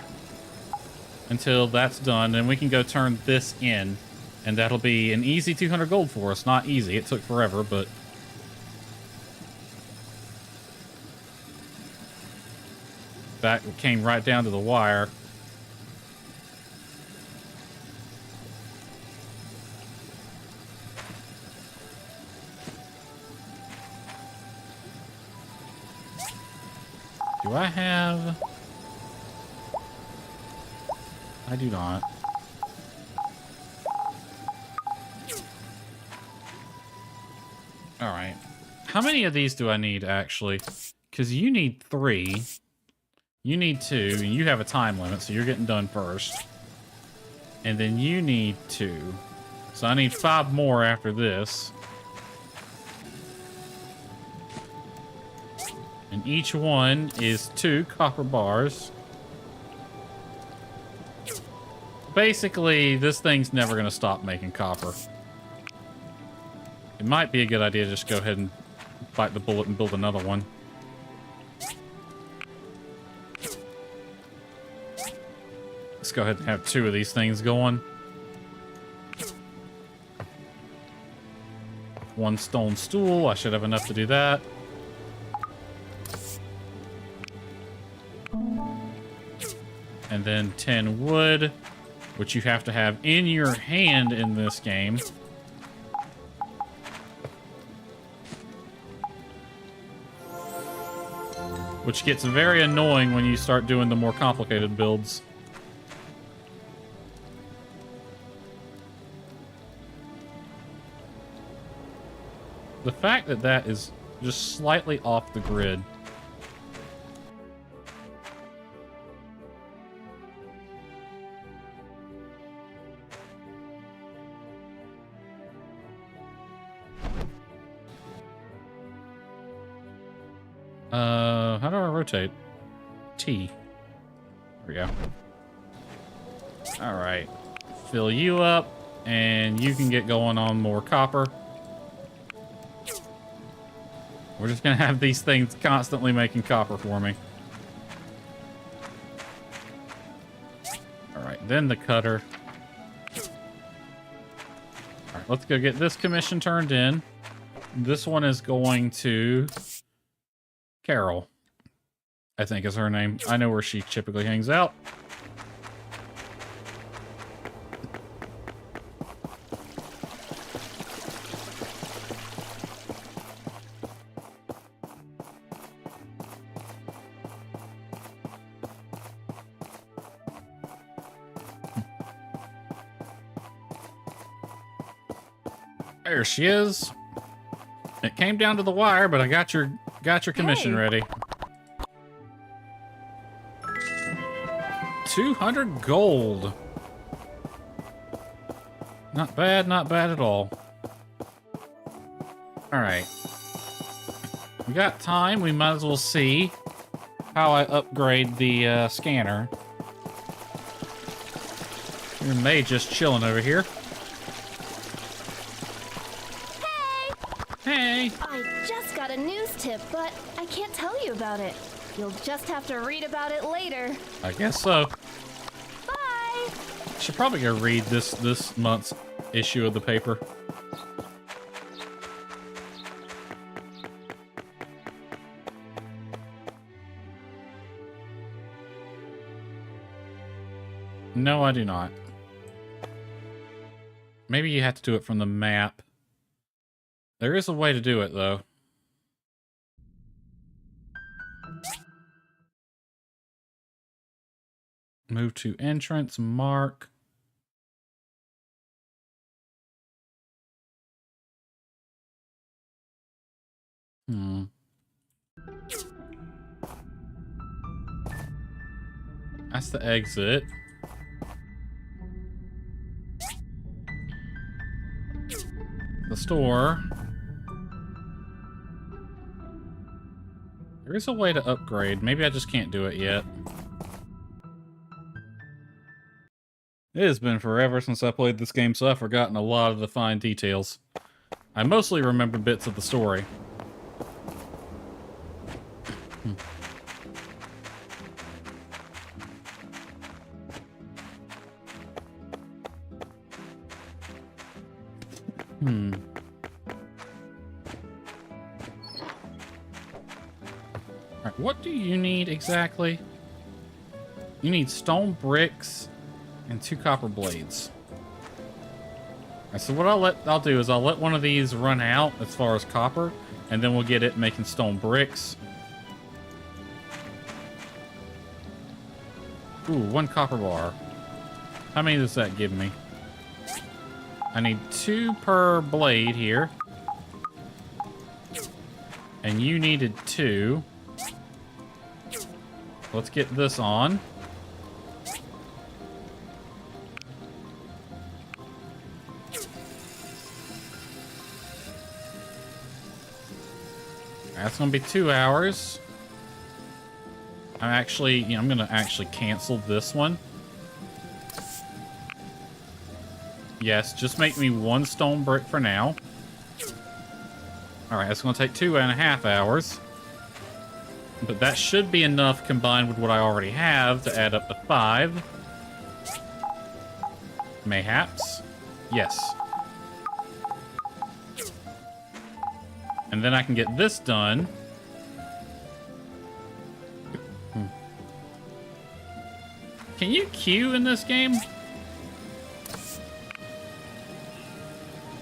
until that's done. Then we can go turn this in. And that'll be an easy 200 gold for us. Not easy. It took forever, but... that came right down to the wire. Do I have... I do not. Alright. How many of these do I need, actually? Because you need 3. You need 2, and you have a time limit, so you're getting done first. And then you need 2. So I need 5 more after this. And each one is 2 copper bars. Basically, this thing's never going to stop making copper. It might be a good idea to just go ahead and bite the bullet and build another one. Let's go ahead and have 2 of these things going. 1 stone stool. I should have enough to do that. And then 10 wood, which you have to have in your hand in this game. Which gets very annoying when you start doing the more complicated builds. The fact that that is just slightly off the grid. How do I rotate? T. There we go. Alright. Fill you up, and you can get going on more copper. We're just gonna have these things constantly making copper for me. Alright, then the cutter. Alright, let's go get this commission turned in. This one is going to Carol, I think is her name. I know where she typically hangs out. There she is. It came down to the wire, but I got your commission ready. 200 gold. Not bad at all. Alright. We got time, we might as well see how I upgrade the scanner. Your maid just chilling over here. Hey! I just got a news tip, but I can't tell you about it. You'll just have to read about it later. I guess so. Bye! Should probably go read this month's issue of the paper. No, I do not. Maybe you have to do it from the map. There is a way to do it, though. Move to entrance, mark. That's the exit. The store. There is a way to upgrade. Maybe I just can't do it yet. It has been forever since I played this game, so I've forgotten a lot of the fine details. I mostly remember bits of the story. Alright, what do you need exactly? You need stone bricks and 2 copper blades. Alright, so what I'll do is I'll let one of these run out as far as copper, and then we'll get it making stone bricks. Ooh, 1 copper bar. How many does that give me? I need 2 per blade here. And you needed 2. Let's get this on. That's gonna be 2 hours. I'm gonna actually cancel this one. Yes, just make me 1 stone brick for now. Alright, that's gonna take 2.5 hours. But that should be enough combined with what I already have to add up to 5. Mayhaps. Yes. And then I can get this done. Can you queue in this game?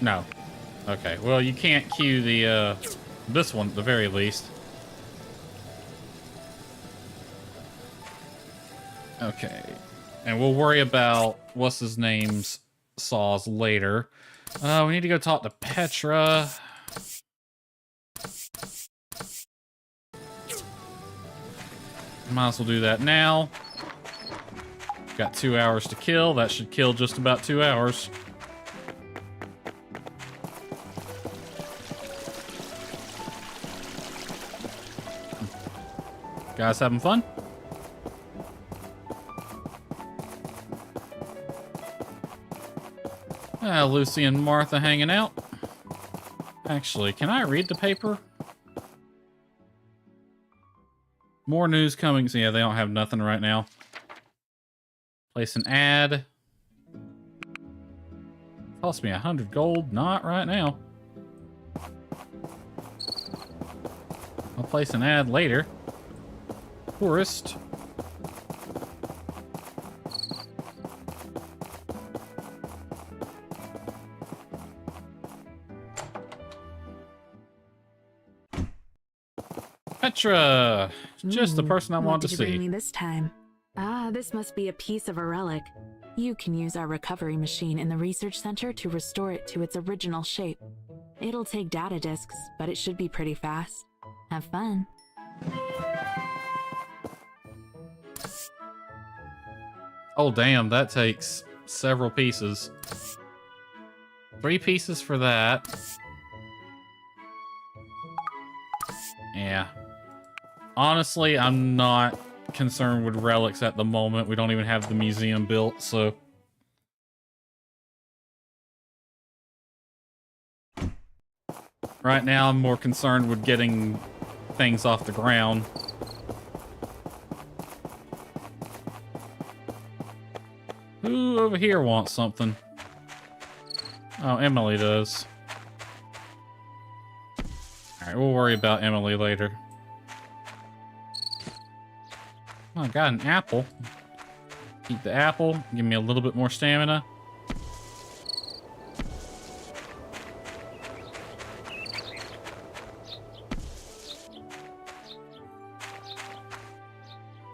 No. Okay, well you can't queue the, this one at the very least. Okay. And we'll worry about what's his name's saws later. We need to go talk to Petra. Might as well do that now. Got 2 hours to kill. That should kill just about 2 hours. Guys having fun? Lucy and Martha hanging out. Actually, can I read the paper? More news coming. So yeah, they don't have nothing right now. Place an ad. Cost me 100 gold. Not right now. I'll place an ad later. Tourist. Petra! Just the person I wanted to What did you bring see. me this time? Ah, this must be a piece of a relic. You can use our recovery machine in the research center to restore it to its original shape. It'll take data disks, but it should be pretty fast. Have fun. Oh, damn, that takes several pieces. 3 pieces for that. Yeah. Honestly, I'm not concerned with relics at the moment. We don't even have the museum built, so... Right now, I'm more concerned with getting things off the ground. Who over here wants something? Oh, Emily does. Alright, we'll worry about Emily later. Oh, I got an apple. Eat the apple, give me a little bit more stamina.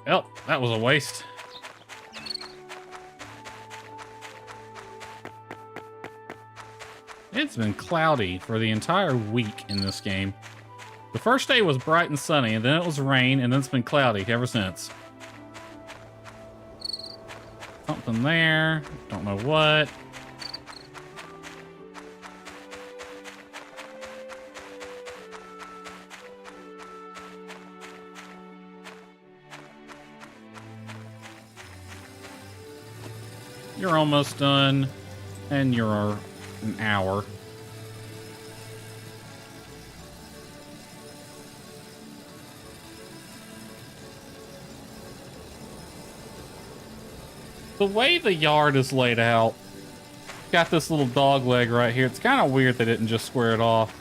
Oh, that was a waste. It's been cloudy for the entire week in this game. The first day was bright and sunny, and then it was rain, and then it's been cloudy ever since. Something there. Don't know what. You're almost done, and you're an hour. The way the yard is laid out, got this little dog leg right here. It's kind of weird they didn't just square it off.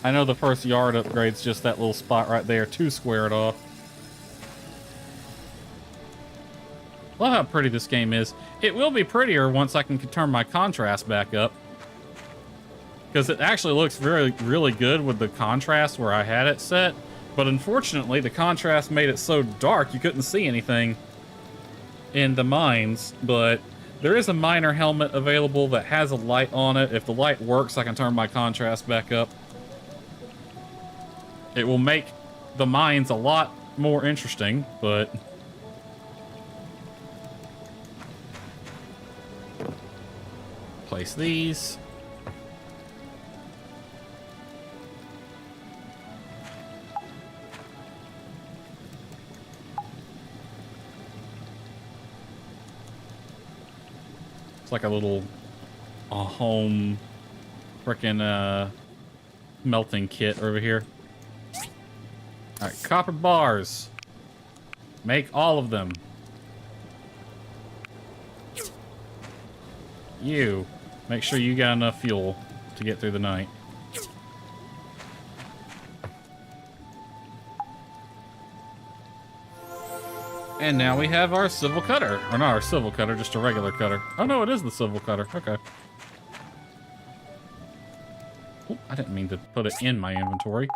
I know the first yard upgrade's just that little spot right there to square it off. Love how pretty this game is. It will be prettier once I can turn my contrast back up. Because it actually looks really good with the contrast where I had it set. But unfortunately, the contrast made it so dark you couldn't see anything in the mines. But there is a miner helmet available that has a light on it. If the light works, I can turn my contrast back up. It will make the mines a lot more interesting, but... place these. It's like a little home frickin' melting kit over here. Alright, copper bars. Make all of them. You. Make sure you got enough fuel to get through the night. And now we have our civil cutter. Or not our civil cutter, just a regular cutter. Oh no, it is the civil cutter. Okay. Oop, I didn't mean to put it in my inventory.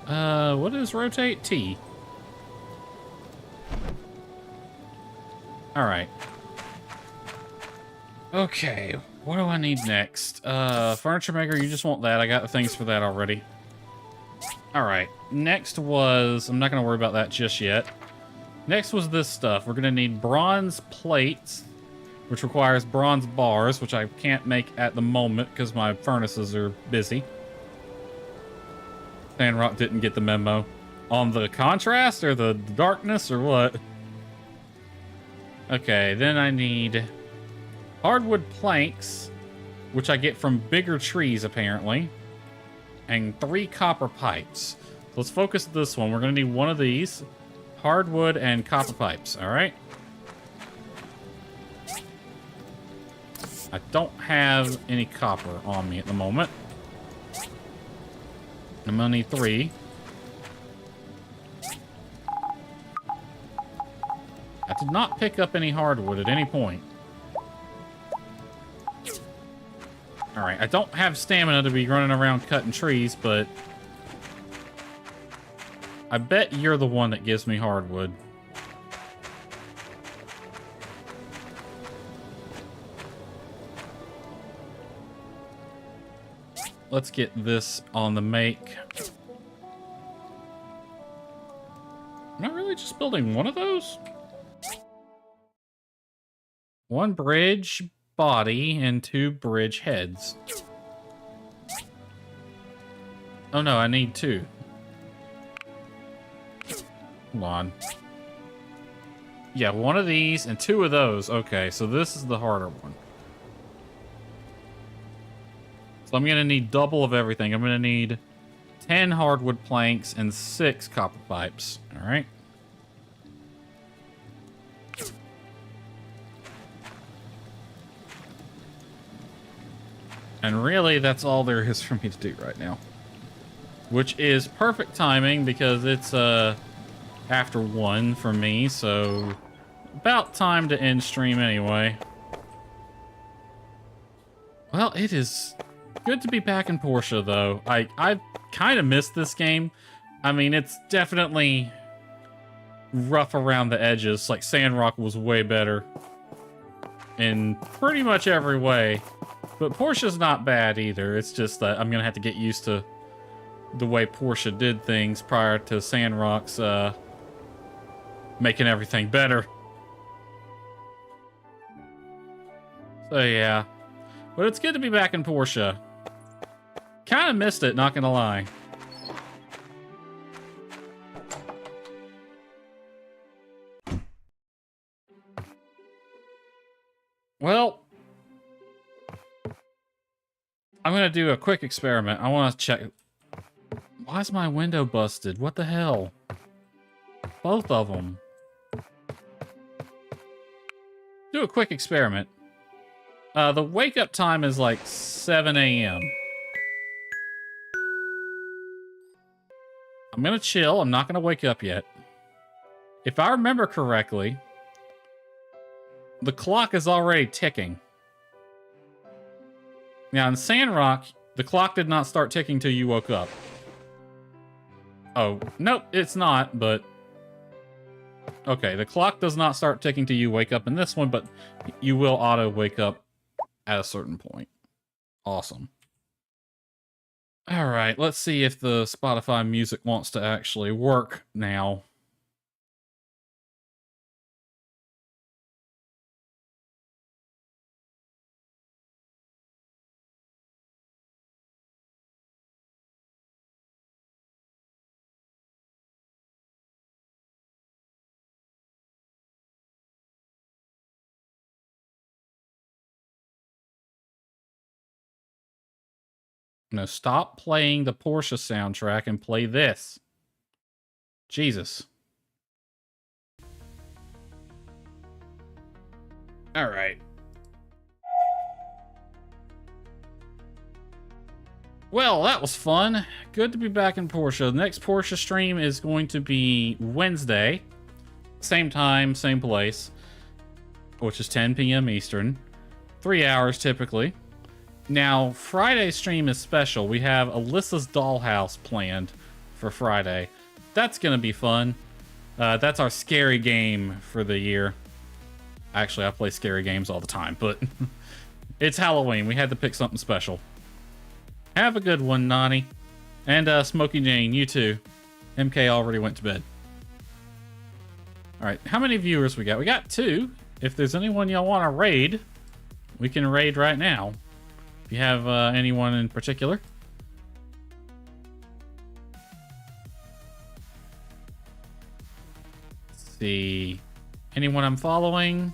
What is rotate? T. Alright. Okay, what do I need next? Furniture maker, you just want that. I got the things for that already. Alright, next was... I'm not going to worry about that just yet. Next was this stuff. We're going to need bronze plates, which requires bronze bars, which I can't make at the moment because my furnaces are busy. Sandrock didn't get the memo. On the contrast or the darkness or what? Okay, then I need hardwood planks, which I get from bigger trees, apparently, and 3 copper pipes. Let's focus this one. We're going to need one of these, hardwood and copper pipes, all right? I don't have any copper on me at the moment. I'm going to need 3. I did not pick up any hardwood at any point. Alright, I don't have stamina to be running around cutting trees, but... I bet you're the one that gives me hardwood. Let's get this on the make. Am I really just building one of those? One bridge body and 2 bridge heads. Oh no, I need 2. Hold on. Yeah, 1 of these and 2 of those. Okay, so this is the harder one. So I'm gonna need double of everything. I'm gonna need 10 hardwood planks and 6 copper pipes. All right. And really, that's all there is for me to do right now. Which is perfect timing because it's after 1 for me, so about time to end stream anyway. Well, it is good to be back in Portia, though. I kind of missed this game. I mean, it's definitely rough around the edges. Like, Sandrock was way better in pretty much every way. But Portia's not bad either. It's just that I'm going to have to get used to the way Portia did things prior to Sandrock's making everything better. So, yeah. But it's good to be back in Portia. Kind of missed it, not gonna lie. Well, I'm gonna do a quick experiment. I want to check. Why is my window busted? What the hell? Both of them. Do a quick experiment. The wake up time is like 7 a.m. I'm gonna chill. I'm not gonna wake up yet. If I remember correctly, the clock is already ticking. Now in Sandrock, the clock did not start ticking till you woke up. Oh, nope, it's not, but... Okay, the clock does not start ticking till you wake up in this one, but you will auto wake up at a certain point. Awesome. Alright, let's see if the Spotify music wants to actually work now. No, stop playing the Portia soundtrack and play this. Jesus. All right. Well, that was fun. Good to be back in Portia. The next Portia stream is going to be Wednesday. Same time, same place. Which is 10 p.m. Eastern. 3 hours typically. Now, Friday's stream is special. We have Alyssa's Dollhouse planned for Friday. That's going to be fun. That's our scary game for the year. Actually, I play scary games all the time, but it's Halloween. We had to pick something special. Have a good one, Nani. And Smokey Jane, you too. MK already went to bed. Alright, how many viewers we got? We got 2. If there's anyone y'all want to raid, we can raid right now. If you have anyone in particular. Let's see. Anyone I'm following?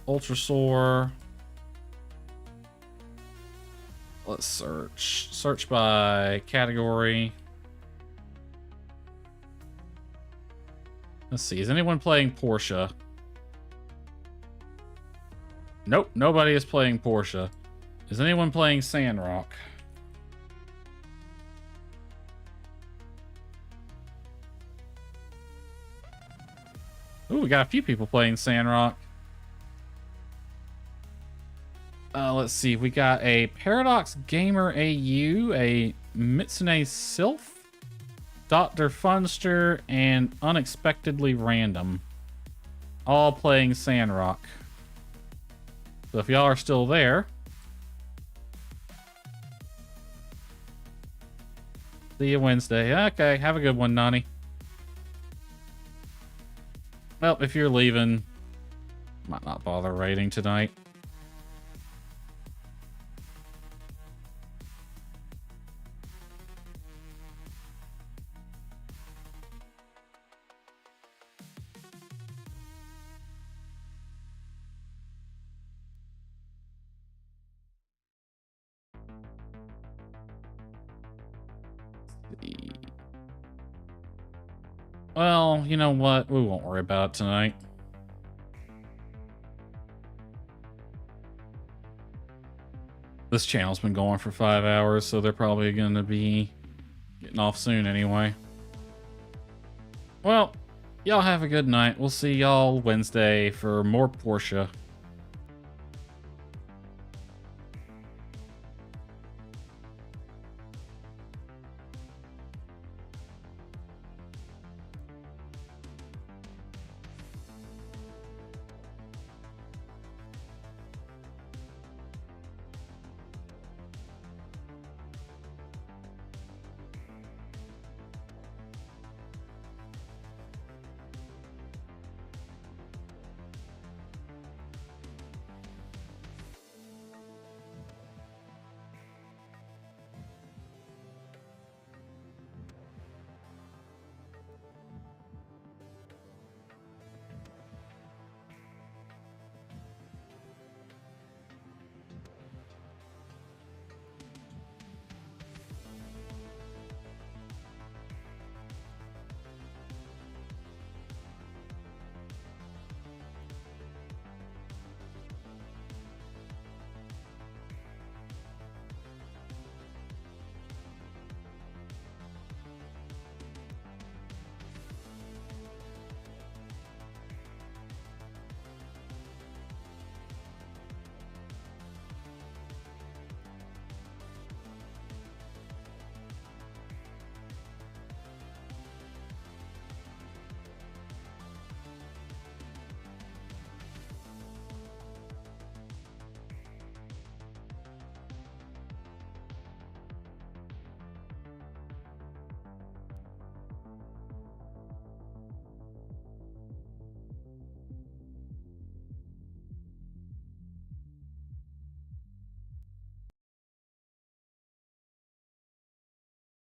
Ultrasaur. Let's search. Search by category. Let's see. Is anyone playing Portia? Nope, nobody is playing Portia. Is anyone playing Sandrock? Ooh, we got a few people playing Sandrock. Let's see. We got a Paradox Gamer AU, a Mitsune Sylph, Dr. Funster, and Unexpectedly Random. All playing Sandrock. So if y'all are still there, see you Wednesday. Okay, have a good one, Nani. Well, if you're leaving, might not bother raiding tonight. Well, you know what? We won't worry about it tonight. This channel's been going for 5 hours, so they're probably going to be getting off soon anyway. Well, y'all have a good night. We'll see y'all Wednesday for more Portia.